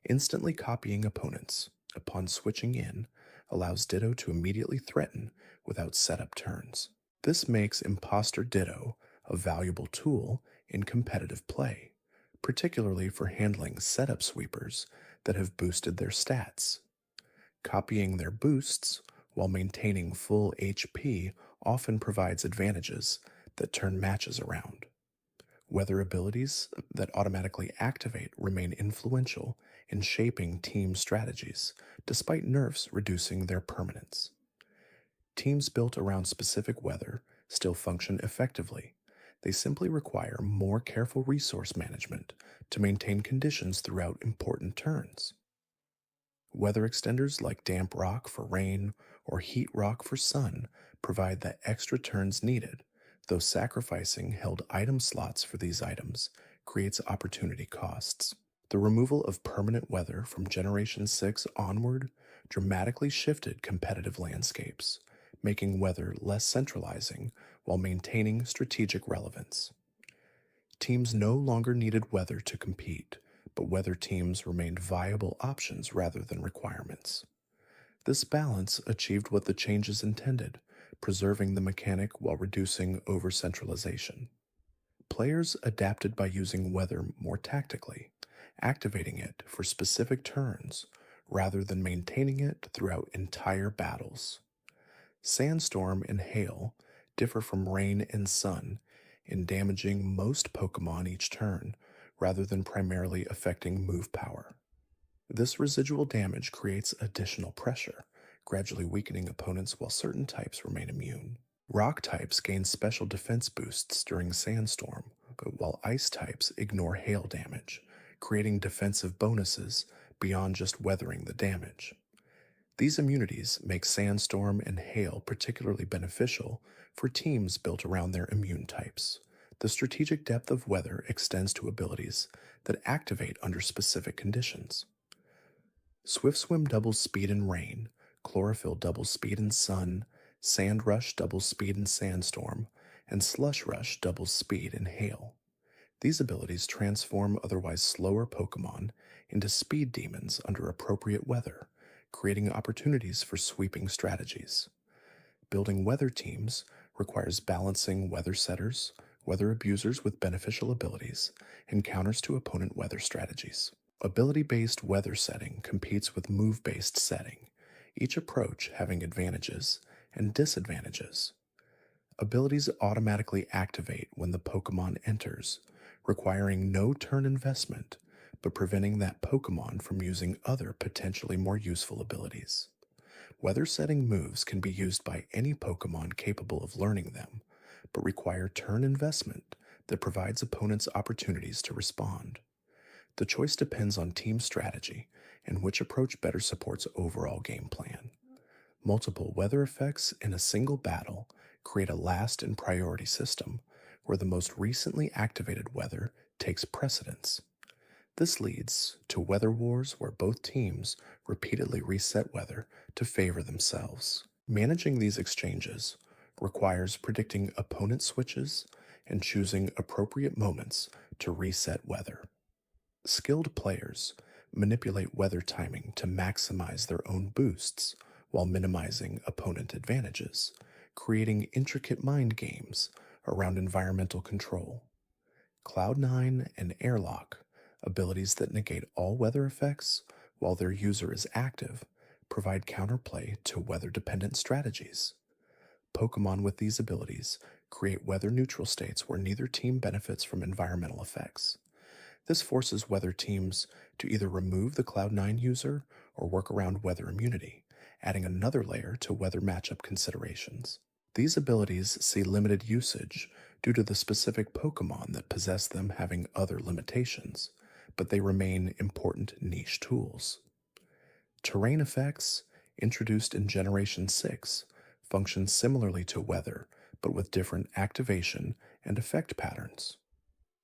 Instantly copying opponents upon switching in allows Ditto to immediately threaten without setup turns. This makes Imposter Ditto a valuable tool in competitive play, particularly for handling setup sweepers that have boosted their stats. Copying their boosts while maintaining full HP often provides advantages that turn matches around. Weather abilities that automatically activate remain influential in shaping team strategies, despite nerfs reducing their permanence. Teams built around specific weather still function effectively. They simply require more careful resource management to maintain conditions throughout important turns. Weather extenders like damp rock for rain or heat rock for sun provide the extra turns needed, though sacrificing held item slots for these items creates opportunity costs. The removal of permanent weather from Generation 6 onward dramatically shifted competitive landscapes, making weather less centralizing while maintaining strategic relevance. Teams no longer needed weather to compete, but weather teams remained viable options rather than requirements. This balance achieved what the changes intended, preserving the mechanic while reducing over-centralization. Players adapted by using weather more tactically, activating it for specific turns rather than maintaining it throughout entire battles. Sandstorm and hail differ from rain and sun in damaging most Pokemon each turn, rather than primarily affecting move power. This residual damage creates additional pressure, gradually weakening opponents while certain types remain immune. Rock types gain special defense boosts during Sandstorm, while ice types ignore hail damage, creating defensive bonuses beyond just weathering the damage. These immunities make Sandstorm and Hail particularly beneficial for teams built around their immune types. The strategic depth of weather extends to abilities that activate under specific conditions. Swift Swim doubles speed in rain, Chlorophyll doubles speed in sun, Sand Rush doubles speed in Sandstorm, and Slush Rush doubles speed in Hail. These abilities transform otherwise slower Pokemon into speed demons under appropriate weather, creating opportunities for sweeping strategies. Building weather teams requires balancing weather setters, weather abusers with beneficial abilities, and counters to opponent weather strategies. Ability-based weather setting competes with move-based setting, each approach having advantages and disadvantages. Abilities automatically activate when the Pokemon enters, requiring no turn investment, but preventing that Pokemon from using other potentially more useful abilities. Weather setting moves can be used by any Pokemon capable of learning them, but require turn investment that provides opponents opportunities to respond. The choice depends on team strategy and which approach better supports overall game plan. Multiple weather effects in a single battle create a last and priority system where the most recently activated weather takes precedence. This leads to weather wars where both teams repeatedly reset weather to favor themselves. Managing these exchanges requires predicting opponent switches and choosing appropriate moments to reset weather. Skilled players manipulate weather timing to maximize their own boosts while minimizing opponent advantages, creating intricate mind games around environmental control. Cloud9 and Airlock, abilities that negate all weather effects while their user is active, provide counterplay to weather-dependent strategies. Pokemon with these abilities create weather-neutral states where neither team benefits from environmental effects. This forces weather teams to either remove the Cloud9 user or work around weather immunity, adding another layer to weather matchup considerations. These abilities see limited usage due to the specific Pokemon that possess them having other limitations, but they remain important niche tools. Terrain effects, introduced in Generation 6, function similarly to weather, but with different activation and effect patterns.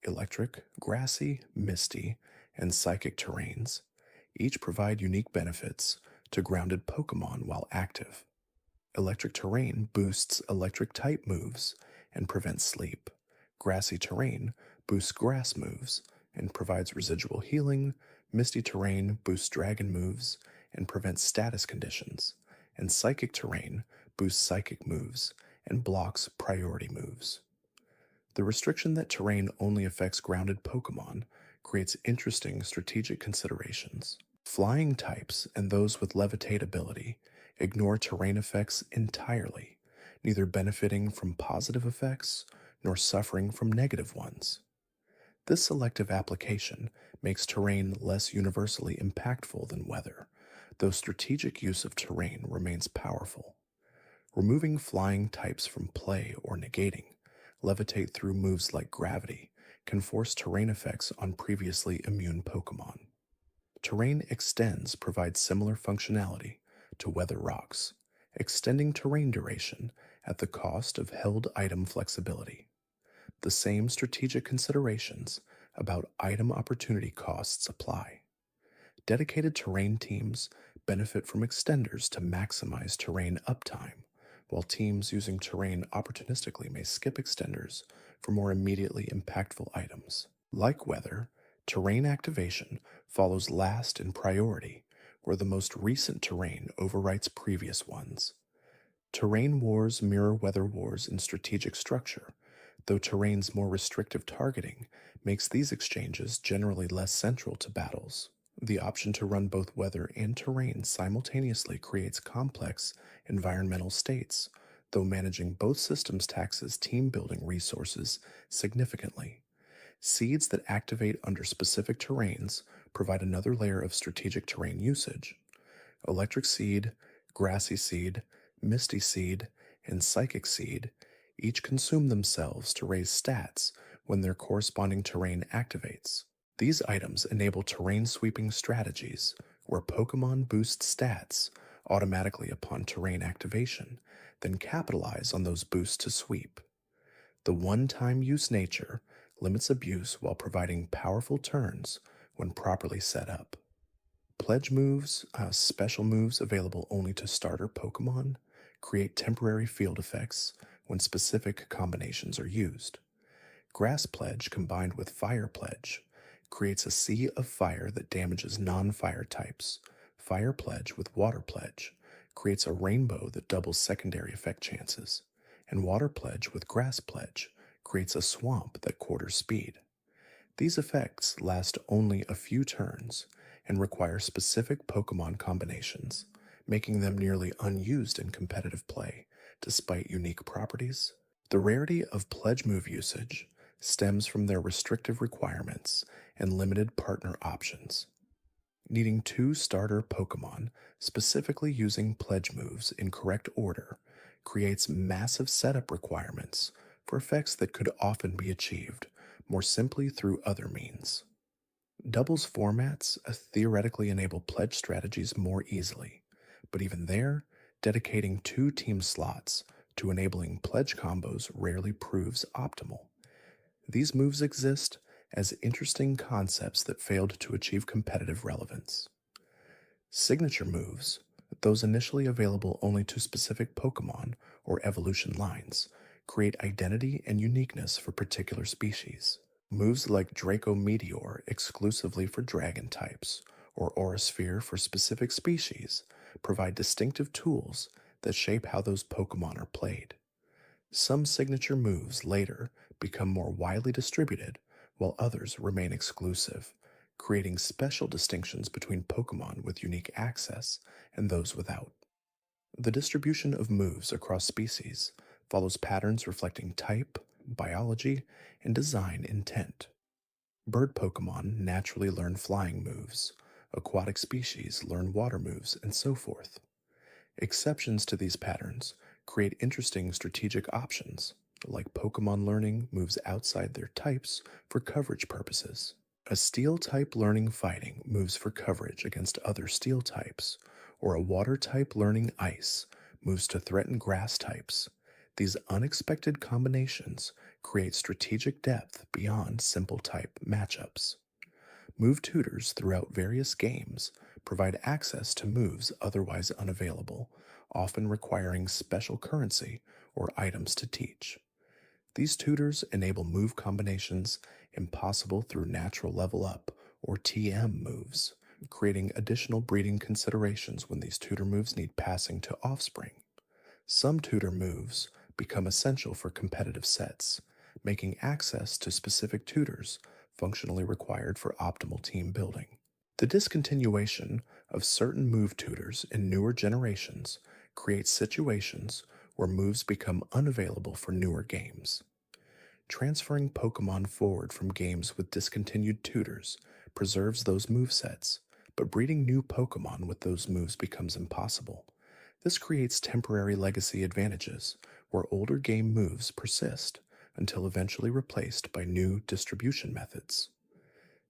Electric, grassy, misty, and psychic terrains each provide unique benefits to grounded Pokemon while active. Electric terrain boosts electric-type moves and prevents sleep. Grassy terrain boosts grass moves and provides residual healing. Misty terrain boosts dragon moves and prevents status conditions. And psychic terrain boosts psychic moves and blocks priority moves. The restriction that terrain only affects grounded Pokemon creates interesting strategic considerations. Flying types and those with levitate ability ignore terrain effects entirely, neither benefiting from positive effects nor suffering from negative ones. This selective application makes terrain less universally impactful than weather, though strategic use of terrain remains powerful. Removing flying types from play or negating, levitate through moves like gravity, can force terrain effects on previously immune Pokémon. Terrain extends provides similar functionality to weather rocks, extending terrain duration at the cost of held item flexibility. The same strategic considerations about item opportunity costs apply. Dedicated terrain teams benefit from extenders to maximize terrain uptime, while teams using terrain opportunistically may skip extenders for more immediately impactful items. Like weather, terrain activation follows last in priority, where the most recent terrain overwrites previous ones. Terrain wars mirror weather wars in strategic structure, though terrain's more restrictive targeting makes these exchanges generally less central to battles. The option to run both weather and terrain simultaneously creates complex environmental states, though managing both systems taxes team building resources significantly. Seeds that activate under specific terrains provide another layer of strategic terrain usage. Electric Seed, Grassy Seed, Misty Seed, and Psychic Seed each consume themselves to raise stats when their corresponding terrain activates. These items enable terrain sweeping strategies where Pokemon boost stats automatically upon terrain activation, then capitalize on those boosts to sweep. The one-time use nature limits abuse while providing powerful turns when properly set up. Pledge moves, special moves available only to starter Pokemon, create temporary field effects when specific combinations are used. Grass Pledge combined with Fire Pledge creates a sea of fire that damages non-fire types. Fire Pledge with Water Pledge creates a rainbow that doubles secondary effect chances. And Water Pledge with Grass Pledge creates a swamp that quarters speed. These effects last only a few turns and require specific Pokemon combinations, making them nearly unused in competitive play, despite unique properties. The rarity of pledge move usage stems from their restrictive requirements and limited partner options. Needing two starter Pokemon, specifically using pledge moves in correct order, creates massive setup requirements for effects that could often be achieved more simply through other means. Doubles formats theoretically enable pledge strategies more easily, but even there, dedicating two team slots to enabling pledge combos rarely proves optimal. These moves exist as interesting concepts that failed to achieve competitive relevance. Signature moves, those initially available only to specific Pokemon or evolution lines, create identity and uniqueness for particular species. Moves like Draco Meteor exclusively for dragon types, or Aura Sphere for specific species, provide distinctive tools that shape how those Pokemon are played. Some signature moves later become more widely distributed, while others remain exclusive, creating special distinctions between Pokemon with unique access and those without. The distribution of moves across species follows patterns reflecting type, biology, and design intent. Bird Pokemon naturally learn flying moves, aquatic species learn water moves, and so forth. Exceptions to these patterns create interesting strategic options, like Pokemon learning moves outside their types for coverage purposes. A Steel type learning fighting moves for coverage against other Steel types, or a Water type learning ice moves to threaten grass types. These unexpected combinations create strategic depth beyond simple type matchups. Move tutors throughout various games provide access to moves otherwise unavailable, often requiring special currency or items to teach. These tutors enable move combinations impossible through natural level up or TM moves, creating additional breeding considerations when these tutor moves need passing to offspring. Some tutor moves become essential for competitive sets, making access to specific tutors functionally required for optimal team building. The discontinuation of certain move tutors in newer generations creates situations where moves become unavailable for newer games. Transferring Pokemon forward from games with discontinued tutors preserves those movesets, but breeding new Pokemon with those moves becomes impossible. This creates temporary legacy advantages, where older game moves persist until eventually replaced by new distribution methods.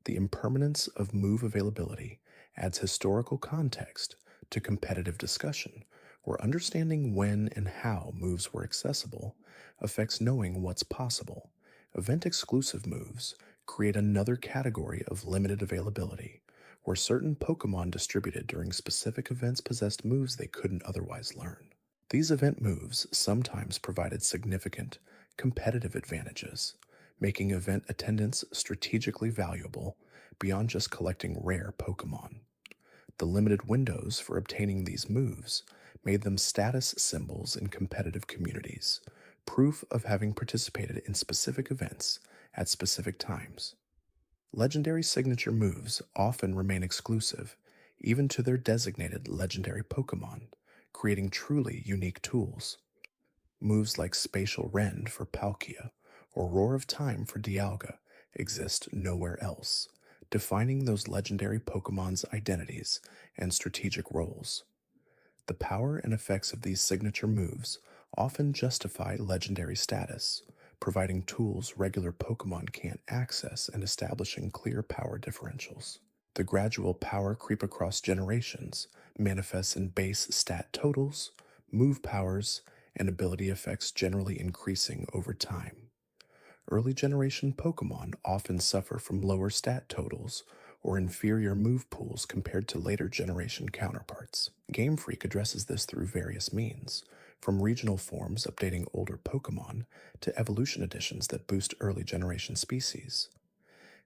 The impermanence of move availability adds historical context to competitive discussion, where understanding when and how moves were accessible affects knowing what's possible. Event exclusive moves create another category of limited availability, where certain Pokemon distributed during specific events possessed moves they couldn't otherwise learn. These event moves sometimes provided significant competitive advantages, making event attendance strategically valuable beyond just collecting rare Pokemon. The limited windows for obtaining these moves made them status symbols in competitive communities, proof of having participated in specific events at specific times. Legendary signature moves often remain exclusive, even to their designated legendary Pokemon, creating truly unique tools. Moves like Spatial Rend for Palkia or Roar of Time for Dialga exist nowhere else, defining those legendary Pokemon's identities and strategic roles. The power and effects of these signature moves often justify legendary status, providing tools regular Pokemon can't access and establishing clear power differentials. The gradual power creep across generations manifests in base stat totals, move powers, and ability effects generally increasing over time. Early generation Pokemon often suffer from lower stat totals or inferior move pools compared to later generation counterparts. Game Freak addresses this through various means, from regional forms updating older Pokemon to evolution additions that boost early generation species.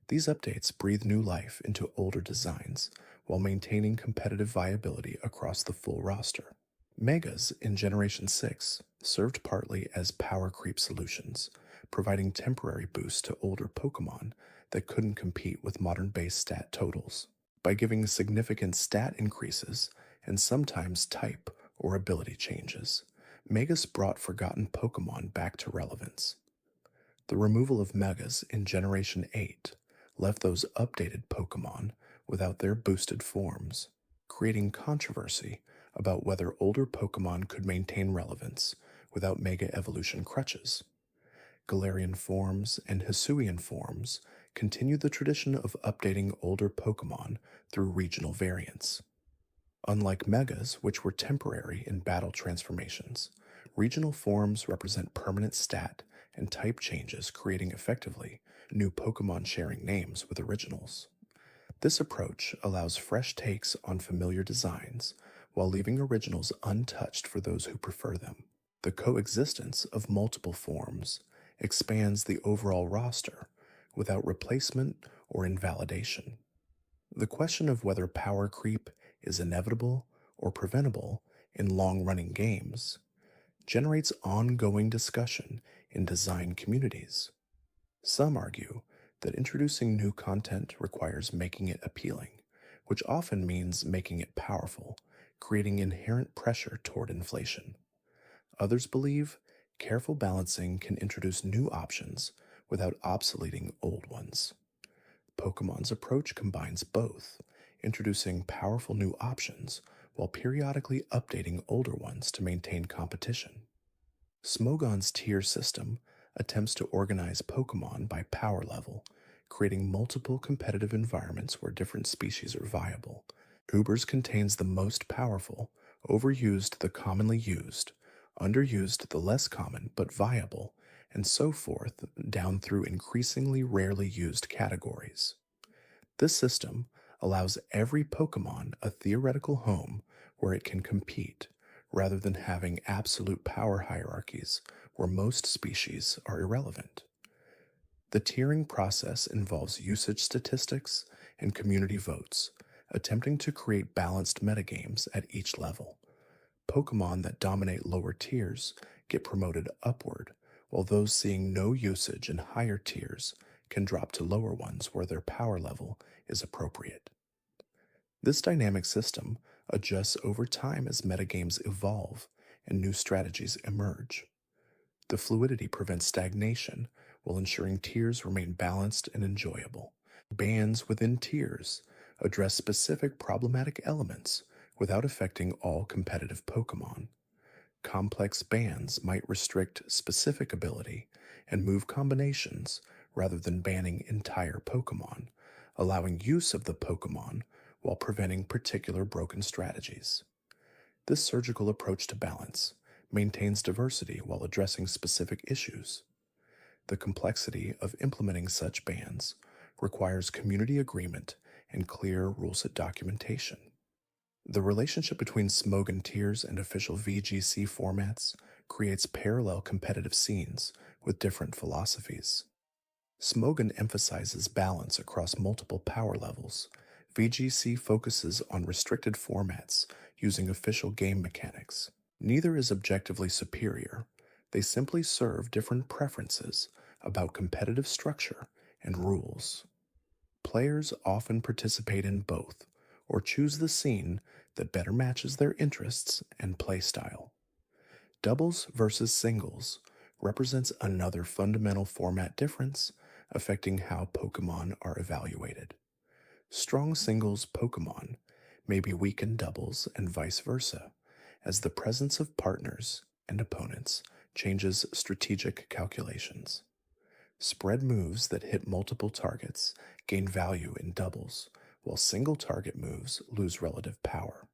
These updates breathe new life into older designs while maintaining competitive viability across the full roster. Megas in Generation 6 served partly as power creep solutions, providing temporary boosts to older Pokemon that couldn't compete with modern base stat totals. By giving significant stat increases and sometimes type or ability changes, Megas brought forgotten Pokemon back to relevance. The removal of Megas in Generation 8 left those updated Pokemon without their boosted forms, creating controversy about whether older Pokemon could maintain relevance without Mega Evolution crutches. Galarian forms and Hisuian forms continued the tradition of updating older Pokemon through regional variants. Unlike Megas, which were temporary in battle transformations, regional forms represent permanent stat and type changes, creating effectively new Pokemon sharing names with originals. This approach allows fresh takes on familiar designs while leaving originals untouched for those who prefer them. The coexistence of multiple forms expands the overall roster without replacement or invalidation. The question of whether power creep is inevitable or preventable in long-running games generates ongoing discussion in design communities. Some argue that introducing new content requires making it appealing, which often means making it powerful, creating inherent pressure toward inflation. Others believe careful balancing can introduce new options without obsoleting old ones. Pokemon's approach combines both, introducing powerful new options while periodically updating older ones to maintain competition. Smogon's tier system attempts to organize Pokemon by power level, creating multiple competitive environments where different species are viable. Ubers contains the most powerful, overused the commonly used, underused the less common but viable, and so forth down through increasingly rarely used categories. This system allows every Pokemon a theoretical home where it can compete, rather than having absolute power hierarchies where most species are irrelevant. The tiering process involves usage statistics and community votes, attempting to create balanced metagames at each level. Pokemon that dominate lower tiers get promoted upward, while those seeing no usage in higher tiers can drop to lower ones where their power level is appropriate. This dynamic system adjusts over time as metagames evolve and new strategies emerge. The fluidity prevents stagnation while ensuring tiers remain balanced and enjoyable. Bans within tiers address specific problematic elements without affecting all competitive Pokémon. Complex bans might restrict specific ability and move combinations rather than banning entire Pokémon, allowing use of the Pokémon while preventing particular broken strategies. This surgical approach to balance maintains diversity while addressing specific issues. The complexity of implementing such bans requires community agreement and clear ruleset documentation. The relationship between Smogon tiers and official VGC formats creates parallel competitive scenes with different philosophies. Smogon emphasizes balance across multiple power levels. VGC focuses on restricted formats using official game mechanics. Neither is objectively superior. They simply serve different preferences about competitive structure and rules. Players often participate in both, or choose the scene that better matches their interests and playstyle. Doubles versus singles represents another fundamental format difference affecting how Pokémon are evaluated. Strong singles Pokémon may be weak in doubles and vice versa, as the presence of partners and opponents changes strategic calculations. Spread moves that hit multiple targets gain value in doubles, while single target moves lose relative power.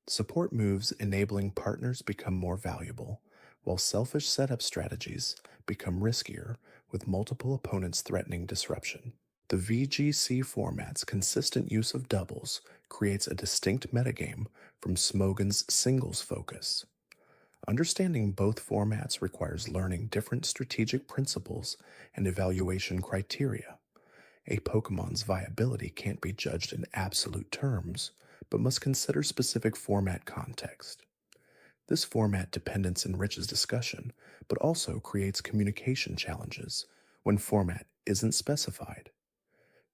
Support moves enabling partners become more valuable, while selfish setup strategies become riskier with multiple opponents threatening disruption. The VGC format's consistent use of doubles creates a distinct metagame from Smogon's singles focus. Understanding both formats requires learning different strategic principles and evaluation criteria. A Pokemon's viability can't be judged in absolute terms, but must consider specific format context. This format dependence enriches discussion, but also creates communication challenges when format isn't specified.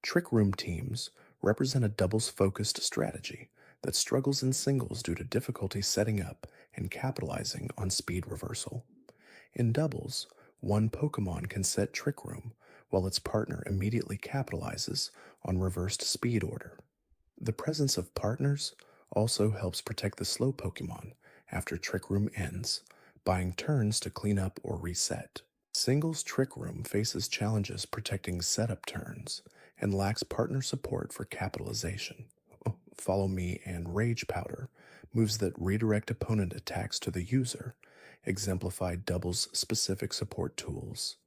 Trick Room teams represent a doubles-focused strategy that struggles in singles due to difficulty setting up and capitalizing on speed reversal. In doubles, one Pokémon can set Trick Room, while its partner immediately capitalizes on reversed speed order. The presence of partners also helps protect the slow Pokémon after Trick Room ends, buying turns to clean up or reset. Singles Trick Room faces challenges protecting setup turns and lacks partner support for capitalization. Follow Me and Rage Powder, moves that redirect opponent attacks to the user, exemplify doubles specific support tools.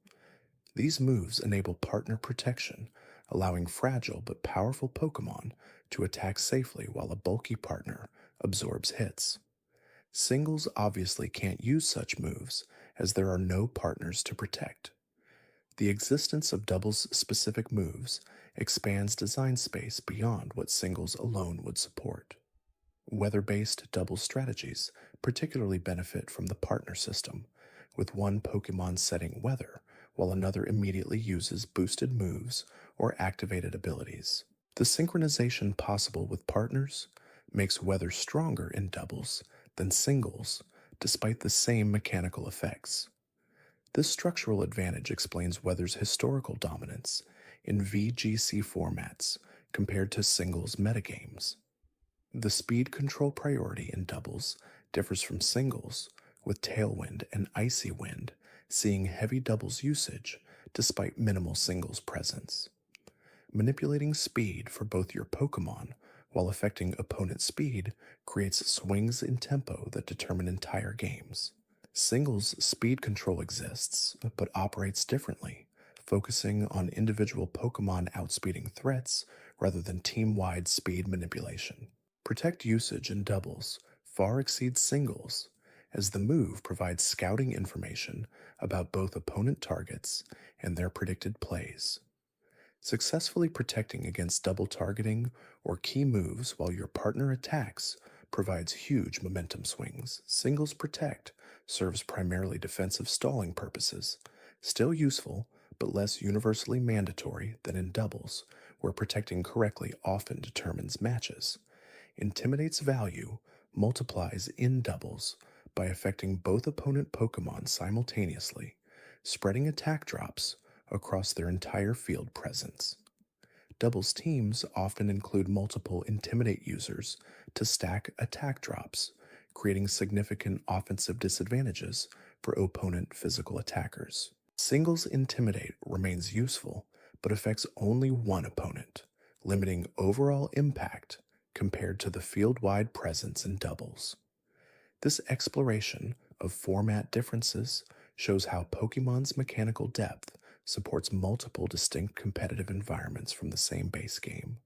These moves enable partner protection, allowing fragile but powerful Pokémon to attack safely while a bulky partner absorbs hits. Singles obviously can't use such moves, as there are no partners to protect. The existence of doubles specific moves expands design space beyond what singles alone would support. Weather-based double strategies particularly benefit from the partner system, with one Pokémon setting weather while another immediately uses boosted moves or activated abilities. The synchronization possible with partners makes weather stronger in doubles than singles, despite the same mechanical effects. This structural advantage explains weather's historical dominance in VGC formats compared to singles metagames. The speed control priority in doubles differs from singles, with Tailwind and Icy Wind seeing heavy doubles usage despite minimal singles presence. Manipulating speed for both your Pokémon while affecting opponent speed creates swings in tempo that determine entire games. Singles speed control exists, but operates differently, focusing on individual Pokémon outspeeding threats rather than team-wide speed manipulation. Protect usage in doubles far exceeds singles, as the move provides scouting information about both opponent targets and their predicted plays. Successfully protecting against double targeting or key moves while your partner attacks provides huge momentum swings. Singles Protect serves primarily defensive stalling purposes, still useful but less universally mandatory than in doubles, where protecting correctly often determines matches. Intimidate's value multiplies in doubles by affecting both opponent Pokémon simultaneously, spreading attack drops across their entire field presence. Doubles teams often include multiple Intimidate users to stack attack drops, creating significant offensive disadvantages for opponent physical attackers. Singles Intimidate remains useful, but affects only one opponent, limiting overall impact compared to the field-wide presence in doubles. This exploration of format differences shows how Pokemon's mechanical depth supports multiple distinct competitive environments from the same base game.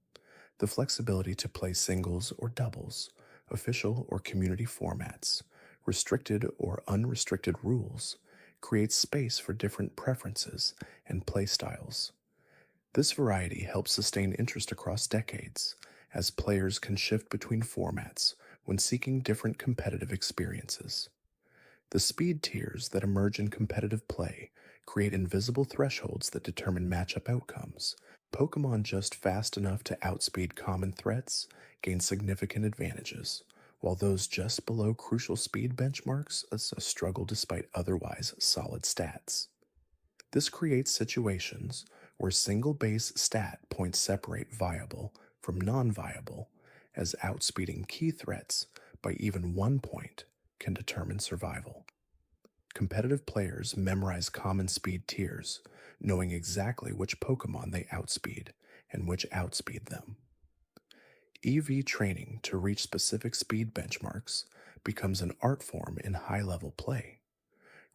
The flexibility to play singles or doubles, official or community formats, restricted or unrestricted rules, creates space for different preferences and playstyles. This variety helps sustain interest across decades, as players can shift between formats when seeking different competitive experiences. The speed tiers that emerge in competitive play create invisible thresholds that determine matchup outcomes. Pokemon just fast enough to outspeed common threats gain significant advantages, while those just below crucial speed benchmarks struggle despite otherwise solid stats. This creates situations where single base stat points separate viable from non viable, as outspeeding key threats by even 1 point can determine survival. Competitive players memorize common speed tiers, knowing exactly which Pokemon they outspeed and which outspeed them. EV training to reach specific speed benchmarks becomes an art form in high level play.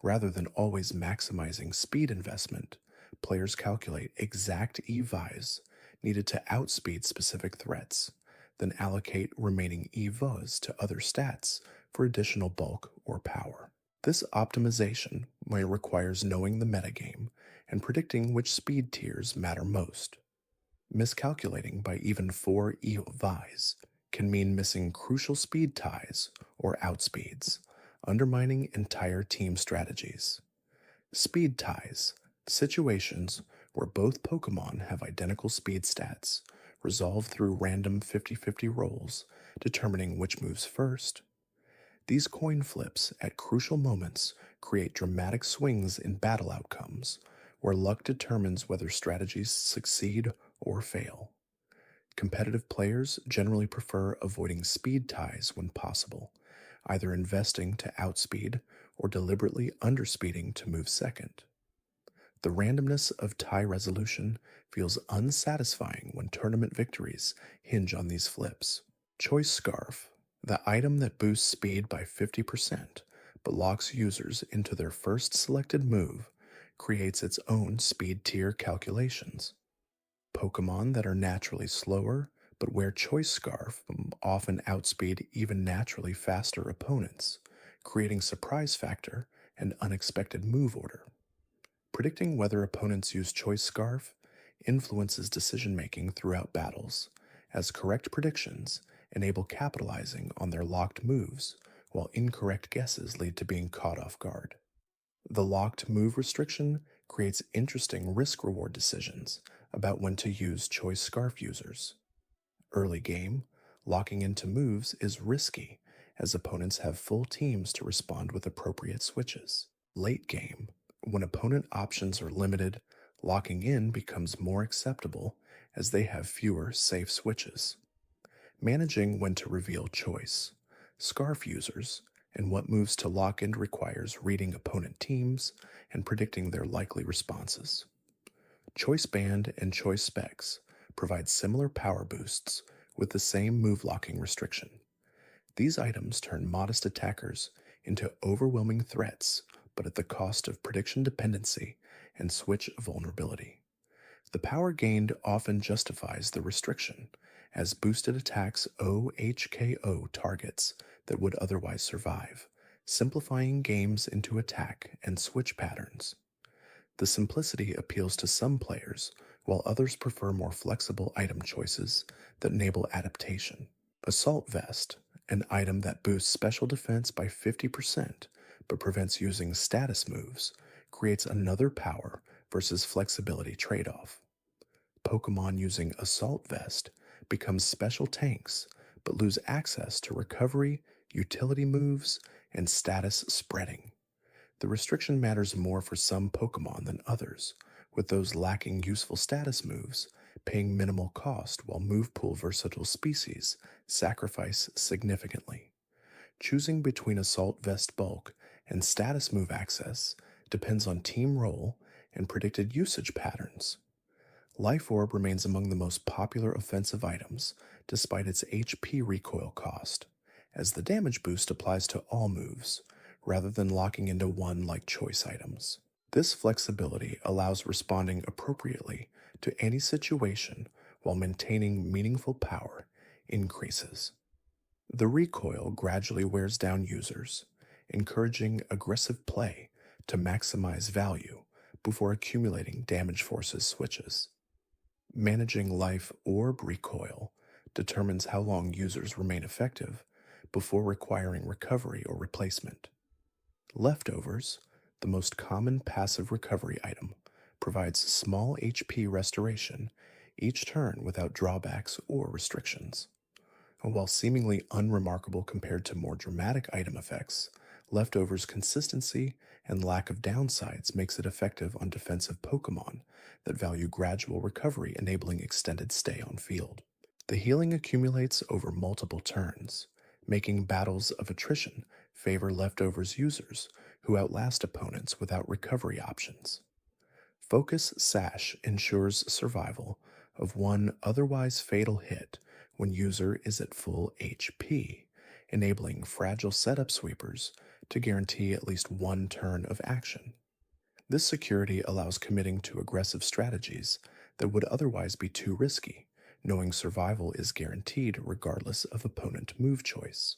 Rather than always maximizing speed investment, players calculate exact EVs needed to outspeed specific threats, then allocate remaining EVs to other stats for additional bulk or power. This optimization requires knowing the metagame and predicting which speed tiers matter most. Miscalculating by even 4 EVs can mean missing crucial speed ties or outspeeds, undermining entire team strategies. Speed ties, situations where both Pokemon have identical speed stats, resolve through random 50-50 rolls, determining which moves first. These coin flips at crucial moments create dramatic swings in battle outcomes, where luck determines whether strategies succeed or fail. Competitive players generally prefer avoiding speed ties when possible, either investing to outspeed or deliberately underspeeding to move second. The randomness of tie resolution feels unsatisfying when tournament victories hinge on these flips. Choice Scarf, the item that boosts speed by 50% but locks users into their first selected move, creates its own speed tier calculations. Pokemon that are naturally slower but wear Choice Scarf often outspeed even naturally faster opponents, creating surprise factor and unexpected move order. Predicting whether opponents use Choice Scarf influences decision making throughout battles, as correct predictions enable capitalizing on their locked moves, while incorrect guesses lead to being caught off guard. The locked move restriction creates interesting risk-reward decisions about when to use Choice Scarf users. Early game, locking into moves is risky, as opponents have full teams to respond with appropriate switches. Late game, when opponent options are limited, locking in becomes more acceptable as they have fewer safe switches. Managing when to reveal Choice Scarf users and what moves to lock in requires reading opponent teams and predicting their likely responses. Choice Band and Choice Specs provide similar power boosts with the same move locking restriction. These items turn modest attackers into overwhelming threats, but at the cost of prediction dependency and switch vulnerability. The power gained often justifies the restriction, as boosted attacks OHKO targets that would otherwise survive, simplifying games into attack and switch patterns. The simplicity appeals to some players, while others prefer more flexible item choices that enable adaptation. Assault Vest, an item that boosts special defense by 50% but prevents using status moves, creates another power versus flexibility trade-off. Pokemon using Assault Vest become special tanks but lose access to recovery, utility moves, and status spreading. The restriction matters more for some Pokemon than others, with those lacking useful status moves paying minimal cost while move pool versatile species sacrifice significantly. Choosing between Assault Vest bulk and status move access depends on team role and predicted usage patterns. Life Orb remains among the most popular offensive items despite its HP recoil cost, as the damage boost applies to all moves, rather than locking into one like choice items. This flexibility allows responding appropriately to any situation while maintaining meaningful power increases. The recoil gradually wears down users, encouraging aggressive play to maximize value before accumulating damage forces switches. Managing life orb recoil determines how long users remain effective before requiring recovery or replacement. Leftovers, the most common passive recovery item, provides small HP restoration each turn without drawbacks or restrictions. And while seemingly unremarkable compared to more dramatic item effects, Leftovers' consistency and lack of downsides makes it effective on defensive Pokémon that value gradual recovery, enabling extended stay on field. The healing accumulates over multiple turns, making battles of attrition favor Leftovers users who outlast opponents without recovery options. Focus Sash ensures survival of one otherwise fatal hit when user is at full HP, enabling fragile setup sweepers to guarantee at least one turn of action. This security allows committing to aggressive strategies that would otherwise be too risky, knowing survival is guaranteed regardless of opponent move choice.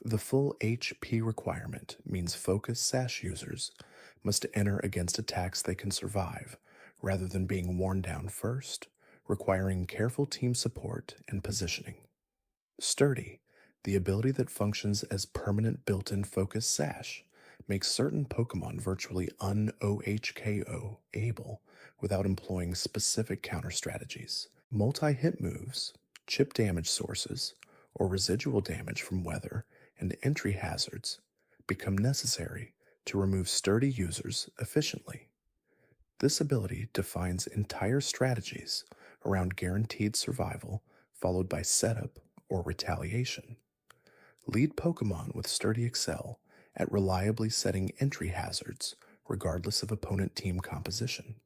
The full HP requirement means Focus Sash users must enter against attacks they can survive, rather than being worn down first, requiring careful team support and positioning. Sturdy, the ability that functions as permanent built-in Focus Sash, makes certain Pokemon virtually un-OHKO-able without employing specific counter strategies. Multi-hit moves, chip damage sources, or residual damage from weather and entry hazards become necessary to remove sturdy users efficiently. This ability defines entire strategies around guaranteed survival, followed by setup or retaliation. Lead Pokemon with sturdy excel at reliably setting entry hazards, regardless of opponent team composition.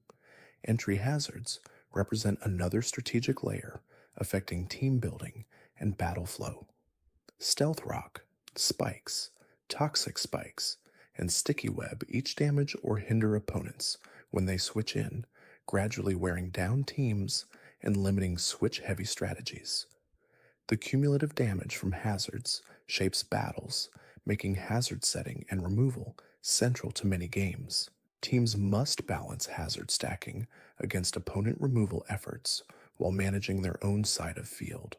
Entry hazards represent another strategic layer affecting team building and battle flow. Stealth Rock, Spikes, Toxic Spikes, and Sticky Web each damage or hinder opponents when they switch in, gradually wearing down teams and limiting switch-heavy strategies. The cumulative damage from hazards shapes battles, making hazard setting and removal central to many games. Teams must balance hazard stacking against opponent removal efforts while managing their own side of field.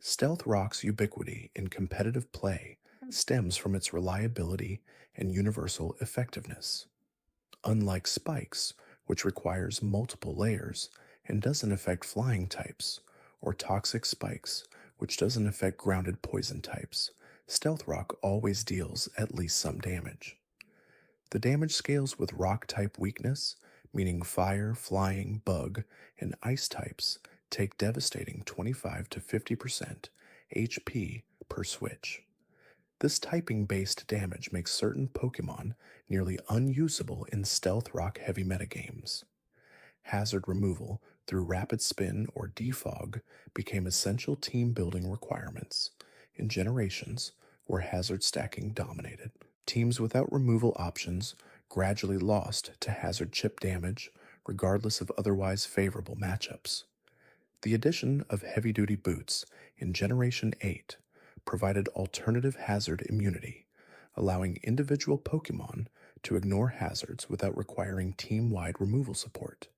Stealth Rock's ubiquity in competitive play stems from its reliability and universal effectiveness. Unlike Spikes, which requires multiple layers and doesn't affect flying types, or Toxic Spikes, which doesn't affect grounded poison types, Stealth Rock always deals at least some damage. The damage scales with rock type weakness, meaning fire, flying, bug, and ice types take devastating 25 to 50% HP per switch. This typing-based damage makes certain Pokemon nearly unusable in Stealth Rock heavy metagames. Hazard removal through Rapid Spin or Defog became essential team-building requirements in generations where hazard stacking dominated. Teams without removal options gradually lost to hazard chip damage regardless of otherwise favorable matchups. The addition of heavy-duty boots in Generation 8 provided alternative hazard immunity, allowing individual Pokemon to ignore hazards without requiring team-wide removal support.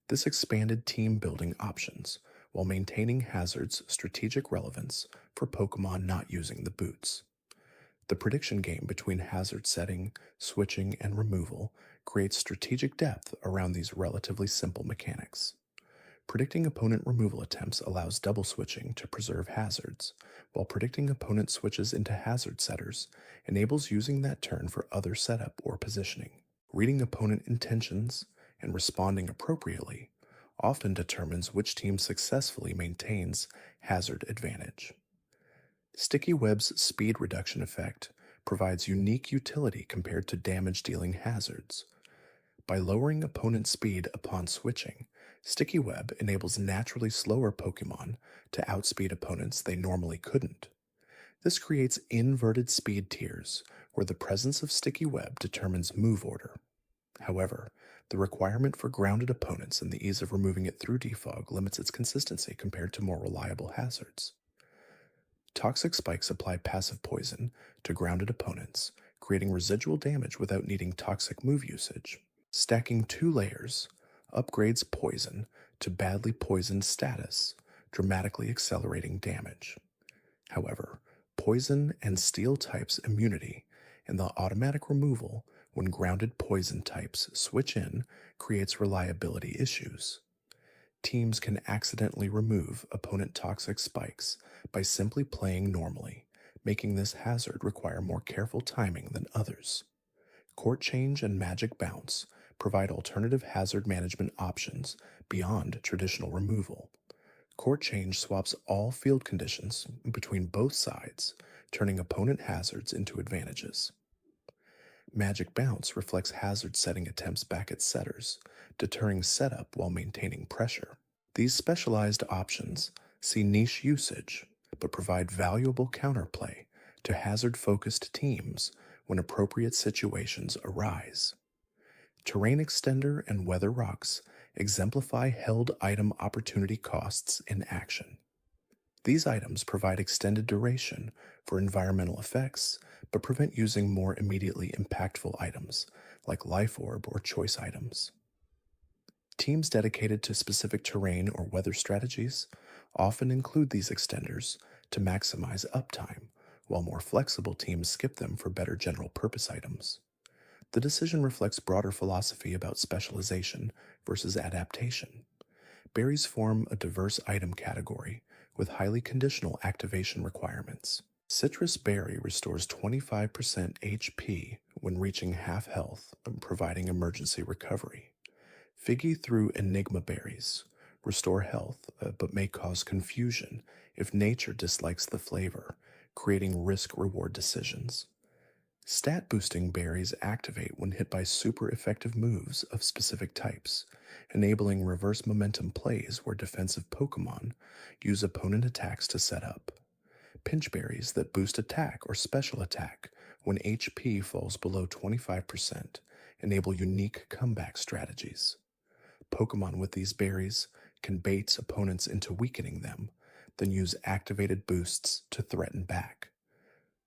This expanded team-building options while maintaining hazards' strategic relevance for Pokemon not using the boots. The prediction game between hazard setting, switching, and removal creates strategic depth around these relatively simple mechanics. Predicting opponent removal attempts allows double switching to preserve hazards, while predicting opponent switches into hazard setters enables using that turn for other setup or positioning. Reading opponent intentions and responding appropriately often determines which team successfully maintains hazard advantage. Sticky Web's speed reduction effect provides unique utility compared to damage dealing hazards. By lowering opponent speed upon switching, Sticky Web enables naturally slower Pokemon to outspeed opponents they normally couldn't. This creates inverted speed tiers, where the presence of Sticky Web determines move order. However, the requirement for grounded opponents and the ease of removing it through defog limits its consistency compared to more reliable hazards. Toxic spikes apply passive poison to grounded opponents, creating residual damage without needing toxic move usage. Stacking 2 layers upgrades poison to badly poisoned status, dramatically accelerating damage. However, poison and steel types immunity and the automatic removal when grounded poison types switch in creates reliability issues. Teams can accidentally remove opponent toxic spikes by simply playing normally, making this hazard require more careful timing than others. Court Change and Magic Bounce provide alternative hazard management options beyond traditional removal. Court Change swaps all field conditions between both sides, turning opponent hazards into advantages. Magic Bounce reflects hazard setting attempts back at setters, deterring setup while maintaining pressure. These specialized options see niche usage, but provide valuable counterplay to hazard-focused teams when appropriate situations arise. Terrain Extender and Weather Rocks exemplify held item opportunity costs in action. These items provide extended duration for environmental effects, but prevent using more immediately impactful items like Life Orb or Choice items. Teams dedicated to specific terrain or weather strategies often include these extenders to maximize uptime, while more flexible teams skip them for better general purpose items. The decision reflects broader philosophy about specialization versus adaptation. Berries form a diverse item category with highly conditional activation requirements. Citrus Berry restores 25% HP when reaching half health, providing emergency recovery. Figgy through Enigma Berries restore health, but may cause confusion if nature dislikes the flavor, creating risk-reward decisions. Stat-boosting berries activate when hit by super effective moves of specific types, enabling reverse momentum plays where defensive Pokémon use opponent attacks to set up. Pinch berries that boost attack or special attack when HP falls below 25% enable unique comeback strategies. Pokémon with these berries can bait opponents into weakening them, then use activated boosts to threaten back.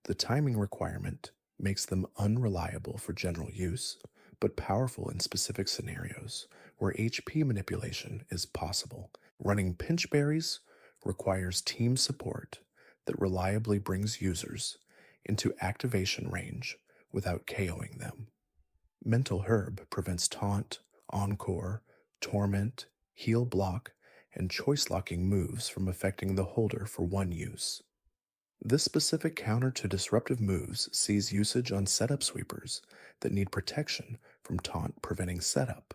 The timing requirement makes them unreliable for general use, but powerful in specific scenarios where HP manipulation is possible. Running pinch berries requires team support that reliably brings users into activation range without KOing them. Mental Herb prevents taunt, encore, torment, heal block, and choice locking moves from affecting the holder for one use. This specific counter to disruptive moves sees usage on setup sweepers that need protection from taunt preventing setup.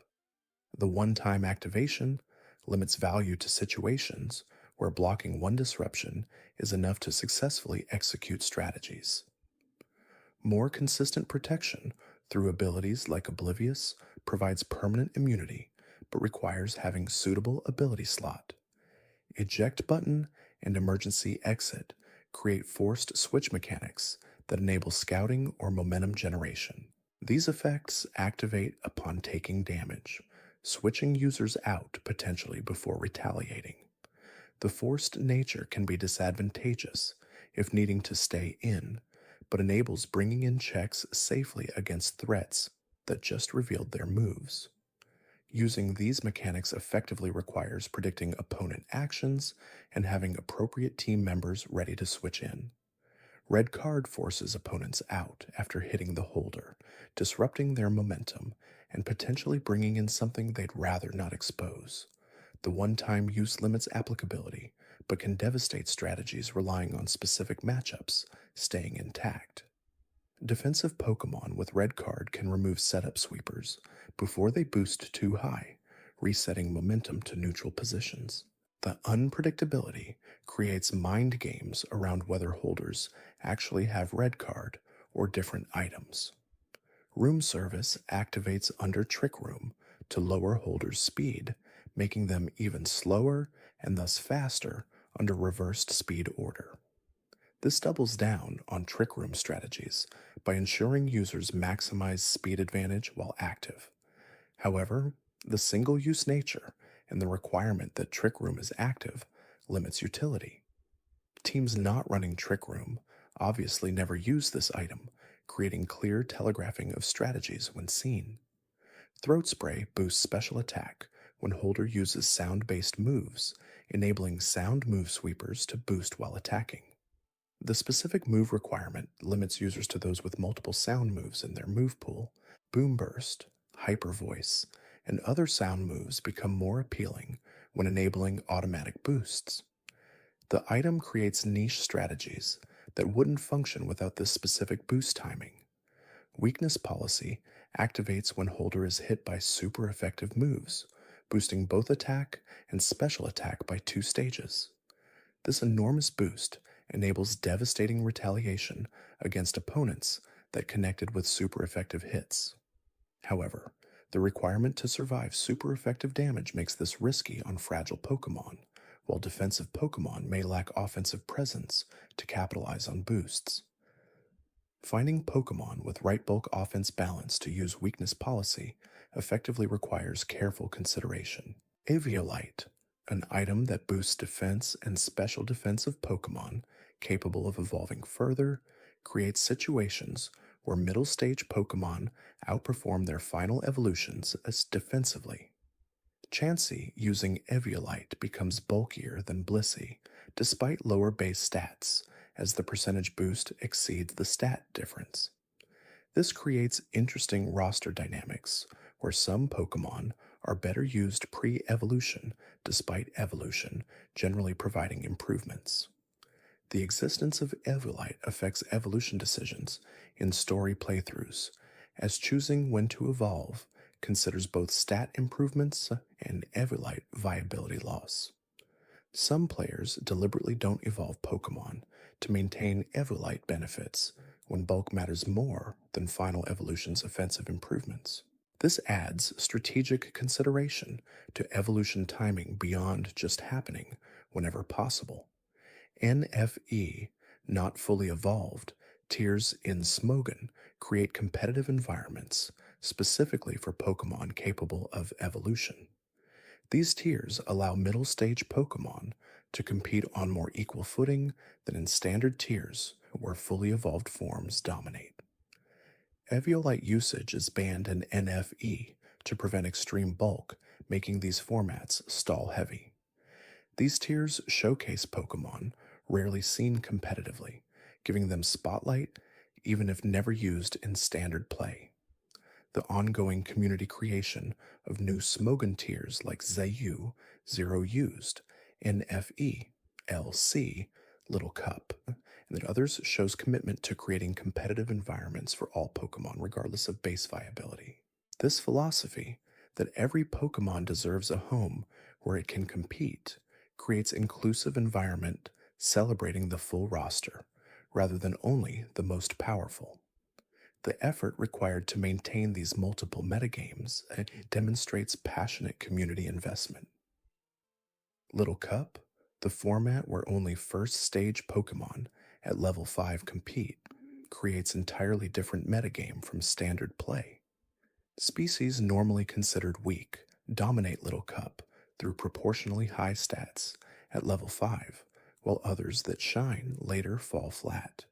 The one-time activation limits value to situations where blocking one disruption is enough to successfully execute strategies. More consistent protection through abilities like Oblivious provides permanent immunity, but requires having suitable ability slot. Eject button and emergency exit create forced switch mechanics that enable scouting or momentum generation. These effects activate upon taking damage, switching users out potentially before retaliating. The forced nature can be disadvantageous if needing to stay in, but enables bringing in checks safely against threats that just revealed their moves. Using these mechanics effectively requires predicting opponent actions and having appropriate team members ready to switch in. Red card forces opponents out after hitting the holder, disrupting their momentum and potentially bringing in something they'd rather not expose. The one-time use limits applicability, but can devastate strategies relying on specific matchups staying intact. Defensive Pokemon with red card can remove setup sweepers before they boost too high, resetting momentum to neutral positions. The unpredictability creates mind games around whether holders actually have red card or different items. Room service activates under Trick Room to lower holders' speed, making them even slower and thus faster under reversed speed order. This doubles down on Trick Room strategies by ensuring users maximize speed advantage while active. However, the single use nature and the requirement that Trick Room is active limits utility. Teams not running Trick Room obviously never use this item, creating clear telegraphing of strategies when seen. Throat Spray boosts special attack when holder uses sound based moves, enabling sound move sweepers to boost while attacking. The specific move requirement limits users to those with multiple sound moves in their move pool. Boom Burst, Hyper Voice, and other sound moves become more appealing when enabling automatic boosts. The item creates niche strategies that wouldn't function without this specific boost timing. Weakness Policy activates when holder is hit by super effective moves, boosting both attack and special attack by 2 stages. This enormous boost enables devastating retaliation against opponents that connected with super effective hits. However, the requirement to survive super effective damage makes this risky on fragile Pokemon, while defensive Pokemon may lack offensive presence to capitalize on boosts. Finding Pokemon with right bulk offense balance to use weakness policy effectively requires careful consideration. Aviolite, an item that boosts defense and special defensive Pokemon capable of evolving further, creates situations where middle stage Pokemon outperform their final evolutions as defensively. Chansey using Eviolite becomes bulkier than Blissey, despite lower base stats, as the percentage boost exceeds the stat difference. This creates interesting roster dynamics, where some Pokemon are better used pre-evolution, despite evolution generally providing improvements. The existence of Eviolite affects evolution decisions in story playthroughs, as choosing when to evolve considers both stat improvements and Eviolite viability loss. Some players deliberately don't evolve Pokemon to maintain Eviolite benefits when bulk matters more than final evolution's offensive improvements. This adds strategic consideration to evolution timing beyond just happening whenever possible. NFE, not fully evolved, tiers in Smogon create competitive environments specifically for Pokemon capable of evolution. These tiers allow middle stage Pokemon to compete on more equal footing than in standard tiers where fully evolved forms dominate. Eviolite usage is banned in NFE to prevent extreme bulk, making these formats stall heavy. These tiers showcase Pokemon rarely seen competitively, giving them spotlight even if never used in standard play. The ongoing community creation of new Smogon tiers like Zayu, Zero Used, NFE, LC, Little Cup, and others shows commitment to creating competitive environments for all Pokemon regardless of base viability. This philosophy, that every Pokemon deserves a home where it can compete, creates inclusive environment celebrating the full roster, rather than only the most powerful. The effort required to maintain these multiple metagames demonstrates passionate community investment. Little Cup, the format where only first stage Pokemon at level 5 compete, creates entirely different metagame from standard play. Species normally considered weak dominate Little Cup through proportionally high stats at level 5, while others that shine later fall flat.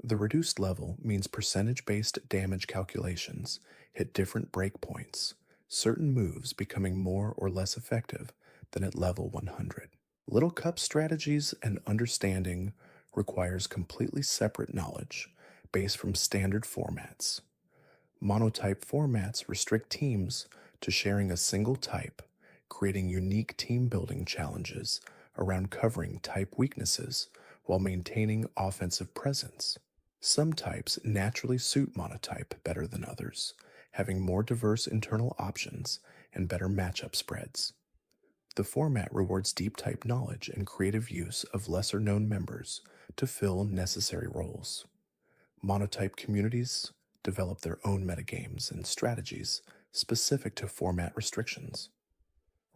The reduced level means percentage-based damage calculations hit different breakpoints, certain moves becoming more or less effective than at level 100. Little Cup strategies and understanding requires completely separate knowledge based from standard formats. Monotype formats restrict teams to sharing a single type, creating unique team-building challenges around covering type weaknesses while maintaining offensive presence. Some types naturally suit monotype better than others, having more diverse internal options and better matchup spreads. The format rewards deep type knowledge and creative use of lesser known members to fill necessary roles. Monotype communities develop their own metagames and strategies specific to format restrictions.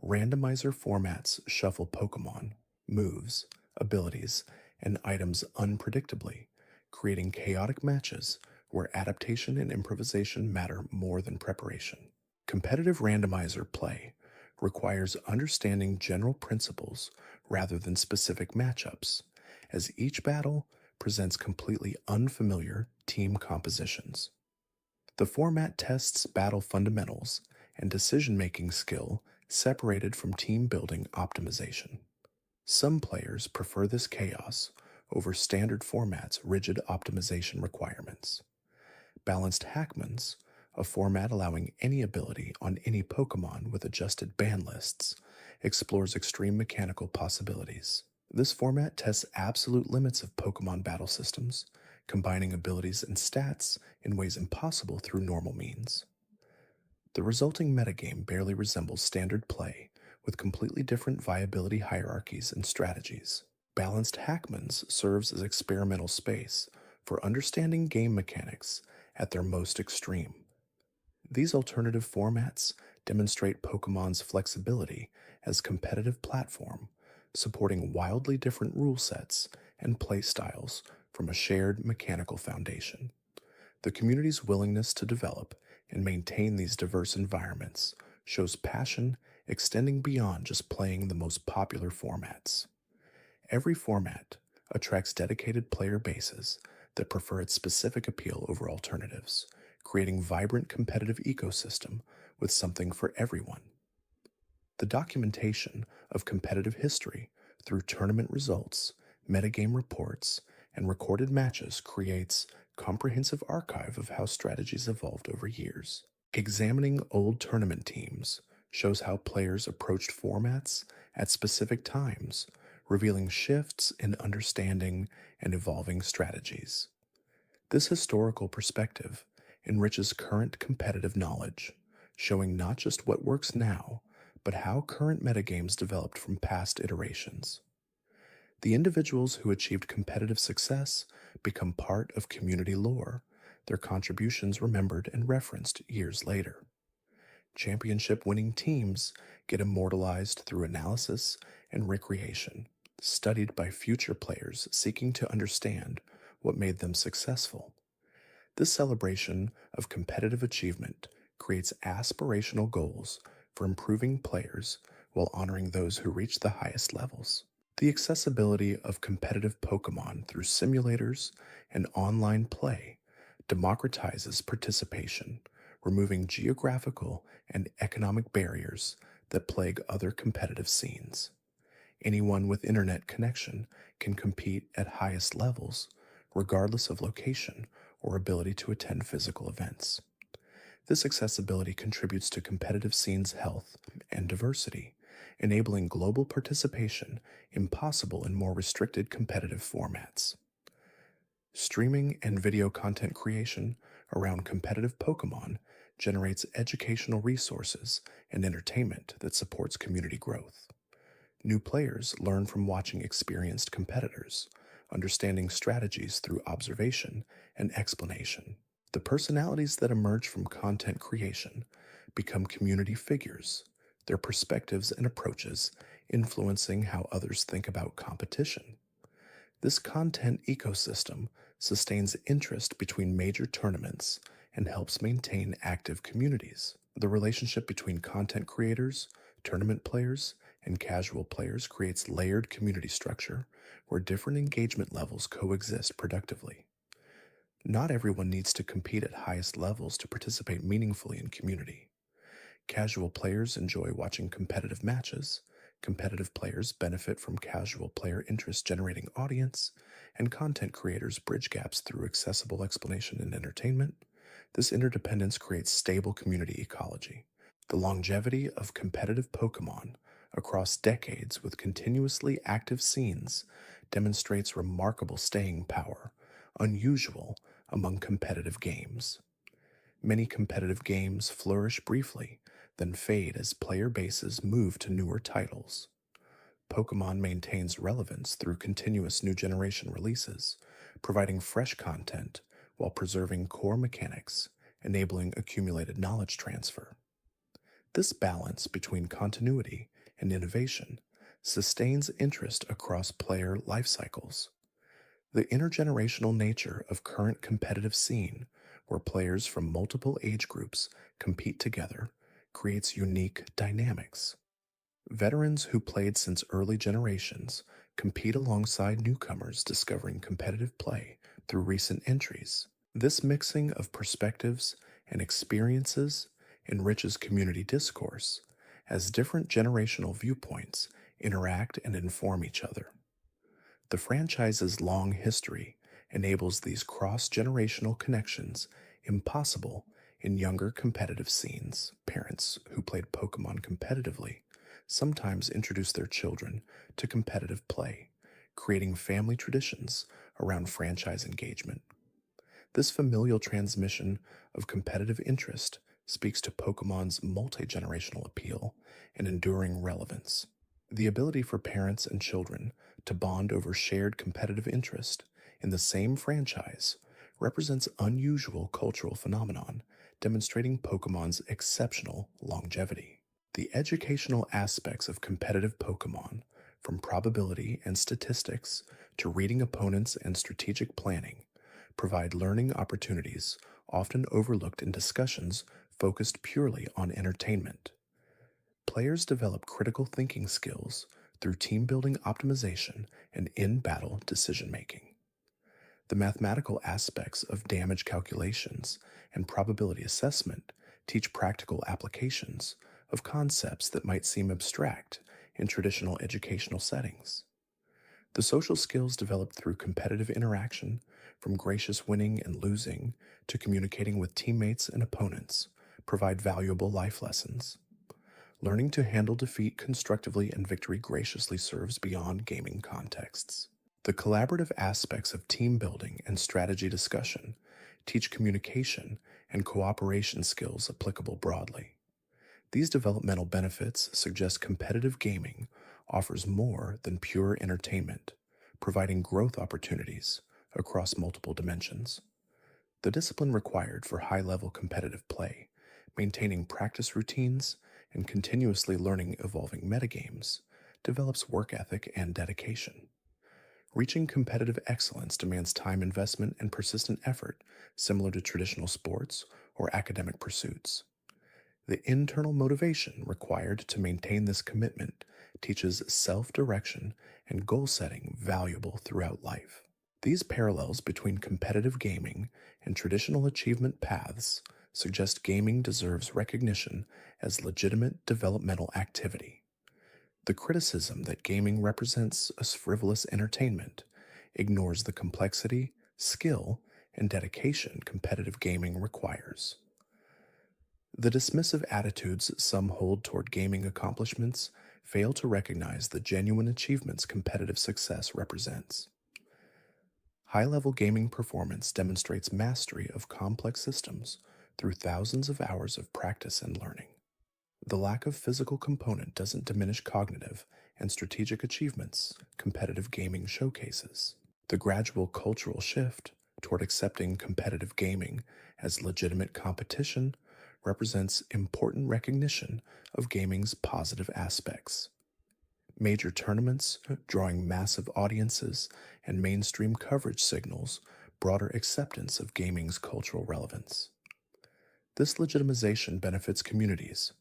Randomizer formats shuffle Pokemon, moves, abilities, and items unpredictably, creating chaotic matches where adaptation and improvisation matter more than preparation. Competitive randomizer play requires understanding general principles rather than specific matchups, as each battle presents completely unfamiliar team compositions. The format tests battle fundamentals and decision making skill separated from team building optimization. Some players prefer this chaos over standard formats' rigid optimization requirements. Balanced Hackmans, a format allowing any ability on any Pokemon with adjusted ban lists, explores extreme mechanical possibilities. This format tests absolute limits of Pokemon battle systems, combining abilities and stats in ways impossible through normal means. The resulting metagame barely resembles standard play, with completely different viability hierarchies and strategies. Balanced Hackmans serves as experimental space for understanding game mechanics at their most extreme. These alternative formats demonstrate Pokemon's flexibility as competitive platform, supporting wildly different rule sets and play styles from a shared mechanical foundation. The community's willingness to develop and maintain these diverse environments shows passion extending beyond just playing the most popular formats. Every format attracts dedicated player bases that prefer its specific appeal over alternatives, creating vibrant competitive ecosystem with something for everyone. The documentation of competitive history through tournament results, metagame reports, and recorded matches creates comprehensive archive of how strategies evolved over years. Examining old tournament teams shows how players approached formats at specific times, revealing shifts in understanding and evolving strategies. This historical perspective enriches current competitive knowledge, showing not just what works now, but how current metagames developed from past iterations. The individuals who achieved competitive success become part of community lore, their contributions remembered and referenced years later. Championship winning teams get immortalized through analysis and recreation, studied by future players seeking to understand what made them successful. This celebration of competitive achievement creates aspirational goals for improving players while honoring those who reach the highest levels. The accessibility of competitive Pokemon through simulators and online play democratizes participation, removing geographical and economic barriers that plague other competitive scenes. Anyone with internet connection can compete at highest levels, regardless of location or ability to attend physical events. This accessibility contributes to competitive scenes' health and diversity, enabling global participation impossible in more restricted competitive formats. Streaming and video content creation around competitive Pokemon generates educational resources and entertainment that supports community growth. New players learn from watching experienced competitors, understanding strategies through observation and explanation. The personalities that emerge from content creation become community figures, their perspectives and approaches influencing how others think about competition. This content ecosystem sustains interest between major tournaments and helps maintain active communities. The relationship between content creators, tournament players, and casual players creates layered community structure where different engagement levels coexist productively. Not everyone needs to compete at highest levels to participate meaningfully in community. Casual players enjoy watching competitive matches, competitive players benefit from casual player interest generating audience, and content creators bridge gaps through accessible explanation and entertainment. This interdependence creates stable community ecology. The longevity of competitive Pokemon across decades with continuously active scenes demonstrates remarkable staying power, unusual among competitive games. Many competitive games flourish briefly, then fade as player bases move to newer titles. Pokemon maintains relevance through continuous new generation releases, providing fresh content while preserving core mechanics, enabling accumulated knowledge transfer. This balance between continuity and innovation sustains interest across player life cycles. The intergenerational nature of current competitive scene, where players from multiple age groups compete together, creates unique dynamics. Veterans who played since early generations compete alongside newcomers discovering competitive play through recent entries. This mixing of perspectives and experiences enriches community discourse as different generational viewpoints interact and inform each other. The franchise's long history enables these cross generational connections impossible in younger competitive scenes. Parents who played Pokemon competitively sometimes introduce their children to competitive play, creating family traditions around franchise engagement. This familial transmission of competitive interest speaks to Pokemon's multi generational appeal and enduring relevance. The ability for parents and children to bond over shared competitive interest in the same franchise represents unusual cultural phenomenon, demonstrating Pokemon's exceptional longevity. The educational aspects of competitive Pokemon, from probability and statistics to reading opponents and strategic planning, provide learning opportunities often overlooked in discussions focused purely on entertainment. Players develop critical thinking skills through team building optimization and in battle decision making. The mathematical aspects of damage calculations and probability assessment teach practical applications of concepts that might seem abstract in traditional educational settings. The social skills developed through competitive interaction, from gracious winning and losing to communicating with teammates and opponents, provide valuable life lessons. Learning to handle defeat constructively and victory graciously serves beyond gaming contexts. The collaborative aspects of team building and strategy discussion teach communication and cooperation skills applicable broadly. These developmental benefits suggest competitive gaming offers more than pure entertainment, providing growth opportunities across multiple dimensions. The discipline required for high-level competitive play, maintaining practice routines, and continuously learning evolving metagames, develops work ethic and dedication. Reaching competitive excellence demands time investment and persistent effort, similar to traditional sports or academic pursuits. The internal motivation required to maintain this commitment teaches self-direction and goal setting valuable throughout life. These parallels between competitive gaming and traditional achievement paths suggest gaming deserves recognition as legitimate developmental activity. The criticism that gaming represents as frivolous entertainment ignores the complexity, skill, and dedication competitive gaming requires. The dismissive attitudes some hold toward gaming accomplishments fail to recognize the genuine achievements competitive success represents. High-level gaming performance demonstrates mastery of complex systems through thousands of hours of practice and learning. The lack of physical component doesn't diminish cognitive and strategic achievements competitive gaming showcases. The gradual cultural shift toward accepting competitive gaming as legitimate competition represents important recognition of gaming's positive aspects. Major tournaments drawing massive audiences and mainstream coverage signals broader acceptance of gaming's cultural relevance. This legitimization benefits communities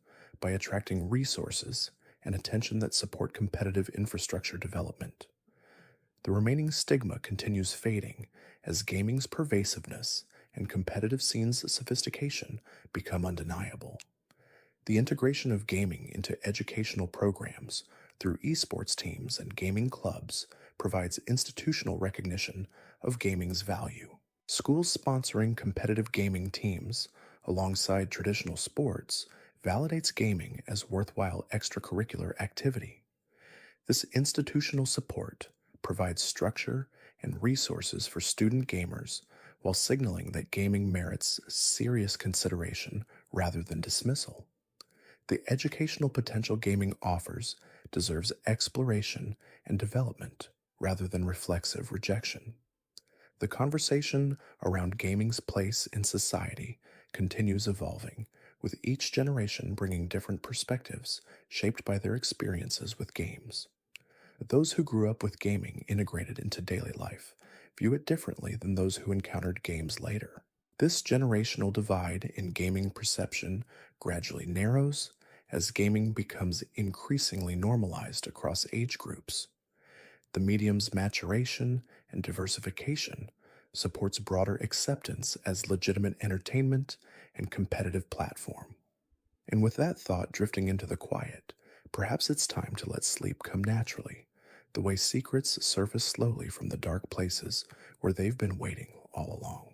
by attracting resources and attention that support competitive infrastructure development. The remaining stigma continues fading as gaming's pervasiveness and competitive scene's sophistication become undeniable. The integration of gaming into educational programs through esports teams and gaming clubs provides institutional recognition of gaming's value. Schools sponsoring competitive gaming teams alongside traditional sports validates gaming as worthwhile extracurricular activity. This institutional support provides structure and resources for student gamers while signaling that gaming merits serious consideration rather than dismissal. The educational potential gaming offers deserves exploration and development rather than reflexive rejection. The conversation around gaming's place in society continues evolving, with each generation bringing different perspectives shaped by their experiences with games. Those who grew up with gaming integrated into daily life view it differently than those who encountered games later. This generational divide in gaming perception gradually narrows as gaming becomes increasingly normalized across age groups. The medium's maturation and diversification supports broader acceptance as legitimate entertainment and competitive platform. And with that thought drifting into the quiet, perhaps it's time to let sleep come naturally, the way secrets surface slowly from the dark places where they've been waiting all along.